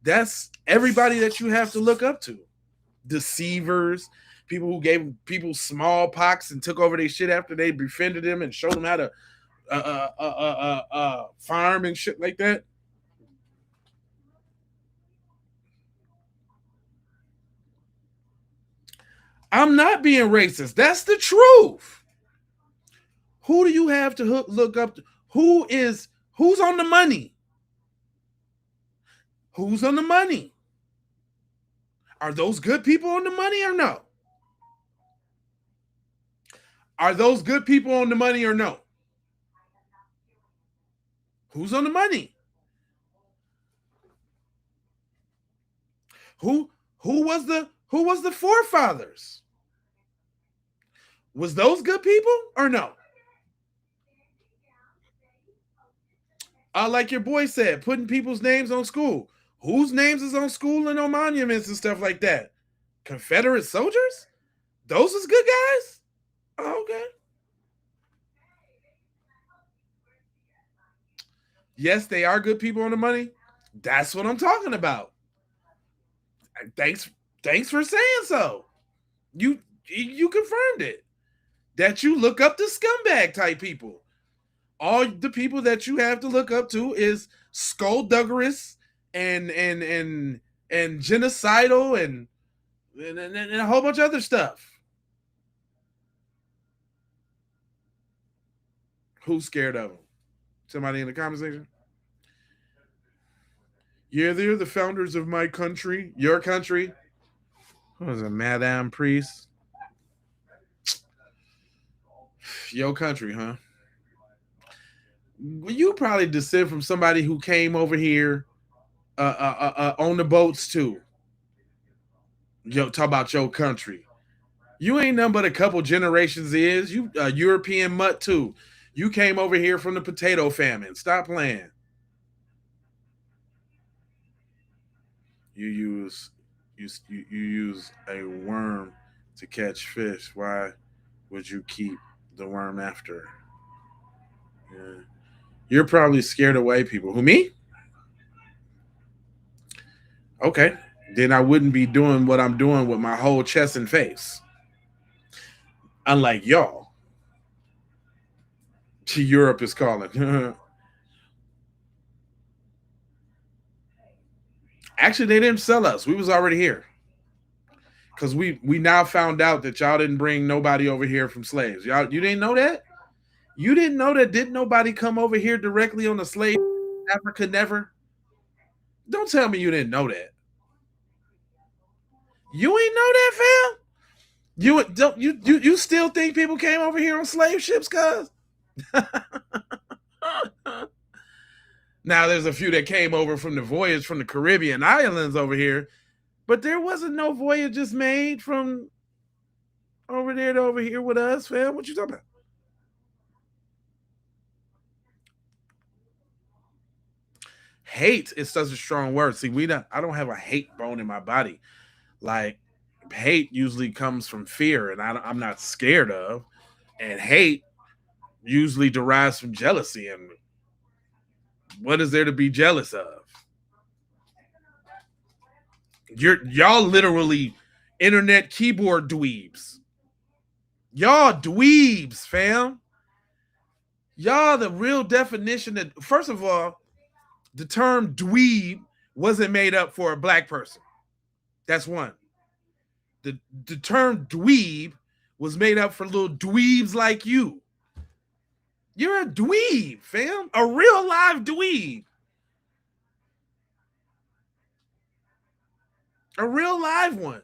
That's everybody that you have to look up to. Deceivers, people who gave people smallpox and took over their shit after they befriended them and showed them how to farm and shit like that. I'm not being racist. That's the truth. Who do you have to look up to? Who's on the money? Who's on the money? Are those good people on the money or no? Are those good people on the money or no? Who's on the money? Who was the forefathers? Was those good people or no? Like your boy said, putting people's names on school. Whose names is on school and on monuments and stuff like that? Confederate soldiers? Those is good guys? Oh, okay. Yes, they are good people on the money. That's what I'm talking about. Thanks for saying so. You confirmed it. That you look up to scumbag type people. All the people that you have to look up to is skullduggerous and genocidal and a whole bunch of other stuff. Who's scared of them? Somebody in the comment section? Yeah, they're the founders of my country, your country. What was it, Madame Priest? Your country, huh? You probably descend from somebody who came over here on the boats too. Yo, talk about your country. You ain't nothing but a couple generations is. You a European mutt too. You came over here from the potato famine. Stop playing. You use a worm to catch fish. Why would you keep the worm after? Yeah. You're probably scared of white people. Who, me? Okay. Then I wouldn't be doing what I'm doing with my whole chest and face. Unlike y'all. Europe is calling. Actually, they didn't sell us. We was already here. Because we now found out that y'all didn't bring nobody over here from slaves. You didn't know that? You didn't know that? Didn't nobody come over here directly on a slave? Africa never? Don't tell me you didn't know that. You ain't know that, fam? You still think people came over here on slave ships, cuz? Now there's a few that came over from the voyage from the Caribbean islands over here, but there wasn't no voyages made from over there to over here with us, fam. What you talking about? Hate is such a strong word. See, I don't have a hate bone in my body. Like, hate usually comes from fear, and I'm not scared of. And hate usually derives from jealousy. And what is there to be jealous of? Y'all literally internet keyboard dweebs. Y'all dweebs, fam. Y'all the real definition that, first of all, the term dweeb wasn't made up for a black person. That's one. The term dweeb was made up for little dweebs like you. You're a dweeb, fam. A real live dweeb. A real live one.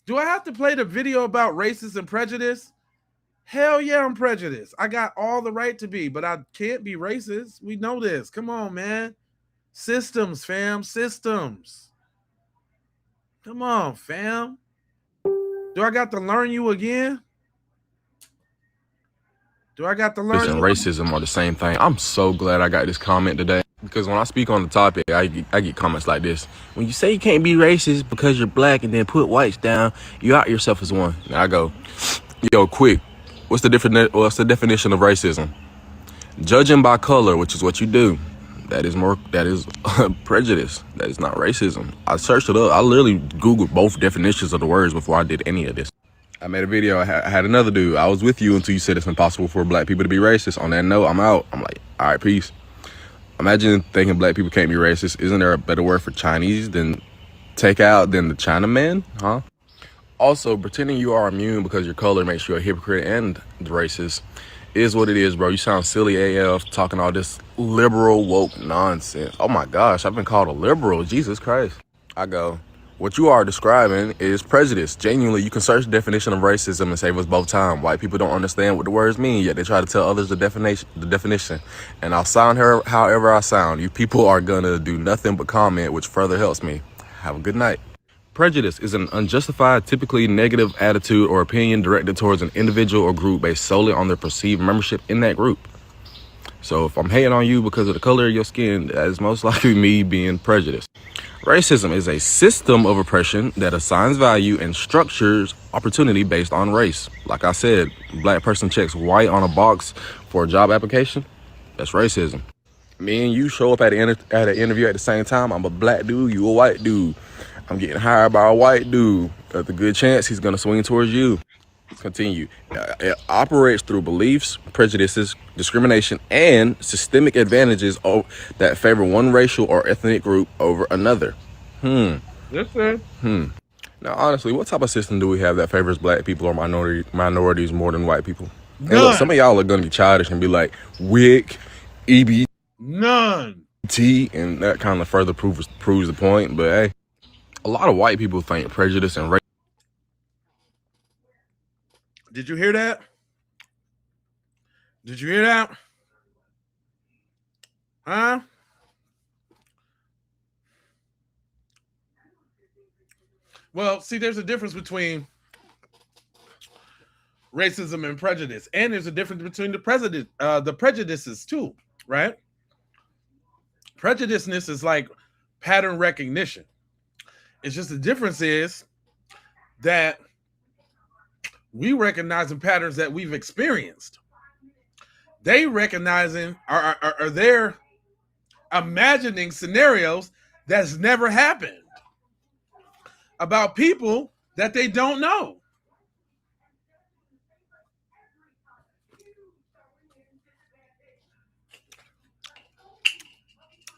Do I have to play the video about racism and prejudice? Hell yeah, I'm prejudiced. I got all the right to be, but I can't be racist. We know this. Come on, man. Systems, fam. Systems. Come on, fam. Do I got to learn you again? Do I got to learn and you? Racism are the same thing. I'm so glad I got this comment today, because when I speak on the topic, I get comments like this. When you say you can't be racist because you're black and then put whites down, you out yourself as one. And I go, yo, quick. What's the definition of racism? Judging by color, which is what you do. That is prejudice. That is not racism. I searched it up. I literally Googled both definitions of the words before I did any of this. I made a video. I had another dude. I was with you until you said it's impossible for black people to be racist. On that note, I'm out. I'm like, all right, peace. Imagine thinking black people can't be racist. Isn't there a better word for Chinese than take out than the Chinaman? Huh? Also, pretending you are immune because your color makes you a hypocrite and racist is what it is, bro. You sound silly AF talking all this liberal woke nonsense. Oh my gosh, I've been called a liberal. Jesus Christ. I go, what you are describing is prejudice. Genuinely, you can search the definition of racism and save us both time. White people don't understand what the words mean, yet they try to tell others the definition. And I'll sound however I sound. You people are gonna do nothing but comment, which further helps me. Have a good night. Prejudice is an unjustified, typically negative attitude or opinion directed towards an individual or group based solely on their perceived membership in that group. So if I'm hating on you because of the color of your skin, that is most likely me being prejudiced. Racism is a system of oppression that assigns value and structures opportunity based on race. Like I said, black person checks white on a box for a job application. That's racism. Me and you show up at an interview at the same time. I'm a black dude, you a white dude. I'm getting hired by a white dude. There's a good chance he's going to swing towards you. Continue. It operates through beliefs, prejudices, discrimination, and systemic advantages that favor one racial or ethnic group over another. Yes, sir. Now, honestly, what type of system do we have that favors black people or minorities more than white people? And look, some of y'all are going to be childish and be like, WIC, EBT, none. And that kind of further proves the point. But hey, a lot of white people think prejudice and race. Did you hear that? Did you hear that? Huh? Well, see, there's a difference between racism and prejudice, and there's a difference between the prejudices too, right? Prejudiceness is like pattern recognition. It's just the difference is that we recognizing patterns that we've experienced. They recognizing are they're imagining scenarios that's never happened about people that they don't know.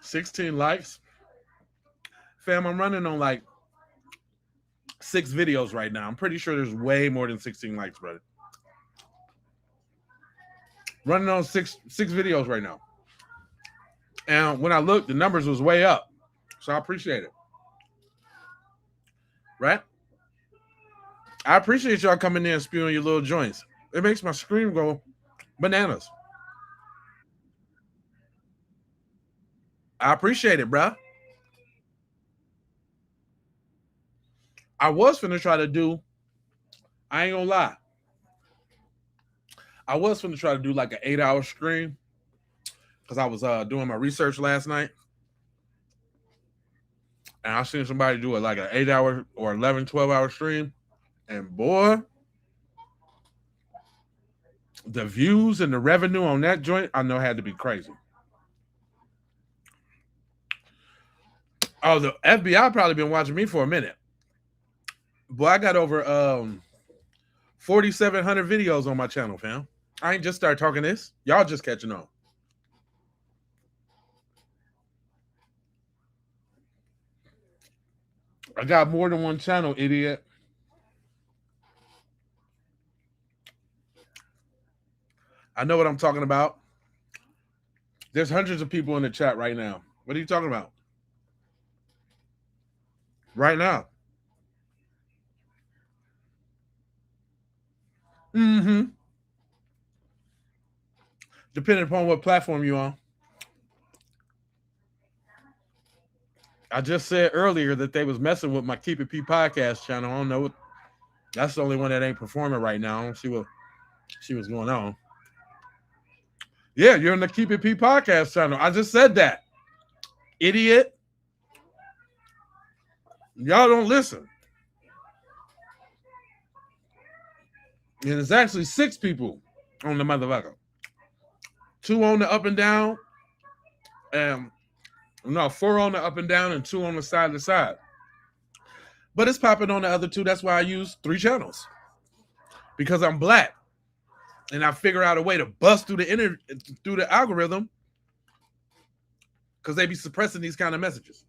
$16 likes. Fam, I'm running on like 6 videos right now. I'm pretty sure there's way more than 16 likes, brother. Running on six videos right now. And when I looked, the numbers was way up. So I appreciate it. right? I appreciate y'all coming in and spewing your little joints. It makes my screen go bananas. I appreciate it, bruh. I was finna try to do, I ain't gonna lie. I was finna try to do like an 8-hour stream because I was doing my research last night. And I seen somebody do it like an 8-hour or 11, 12-hour stream. And boy, the views and the revenue on that joint, I know had to be crazy. Oh, the FBI probably been watching me for a minute. Boy, I got over 4,700 videos on my channel, fam. I ain't just started talking this. Y'all just catching on. I got more than one channel, idiot. I know what I'm talking about. There's hundreds of people in the chat right now. What are you talking about? Right now. Mm-hmm. Depending upon what platform you're on. I just said earlier that they was messing with my Keep It P podcast channel. I don't know. That's the only one that ain't performing right now. I don't see what going on. Yeah, you're in the Keep It P podcast channel. I just said that. Idiot. Y'all don't listen. And it's actually 6 people on the motherfucker. 2 on the up and down. No, 4 on the up and down and 2 on the side to side. But it's popping on the other 2. That's why I use 3 channels. Because I'm black. And I figure out a way to bust through the algorithm. Because they be suppressing these kind of messages.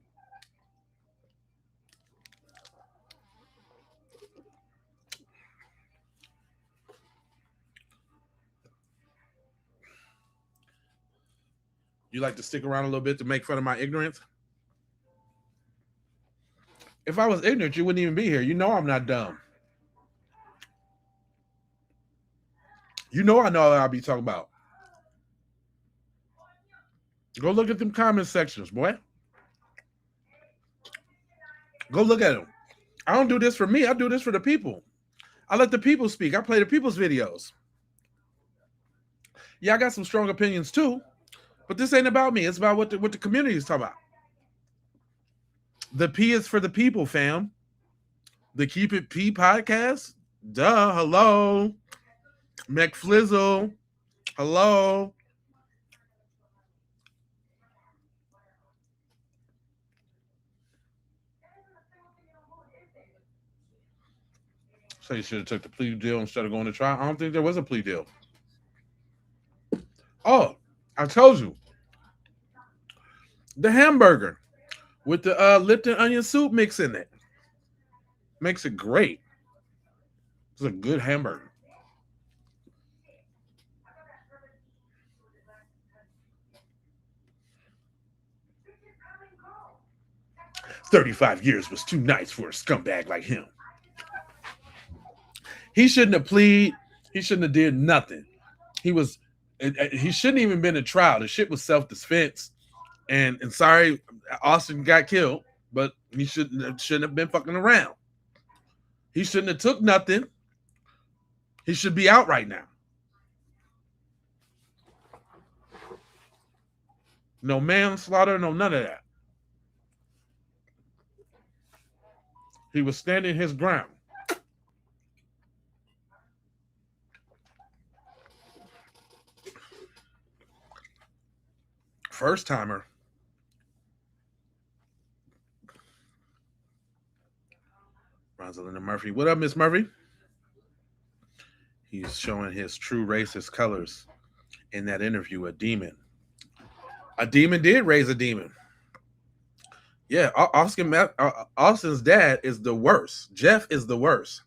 You like to stick around a little bit to make fun of my ignorance? If I was ignorant, you wouldn't even be here. You know I'm not dumb. You know I know what I'll be talking about. Go look at them comment sections, boy. Go look at them. I don't do this for me. I do this for the people. I let the people speak. I play the people's videos. Yeah, I got some strong opinions too. But this ain't about me. It's about what the community is talking about. The P is for the people, fam. The Keep It P podcast. Duh. Hello. McFlizzle. Hello. So you should have took the plea deal instead of going to trial. I don't think there was a plea deal. Oh, I told you. The hamburger with the Lipton onion soup mix in it. Makes it great. It's a good hamburger. "35 years was too nice for a scumbag like him." He shouldn't have pleaded. He shouldn't have did nothing. He shouldn't even been in trial. The shit was self-defense. And sorry, Austin got killed, but he shouldn't have been fucking around. He shouldn't have took nothing. He should be out right now. No manslaughter, no none of that. He was standing his ground. First timer. Rosalinda Murphy. What up, Miss Murphy? He's showing his true racist colors in that interview. A demon. A demon did raise a demon. Yeah, Austin's dad is the worst. Jeff is the worst.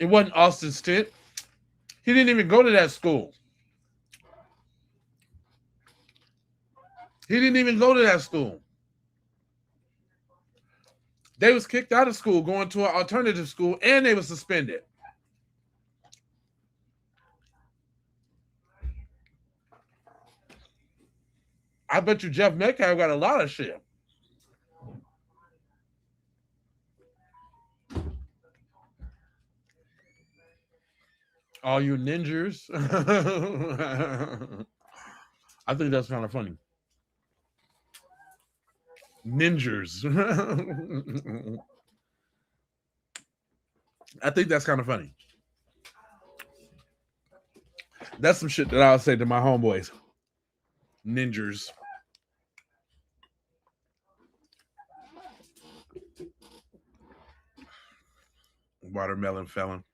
It wasn't Austin's tit. He didn't even go to that school. He didn't even go to that school. They was kicked out of school, going to an alternative school, and they were suspended. I bet you Jeff Metcalf got a lot of shit. All you ninjas. I think that's kind of funny. Ninjas. I think that's kind of funny. That's some shit that I'll say to my homeboys. Ninjas. Watermelon felon.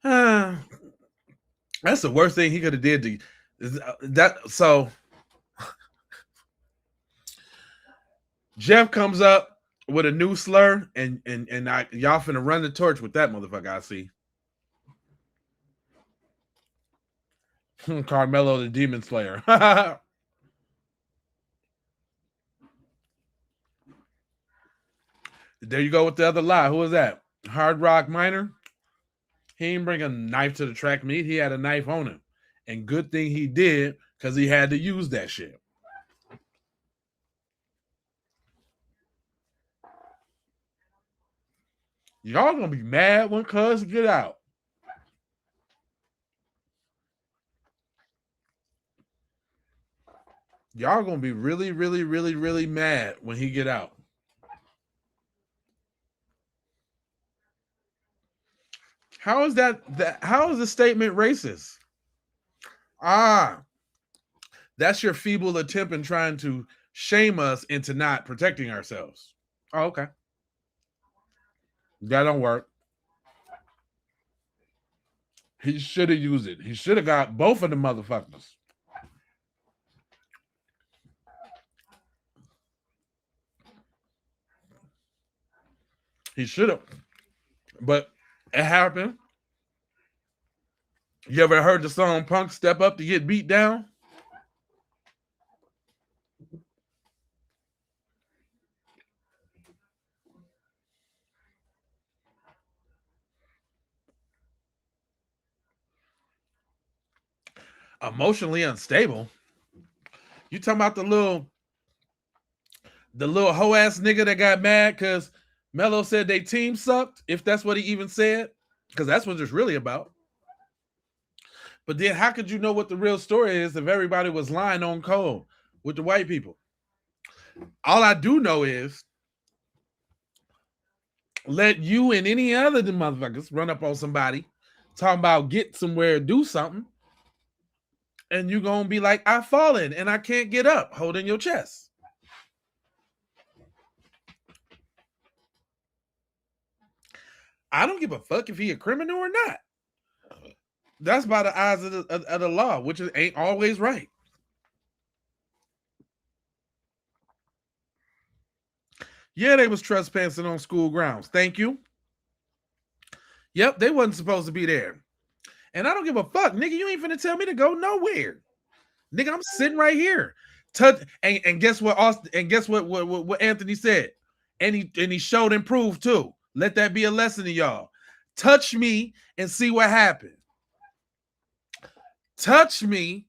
That's the worst thing he could have did to that. So Jeff comes up with a new slur, and y'all finna run the torch with that motherfucker. I see. Carmelo the Demon Slayer. There you go with the other lie. Who was that? Hard Rock Miner. He didn't bring a knife to the track meet. He had a knife on him. And good thing he did, because he had to use that shit. Y'all gonna be mad when Cuz get out. Y'all gonna be really, really, really, really mad when he get out. How is that how is the statement racist? That's your feeble attempt in trying to shame us into not protecting ourselves. Oh, okay. That don't work. He should have used it. He should have got both of the motherfuckers. He should have. But it happened. You ever heard the song Punk Step Up to Get Beat Down? Emotionally unstable. You talking about the little hoe ass nigga that got mad because Melo said they team sucked, if that's what he even said, because that's what it's really about. But then how could you know what the real story is if everybody was lying on code with the white people? All I do know is let you and any other of the motherfuckers run up on somebody talking about get somewhere, do something, and you're going to be like, I've fallen and I can't get up, holding your chest. I don't give a fuck if he a criminal or not. That's by the eyes of the law, which ain't always right. Yeah, they was trespassing on school grounds. Thank you. Yep, they wasn't supposed to be there. And I don't give a fuck, nigga. You ain't finna tell me to go nowhere. Nigga, I'm sitting right here. And guess what? Austin, and guess what Anthony said? And he showed and proved too. Let that be a lesson to y'all. Touch me and see what happened. Touch me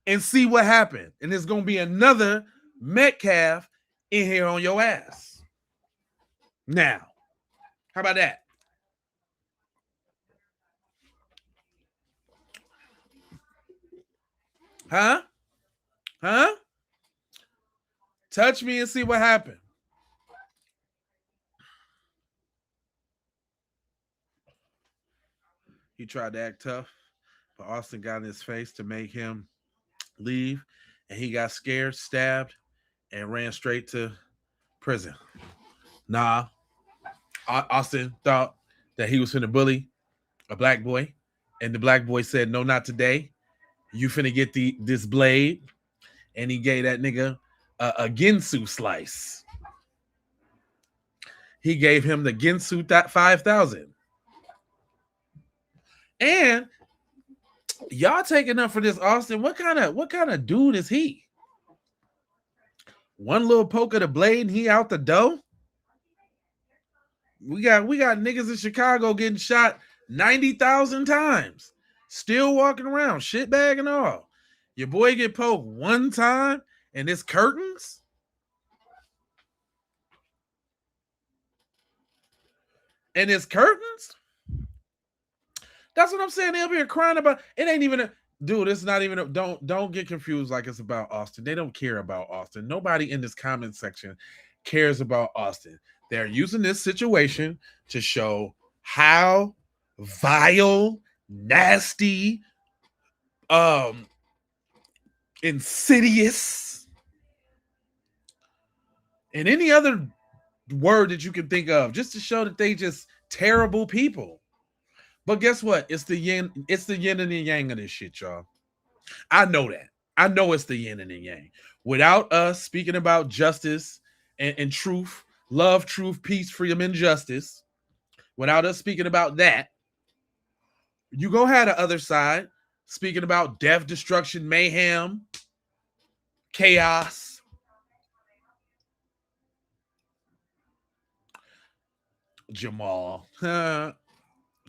and see what happened. And there's going to be another Metcalf in here on your ass. Now, how about that? Huh? Touch me and see what happened. He tried to act tough, but Austin got in his face to make him leave, and he got scared, stabbed, and ran straight to prison. Nah, Austin thought that he was finna bully a black boy, and the black boy said, no, not today. You finna get this blade, and he gave that nigga a Ginsu slice. He gave him the Ginsu 5000. And y'all taking up for this Austin. What kind of dude is he? One little poke of the blade and he out the door? We got niggas in Chicago getting shot 90,000 times, still walking around, shitbag and all. Your boy get poked one time and it's curtains. And it's curtains. That's what I'm saying. They'll be crying about. It ain't even a dude. It's not even. Don't get confused like it's about Austin. They don't care about Austin. Nobody in this comment section cares about Austin. They're using this situation to show how vile, nasty, insidious, and any other word that you can think of, just to show that they just terrible people. But guess what? It's the yin and the yang of this shit, y'all. I know that. I know it's the yin and the yang. Without us speaking about justice and truth, love, truth, peace, freedom, and justice, without us speaking about that, you go have the other side speaking about death, destruction, mayhem, chaos. Jamal.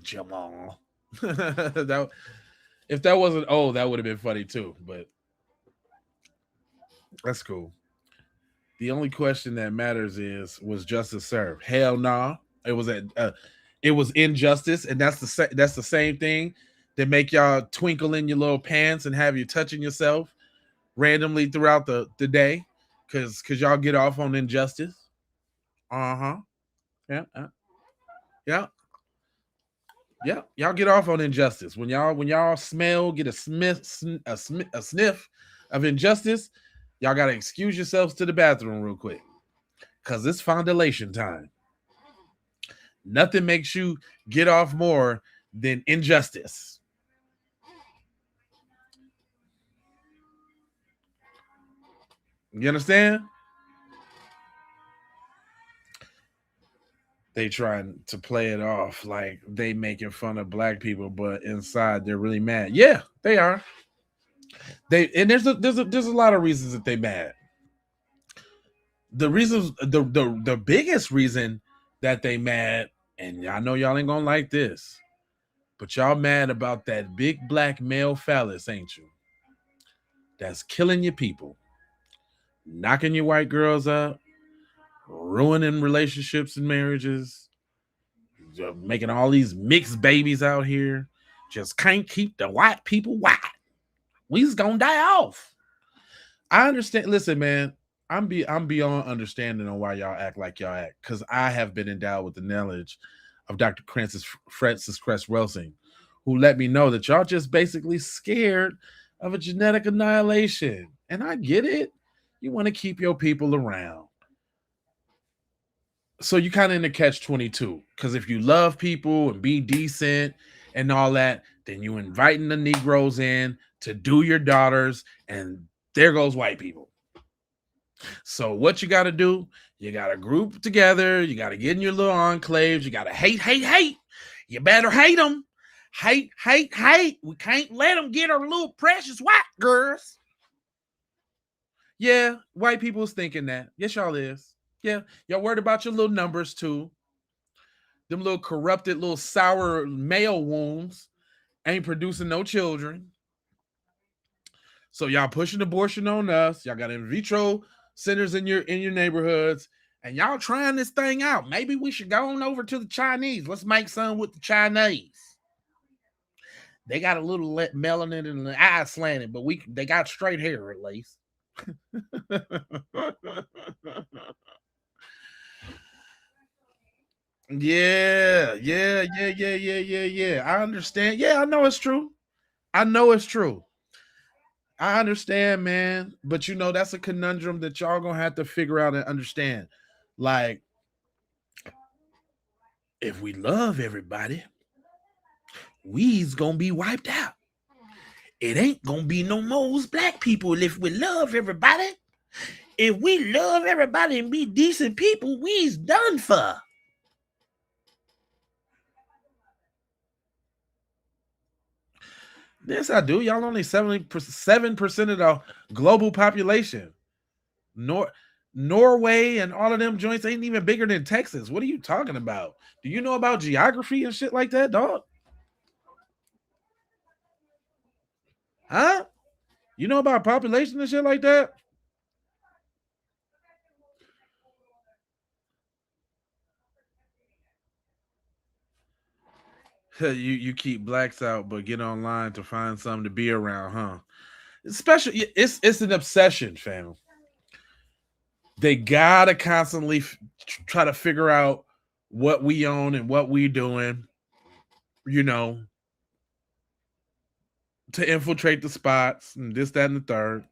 Jamal. If that wasn't that would have been funny too, but that's cool. The only question that matters is, was justice served? Hell no. It was injustice, and that's the same thing that make y'all twinkle in your little pants and have you touching yourself randomly throughout the day because y'all get off on injustice. Yeah. Yeah, y'all get off on injustice. When y'all smell, get a sniff of injustice, y'all gotta excuse yourselves to the bathroom real quick, cause it's fondulation time. Nothing makes you get off more than injustice. You understand? They trying to play it off like they making fun of black people, but inside they're really mad. Yeah, they are. There's a lot of reasons that they mad. The reasons, the biggest reason that they mad, and I know y'all ain't gonna like this, but y'all mad about that big black male phallus, ain't you? That's killing your people, knocking your white girls up, ruining relationships and marriages, making all these mixed babies out here. Just can't keep the white people white. We just gonna die off. I understand. Listen, man, I'm beyond understanding on why y'all act like y'all act, because I have been endowed with the knowledge of Dr. Francis Cress Welsing, who let me know that y'all just basically scared of a genetic annihilation. And I get it. You want to keep your people around. So you kind of in the catch-22, because if you love people and be decent and all that, then you inviting the Negroes in to do your daughters, and there goes white people. So what you got to do, you got to group together, you got to get in your little enclaves, you got to hate. You better hate them. Hate. We can't let them get our little precious white girls. Yeah, white people's thinking that. Yes, y'all is. Yeah, y'all worried about your little numbers too. Them little corrupted, little sour male wombs ain't producing no children. So y'all pushing abortion on us. Y'all got in vitro centers in your neighborhoods, and y'all trying this thing out. Maybe we should go on over to the Chinese. Let's make some with the Chinese. They got a little melanin and the eyes slanted, but they got straight hair at least. Yeah. I understand. Yeah, I know it's true. I understand, man. But that's a conundrum that y'all gonna have to figure out and understand. Like, if we love everybody, we's gonna be wiped out. It ain't gonna be no more black people if we love everybody. If we love everybody and be decent people, we's done for. Yes, I do. Y'all only 7% of the global population. Norway and all of them joints ain't even bigger than Texas. What are you talking about? Do you know about geography and shit like that, dog? Huh? You know about population and shit like that? You keep blacks out, but get online to find something to be around, huh? Especially, it's an obsession, fam. They gotta constantly try to figure out what we own and what we doing, you know, to infiltrate the spots and this, that, and the third.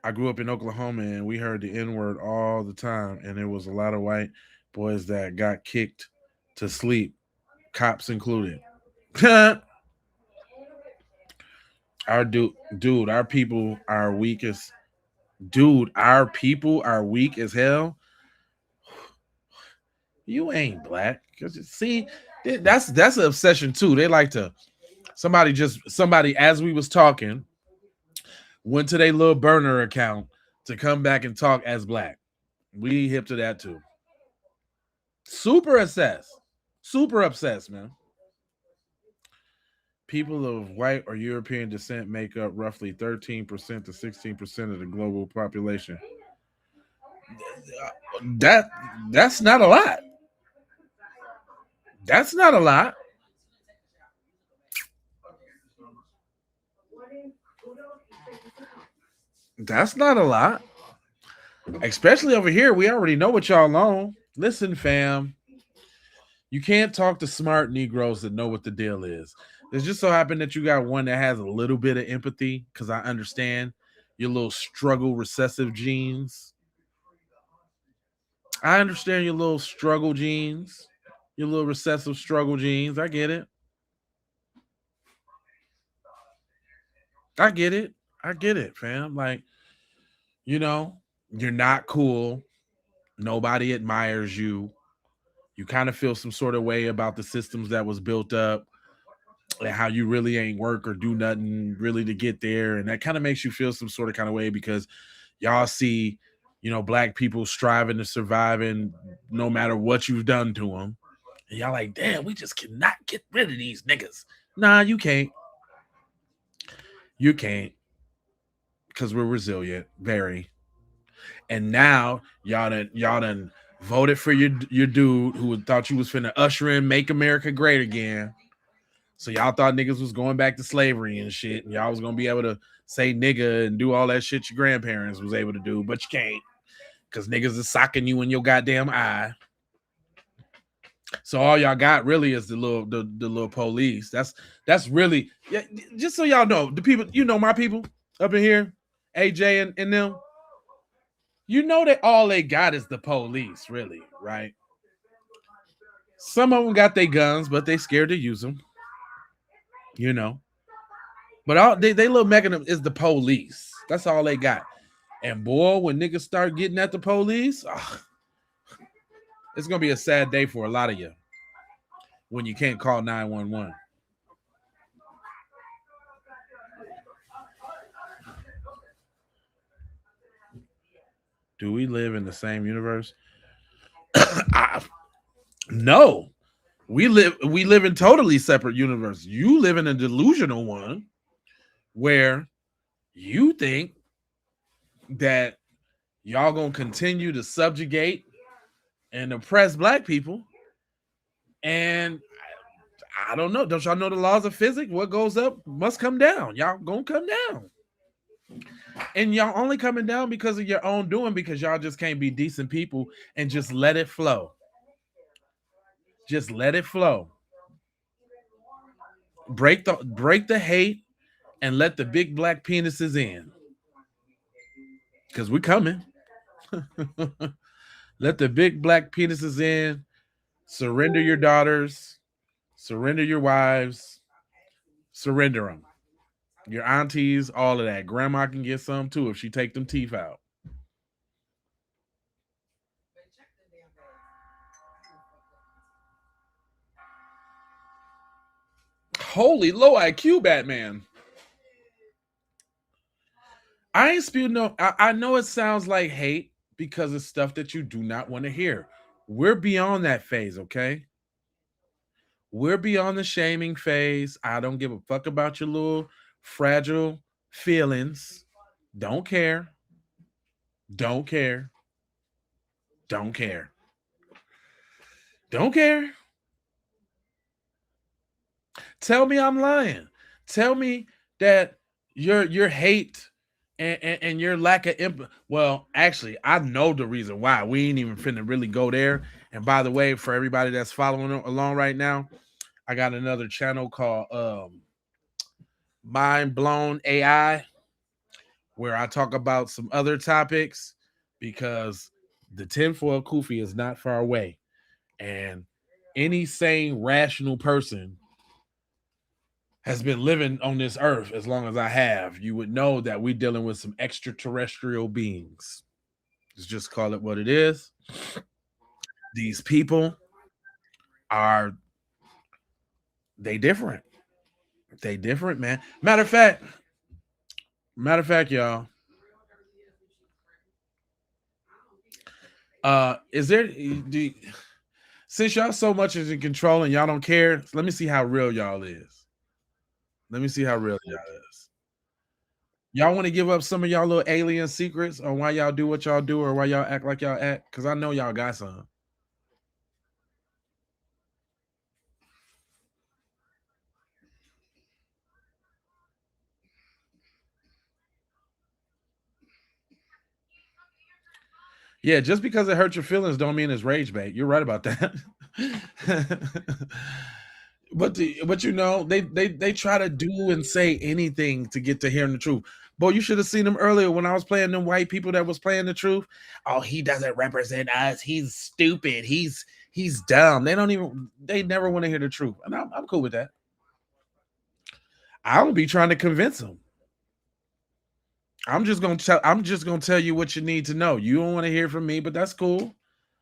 I grew up in Oklahoma and we heard the N-word all the time, and there was a lot of white boys that got kicked to sleep, cops included. Our dude, our people are weak as our people are weak as hell. You ain't black. Cause see, that's an obsession too. They like to somebody as we was talking went to their little burner account to come back and talk as black. We hip to that too. Super obsessed, man. People of white or European descent make up roughly 13% to 16% of the global population. That's not a lot. That's not a lot. That's not a lot. Especially over here, we already know what y'all on. Listen, fam. You can't talk to smart Negroes that know what the deal is. It's just so happened that you got one that has a little bit of empathy, because I understand your little struggle recessive genes. I understand your little struggle genes, your little recessive struggle genes. I get it. I get it. I get it, fam. Like, you know, you're not cool. Nobody admires you. You kind of feel some sort of way about the systems that was built up and how you really ain't work or do nothing really to get there. And that kind of makes you feel some sort of kind of way because y'all see, you know, black people striving to survive and no matter what you've done to them. And y'all like, damn, we just cannot get rid of these niggas. Nah, you can't. You can't. Because we're resilient, very. And now y'all done voted for your dude who thought you was finna usher in Make America Great Again. So y'all thought niggas was going back to slavery and shit, and y'all was gonna be able to say nigga and do all that shit your grandparents was able to do, but you can't, because niggas is socking you in your goddamn eye. So all y'all got really is the little police. That's really, yeah. Just so y'all know, the people, you know, my people up in here, AJ and them, you know that all they got is the police, really, right? Some of them got their guns, but they scared to use them. You know, but all they little mechanism is the police. That's all they got. And boy, when niggas start getting at the police, it's gonna be a sad day for a lot of you when you can't call 911. Do we live in the same universe? No. We live in totally separate universes. You live in a delusional one where you think that y'all gonna continue to subjugate and oppress black people. And I don't know. Don't y'all know the laws of physics? What goes up must come down. Y'all gonna come down. And y'all only coming down because of your own doing, because y'all just can't be decent people and just let it flow. Just let it flow. Break the hate and let the big black penises in. Because we're coming. Let the big black penises in. Surrender your daughters. Surrender your wives. Surrender them. Your aunties, all of that. Grandma can get some too if she take them teeth out. Holy low IQ Batman. I ain't spewing no. I know it sounds like hate because it's stuff that you do not want to hear. We're beyond that phase, okay? We're beyond the shaming phase. I don't give a fuck about your little fragile feelings. Don't care. Don't care. Don't care. Don't care. Tell me I'm lying. Tell me that your hate and your lack of empathy. Well, actually, I know the reason why. We ain't even finna really go there. And by the way, for everybody that's following along right now, I got another channel called Mind Blown AI, where I talk about some other topics because the tinfoil kufi is not far away. And any sane, rational person has been living on this earth as long as I have, you would know that we're dealing with some extraterrestrial beings. Let's just call it what it is. These people are they different. They different, man. Matter of fact, y'all. Is there since y'all so much is in control and y'all don't care, let me see how real y'all is. Let me see how real y'all is. Y'all want to give up some of y'all little alien secrets on why y'all do what y'all do or why y'all act like y'all act? Because I know y'all got some. Yeah, just because it hurts your feelings don't mean it's rage bait. You're right about that. But you know, they try to do and say anything to get to hearing the truth. Boy, you should have seen them earlier when I was playing them white people that was playing the truth. Oh, he doesn't represent us. He's stupid. He's dumb. They never want to hear the truth. And I'm cool with that. I don't be trying to convince them. I'm just gonna tell you what you need to know. You don't want to hear from me, but that's cool.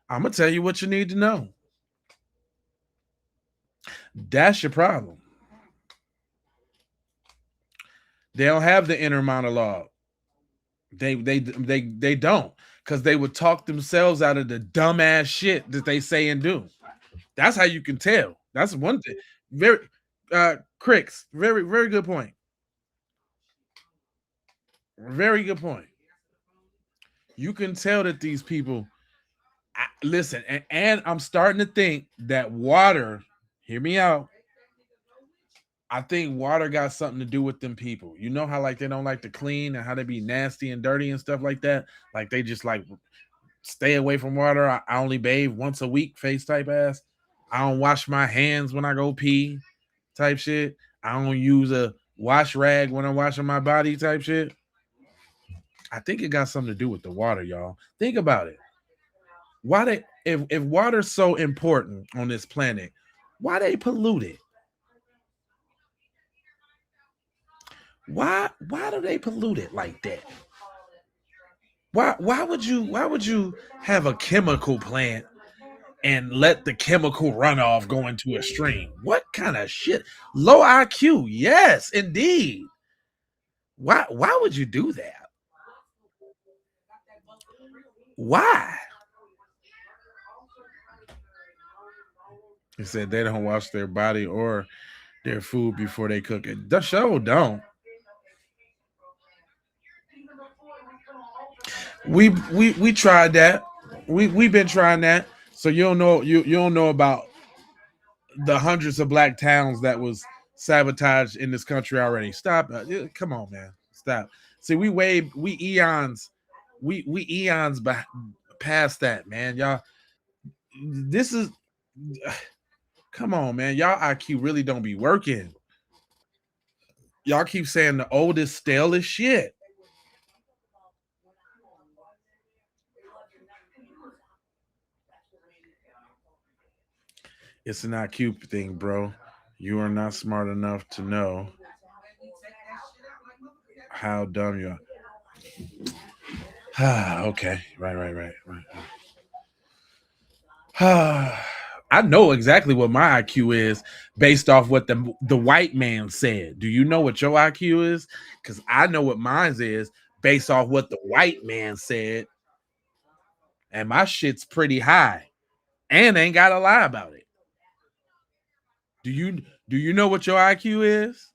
I'm gonna tell you what you need to know. That's your problem. They don't have the inner monologue. They don't, because they would talk themselves out of the dumbass shit that they say and do. That's how you can tell. That's one thing. Very Cricks, very, very good point. Very good point. You can tell that these people listen, and I'm starting to think that water, hear me out. I think water got something to do with them people. You know how like they don't like to clean and how they be nasty and dirty and stuff like that. Like they just like stay away from water. I only bathe once a week, face type ass. I don't wash my hands when I go pee, type shit. I don't use a wash rag when I'm washing my body, type shit. I think it got something to do with the water, y'all. Think about it. Why they if water's so important on this planet, why they pollute it? Why do they pollute it like that? Why would you have a chemical plant and let the chemical runoff go into a stream? What kind of shit? Low IQ, yes, indeed. Why would you do that? Why? He said they don't wash their body or their food before they cook it. The show don't. We tried that. We've been trying that. So you don't know about the hundreds of black towns that was sabotaged in this country already. Stop. Come on, man. Stop. See, we eons past that, man. Y'all, this is come on, man. Y'all IQ really don't be working. Y'all keep saying the oldest, stalest shit. It's an IQ thing, bro. You are not smart enough to know how dumb you are. Okay. Right. I know exactly what my IQ is based off what the white man said. Do you know what your IQ is? Because I know what mine is based off what the white man said. And my shit's pretty high and ain't got to lie about it. Do you know what your IQ is?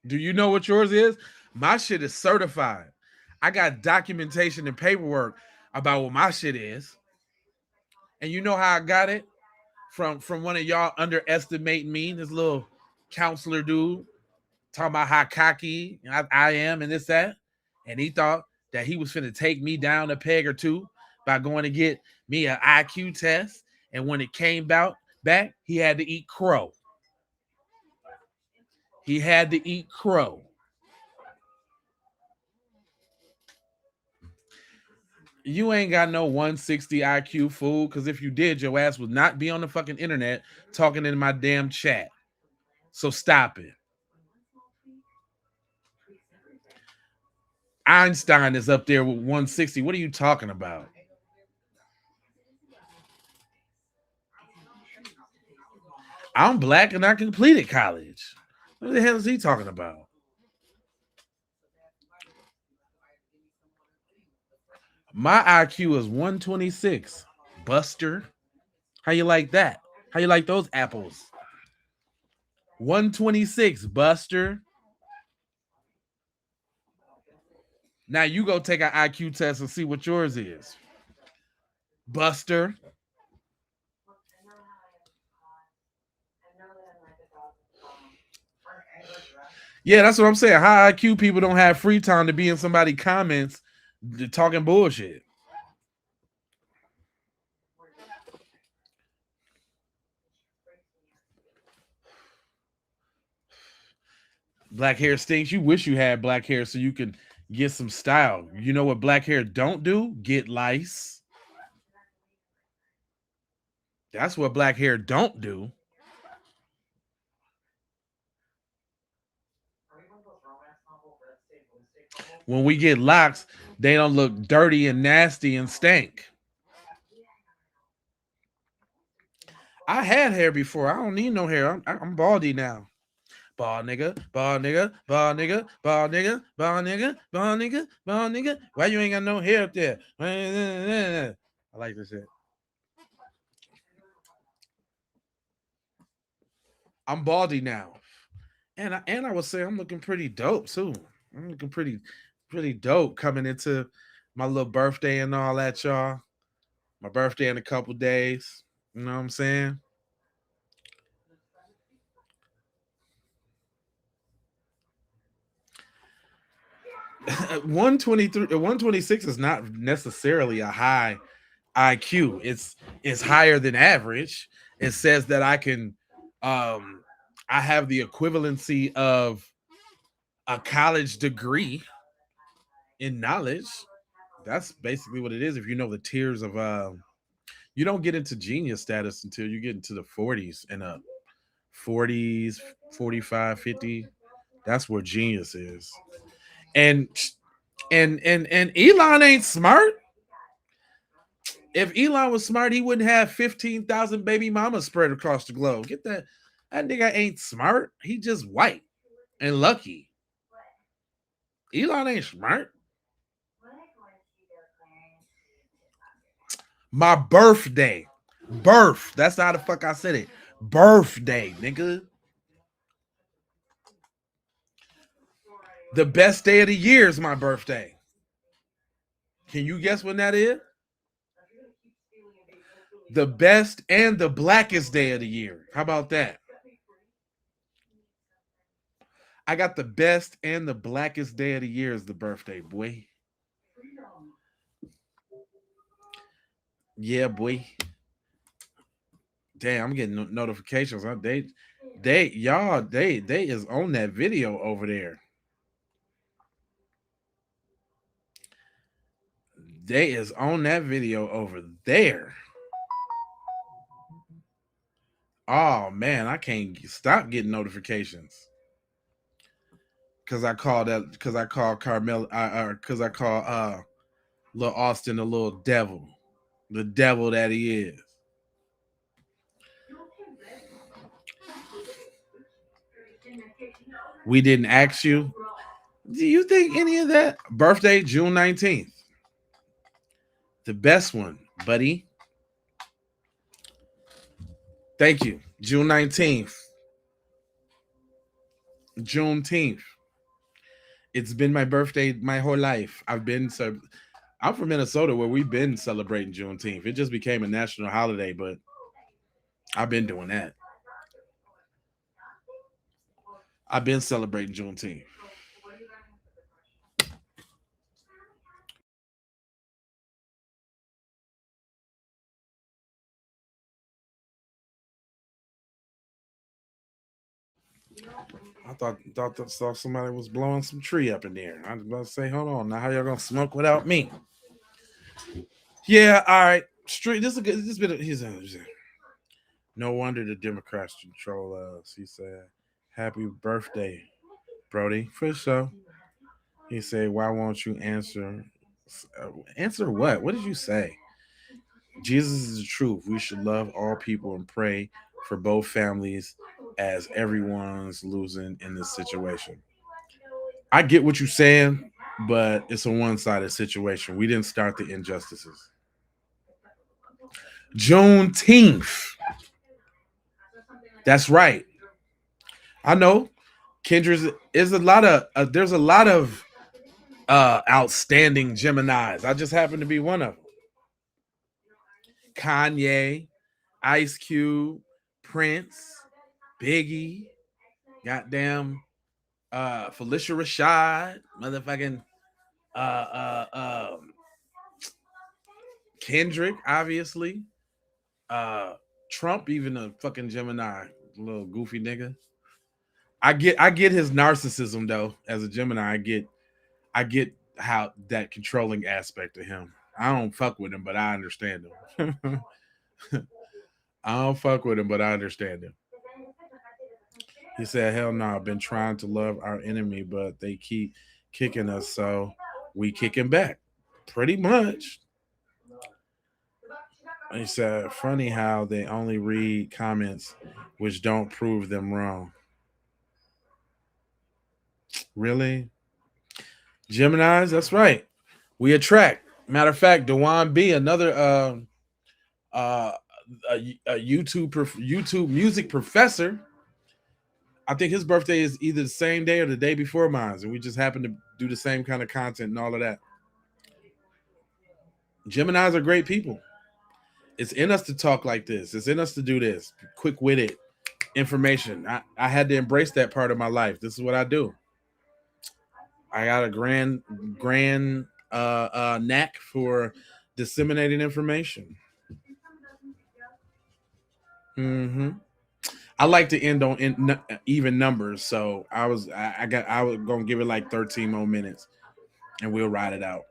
Do you know what yours is? My shit is certified. I got documentation and paperwork about what my shit is. And you know how I got it? From one of y'all underestimating me, this little counselor dude, talking about how cocky I am and this, that. And he thought that he was finna take me down a peg or two by going to get me an IQ test. And when it came back, he had to eat crow. He had to eat crow. You ain't got no 160 IQ, fool, because if you did, your ass would not be on the fucking internet talking in my damn chat. So stop it. Einstein is up there with 160. What are you talking about? I'm black and I completed college. What the hell is he talking about? My IQ is 126. Buster. How you like that? How you like those apples? 126, Buster. Now you go take an IQ test and see what yours is. Buster. Yeah, that's what I'm saying. High IQ people don't have free time to be in somebody's comments talking bullshit. Black hair stinks. You wish you had black hair so you could get some style. You know what black hair don't do? Get lice. That's what black hair don't do. When we get locks, they don't look dirty and nasty and stink. I had hair before. I don't need no hair. I'm baldy now. Bald nigga, bald nigga, bald nigga, bald nigga, bald nigga, bald nigga, bald nigga. Why you ain't got no hair up there? I like this shit. I'm baldy now. And I would say I'm looking pretty dope too. I'm looking pretty dope coming into my little birthday and all that, y'all. My birthday in a couple days. You know what I'm saying? At 126 is not necessarily a high IQ. It's higher than average. It says that I can I have the equivalency of a college degree in knowledge. That's basically what it is. If you know the tiers of you don't get into genius status until you get into the 40s and up. 40s, 45, 50. That's where genius is. And Elon ain't smart. If Elon was smart, he wouldn't have 15,000 baby mamas spread across the globe. Get that. That nigga ain't smart. He just white and lucky. Elon ain't smart. My birthday. That's how the fuck I said it. Birthday, nigga. The best day of the year is my birthday. Can you guess when that is? The best and the blackest day of the year. How about that? I got the best and the blackest day of the year is the birthday, boy. Yeah, boy. Damn, I'm getting notifications. They is on that video over there. They is on that video over there. Oh man, I can't stop getting notifications. Cause I call Carmel, cause I call Lil Austin a little devil, the devil that he is. We didn't ask you. Do you think any of that? Birthday, June 19th. The best one, buddy. Thank you. June 19th. Juneteenth. It's been my birthday my whole life. I'm from Minnesota where we've been celebrating Juneteenth. It just became a national holiday, but I've been doing that. I've been celebrating Juneteenth. I thought somebody was blowing some tree up in there. I was about to say, hold on, now how y'all gonna smoke without me? Yeah, all right. Street. This is a good. This been. No wonder the Democrats control us. He said, "Happy birthday, Brody." For sure. He said, "Why won't you answer? Answer what? What did you say?" Jesus is the truth. We should love all people and pray for both families as everyone's losing in this situation. I get what you're saying, but it's a one-sided situation. We didn't start the injustices. Juneteenth. That's right. I know. Kendra's is a lot of there's a lot of outstanding Geminis. I just happen to be one of them. Kanye, Ice Cube, Prince, Biggie, goddamn Felicia Rashad, motherfucking Kendrick, obviously. Trump, even a fucking Gemini, little goofy nigga. I get his narcissism though. As a Gemini, I get how that controlling aspect of him. I don't fuck with him, but I understand him. I don't fuck with him, but I understand him. He said, "Hell no, I've been trying to love our enemy, but they keep kicking us, so we kicking back." Pretty much. He said, "Funny how they only read comments which don't prove them wrong." Really? Geminis, that's right. We attract. Matter of fact, Dewan B, another a YouTube music professor. I think his birthday is either the same day or the day before mine, and we just happen to do the same kind of content and all of that. Geminis are great people. It's in us to talk like this. It's in us to do this. Quick-witted information. I had to embrace that part of my life. This is what I do. I got a grand knack for disseminating information. I like to end on even numbers, so I was gonna give it like 13 more minutes, and we'll ride it out.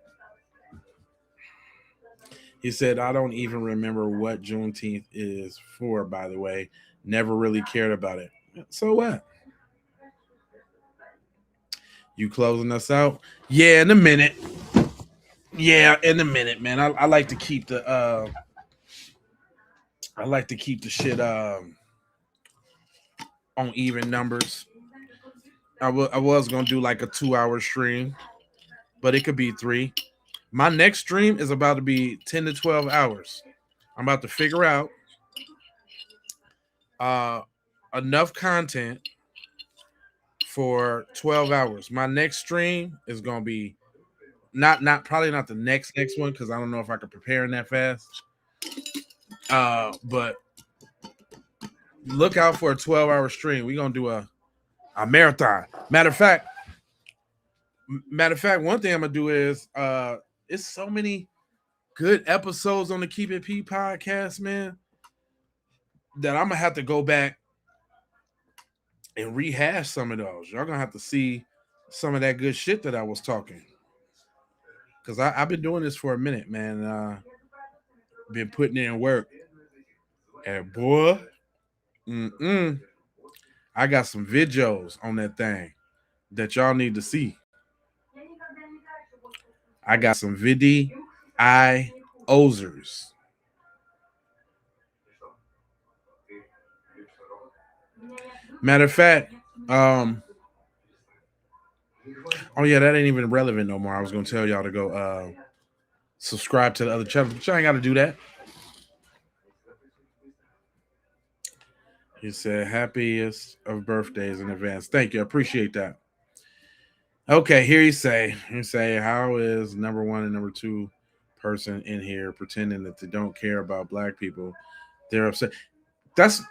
He said, "I don't even remember what Juneteenth is for, by the way. Never really cared about it." So what? You closing us out? Yeah, in a minute. Yeah, in a minute, man. I like to keep the shit on even numbers. I was gonna do like a 2-hour stream, but it could be 3. My next stream is about to be 10 to 12 hours. I'm about to figure out enough content for 12 hours. My next stream is gonna be probably not the next one, because I don't know if I can prepare in that fast. But look out for a 12-hour stream. We're gonna do a marathon. Matter of fact, one thing I'm gonna do is it's so many good episodes on the Keep It P podcast, man, that I'm gonna have to go back and rehash some of those. Y'all gonna have to see some of that good shit that I was talking, because I've been doing this for a minute, man. Been putting in work, and boy, I got some videos on that thing that y'all need to see. I got some ozers. Matter of fact, Oh yeah, that ain't even relevant no more. I was gonna tell y'all to go subscribe to the other channel, but y'all ain't gotta do that. He said, happiest of birthdays in advance. Thank you. I appreciate that. Okay, here you say, how is number one and number two person in here pretending that they don't care about black people? They're upset. That's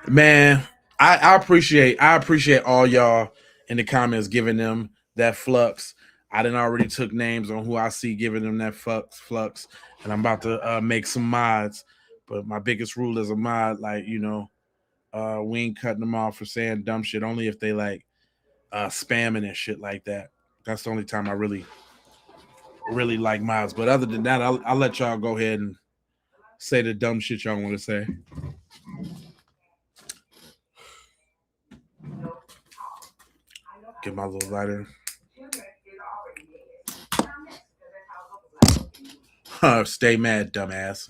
man, I appreciate all y'all in the comments giving them that flux. I done already took names on who I see giving them that flux, and I'm about to make some mods. But my biggest rule as a mod, like, you know, we ain't cutting them off for saying dumb shit. Only if they like spamming and shit like that. That's the only time I really like mods. But other than that, I'll let y'all go ahead and say the dumb shit y'all want to say. Get my little lighter. Stay mad, dumbass.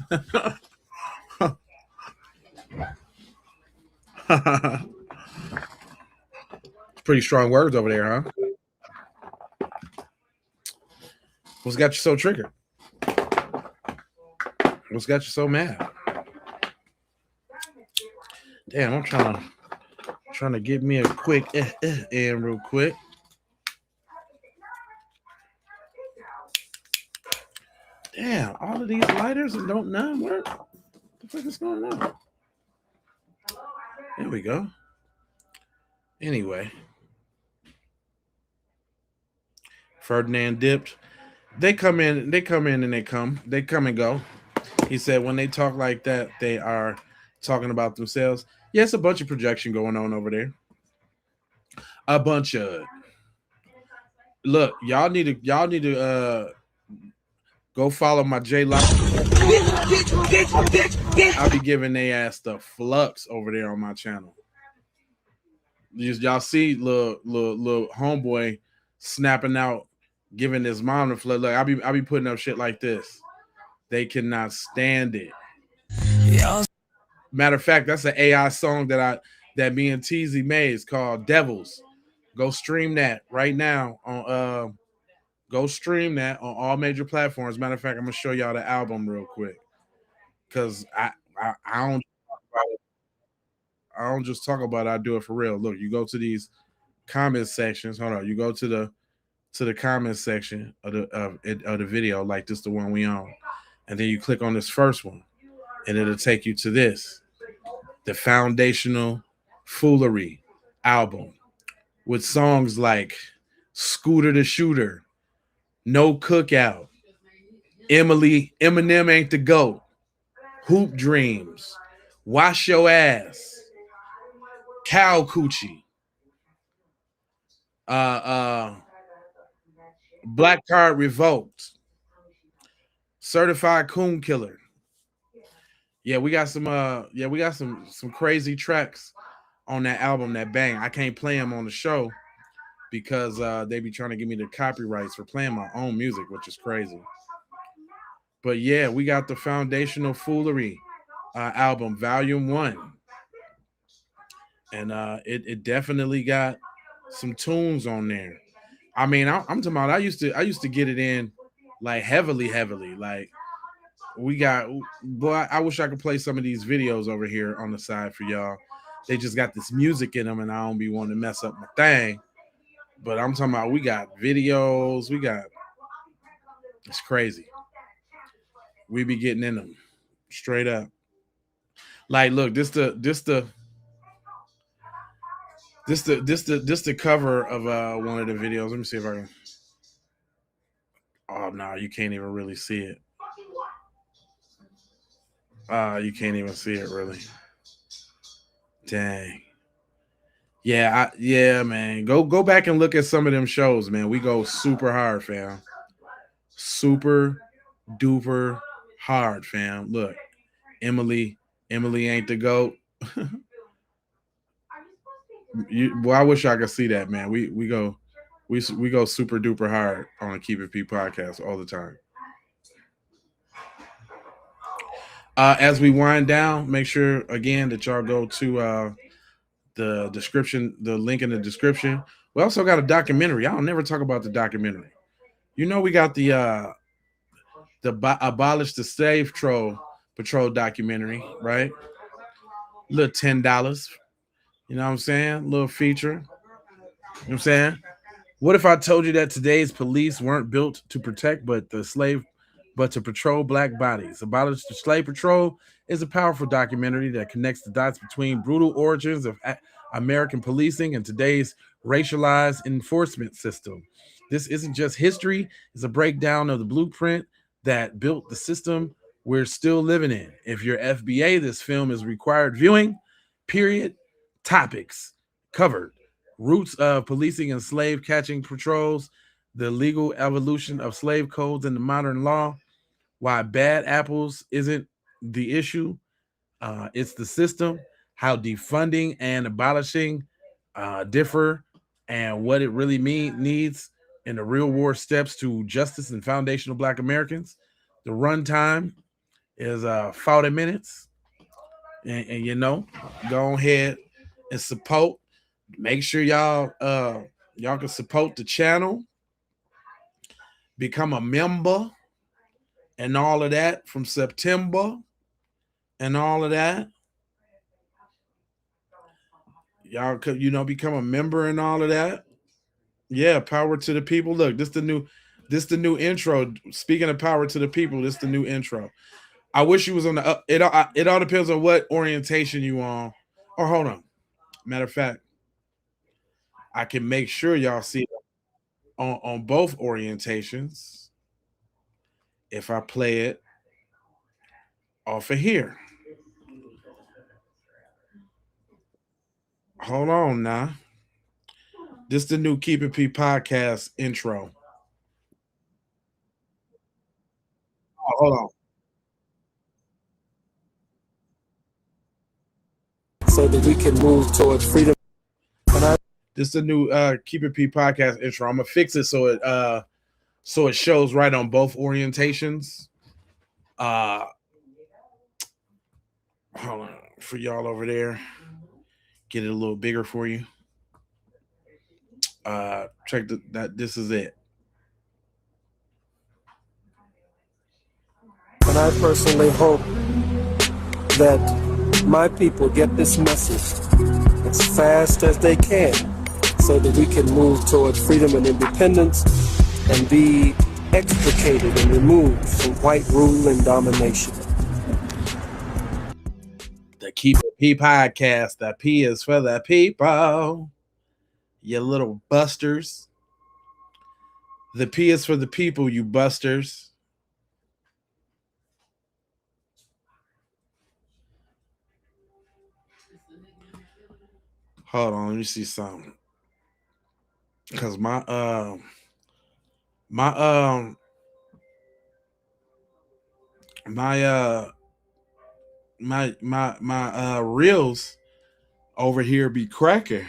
Pretty strong words over there, huh? What's got you so triggered? What's got you so mad? Damn, I'm trying to get me a quick in real quick. Damn, all of these lighters and don't none work. What the fuck is going on? There we go. Anyway, Ferdinand dipped. They come in and they come and go. He said when they talk like that, they are talking about themselves. Yeah, it's a bunch of projection going on over there. A bunch of look, y'all need to go follow my J Live. I'll be giving they ass the flux over there on my channel. Y'all see little homeboy snapping out, giving his mom the flood. Look, I'll be putting up shit like this. They cannot stand it. Matter of fact, that's an AI song that me and TZ made. It's called Devils. Go stream that right now on all major platforms. Matter of fact, I'm gonna show y'all the album real quick. Cause I don't just talk about it, I do it for real. Look, you go to these comment sections. Hold on, you go to the comment section of the video, like this, the one we on, and then you click on this first one, and it'll take you to this, the Foundational Foolery album, with songs like Scooter the Shooter, No Cookout, Eminem Ain't the GOAT, Hoop Dreams, Wash Your Ass, Cow Coochie, Black Card Revoked, Certified Coon Killer. Yeah, we got some crazy tracks on that album that bang. I can't play them on the show because they be trying to give me the copyrights for playing my own music, which is crazy. But yeah, we got the Foundational Foolery album, Volume 1. And it definitely got some tunes on there. I mean, I'm talking about I used to get it in like heavily. Like I wish I could play some of these videos over here on the side for y'all. They just got this music in them, and I don't be wanting to mess up my thing. But I'm talking about we got videos, it's crazy. We be getting in them straight up. Like, look, this the cover of one of the videos. Let me see if I can. Oh no, you can't even really see it. You can't even see it really. Dang. Yeah, man. Go back and look at some of them shows, man. We go super hard, fam. Super duper hard, fam. Look, Emily Ain't the GOAT. I wish I could see that, man. We go super duper hard on the Keep It P podcast all the time. As we wind down, make sure again that y'all go to the description, the link in the description. We also got a documentary. I'll never talk about the documentary. You know, we got the Abolish the Slave Patrol documentary, right? Little $10. You know what I'm saying? Little feature. You know what I'm saying? What if I told you that today's police weren't built to protect but to patrol black bodies? Abolish the Slave Patrol is a powerful documentary that connects the dots between brutal origins of American policing and today's racialized enforcement system. This isn't just history, it's a breakdown of the blueprint that built the system we're still living in. If you're FBA, this film is required viewing. Period. Topics covered: roots of policing and slave catching patrols, the legal evolution of slave codes into modern law, why bad apples isn't the issue, it's the system, how defunding and abolishing differ, and what it really needs in the real war steps to justice and foundational Black Americans. The runtime is 40 minutes, and you know, go ahead and support. Make sure y'all can support the channel, become a member, and all of that from September, and all of that. Y'all could, become a member and all of that. Yeah, power to the people. Look, this the new intro. Speaking of power to the people, this the new intro. I wish you was on the it all depends on what orientation you on. Or hold on. Matter of fact, I can make sure y'all see it on both orientations if I play it off of here. Hold on now. This is the new Keep It P podcast intro. Oh, hold on. So that we can move towards freedom. This is the new Keep It P podcast intro. I'm gonna fix it so it shows right on both orientations. Hold on for y'all over there. Get it a little bigger for you. Check that. This is it. And I personally hope that my people get this message as fast as they can so that we can move towards freedom and independence and be extricated and removed from white rule and domination. The Keep It P podcast. The P is for the people. You little busters. The P is for the people, you busters. Hold on, let me see something. Because my reels over here be cracking.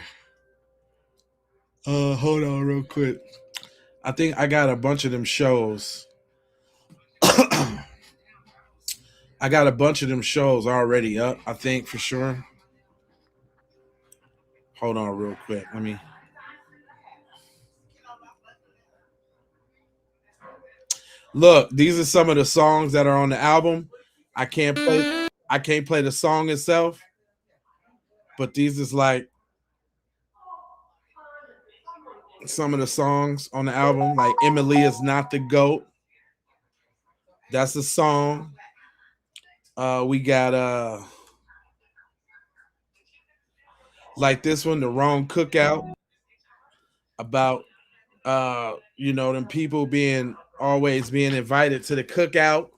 Hold on real quick. I think I got a bunch of them shows. I got a bunch of them shows already up, I think, for sure. Hold on real quick. Let me. Look, these are some of the songs that are on the album. I can't play the song itself, but these is like some of the songs on the album, like Emily is Not the Goat. That's a song. We got like this one, The Wrong Cookout, about them people always being invited to the cookout.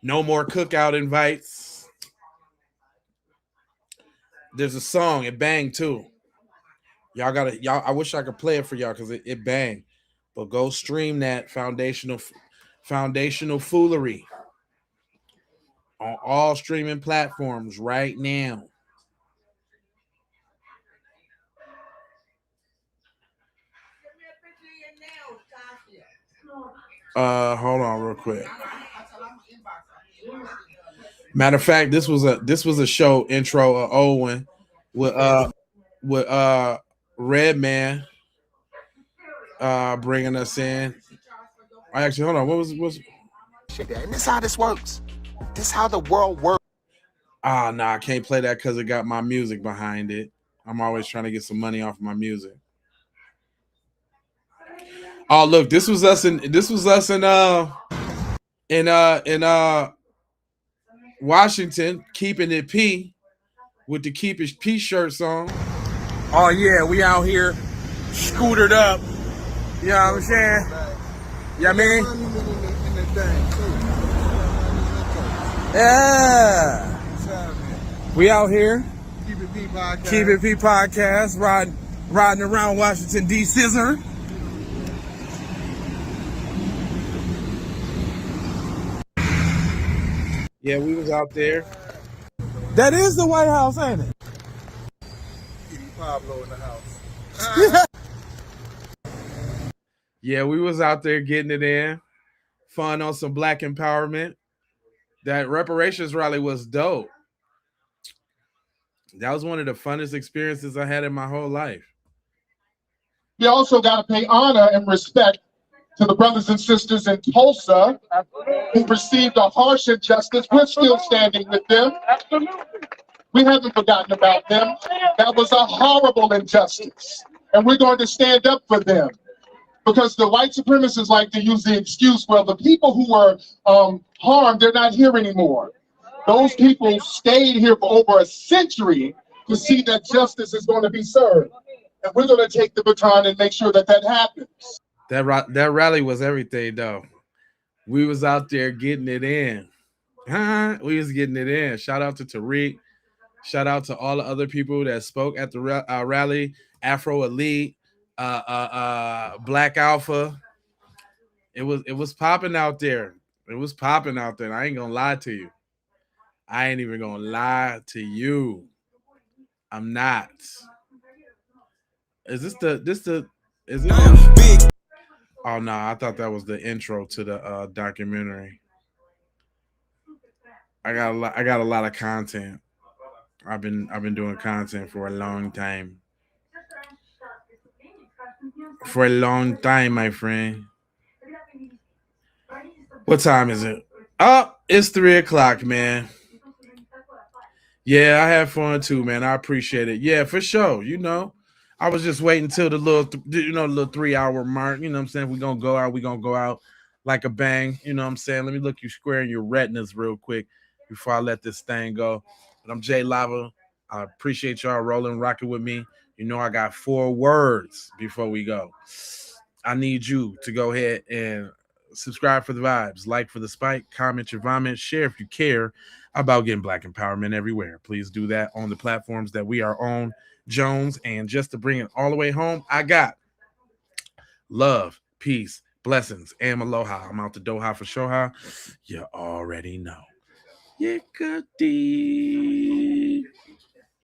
No more cookout invites. There's a song, it banged too. Y'all, I wish I could play it for y'all because it banged. But go stream that foundational Foolery on all streaming platforms right now. Hold on real quick. Matter of fact, this was a show intro, old one with with Red Man bringing us in. Actually, hold on. What was Shit, and this how this works. This how the world works. I can't play that because it got my music behind it. I'm always trying to get some money off of my music. Oh, look, this was us in Washington, keeping it P with the Keep It P shirt song. Oh yeah, we out here scootered up. You know what I'm saying? Yeah, man. Yeah. We out here. Keep It P podcast. Keep It P podcast. Riding around Washington D.C. Yeah, we was out there. That is the White House, ain't it? Pablo in the house. Yeah, we was out there getting it in. Fun on some black empowerment. That reparations rally was dope. That was one of the funnest experiences I had in my whole life. We also got to pay honor and respect to the brothers and sisters in Tulsa who received a harsh injustice. We're still standing with them. We haven't forgotten about them. That was a horrible injustice. And we're going to stand up for them. Because the white supremacists like to use the excuse, well, the people who were harmed, they're not here anymore. Those people stayed here for over a century to see that justice is going to be served. And we're going to take the baton and make sure that that happens. That rally was everything, though. We was out there getting it in. We was getting it in. Shout out to Tariq. Shout out to all the other people that spoke at the rally. Afro Elite, Black Alpha. It was popping out there. It was popping out there. I ain't gonna lie to you. I ain't even gonna lie to you. I'm not. Is this the is it big? Oh no, I thought that was the intro to the documentary. I got a lot of content. I've been doing content for a long time. For a long time, my friend. What time is it? Oh, it's 3:00, man. Yeah, I had fun too, man. I appreciate it. Yeah, for sure. You know, I was just waiting till the little 3-hour mark. You know what I'm saying? We're going to go out like a bang. You know what I'm saying? Let me look you square in your retinas real quick before I let this thing go. But I'm Jay Lava. I appreciate y'all rolling, rocking with me. You know, I got 4 words before we go. I need you to go ahead and subscribe for the vibes, like for the spike, comment your vomit, share if you care about getting black empowerment everywhere. Please do that on the platforms that we are on, Jones. And just to bring it all the way home, I got love, peace, blessings, and aloha. I'm out the Doha for Shoha. You already know. Yickety.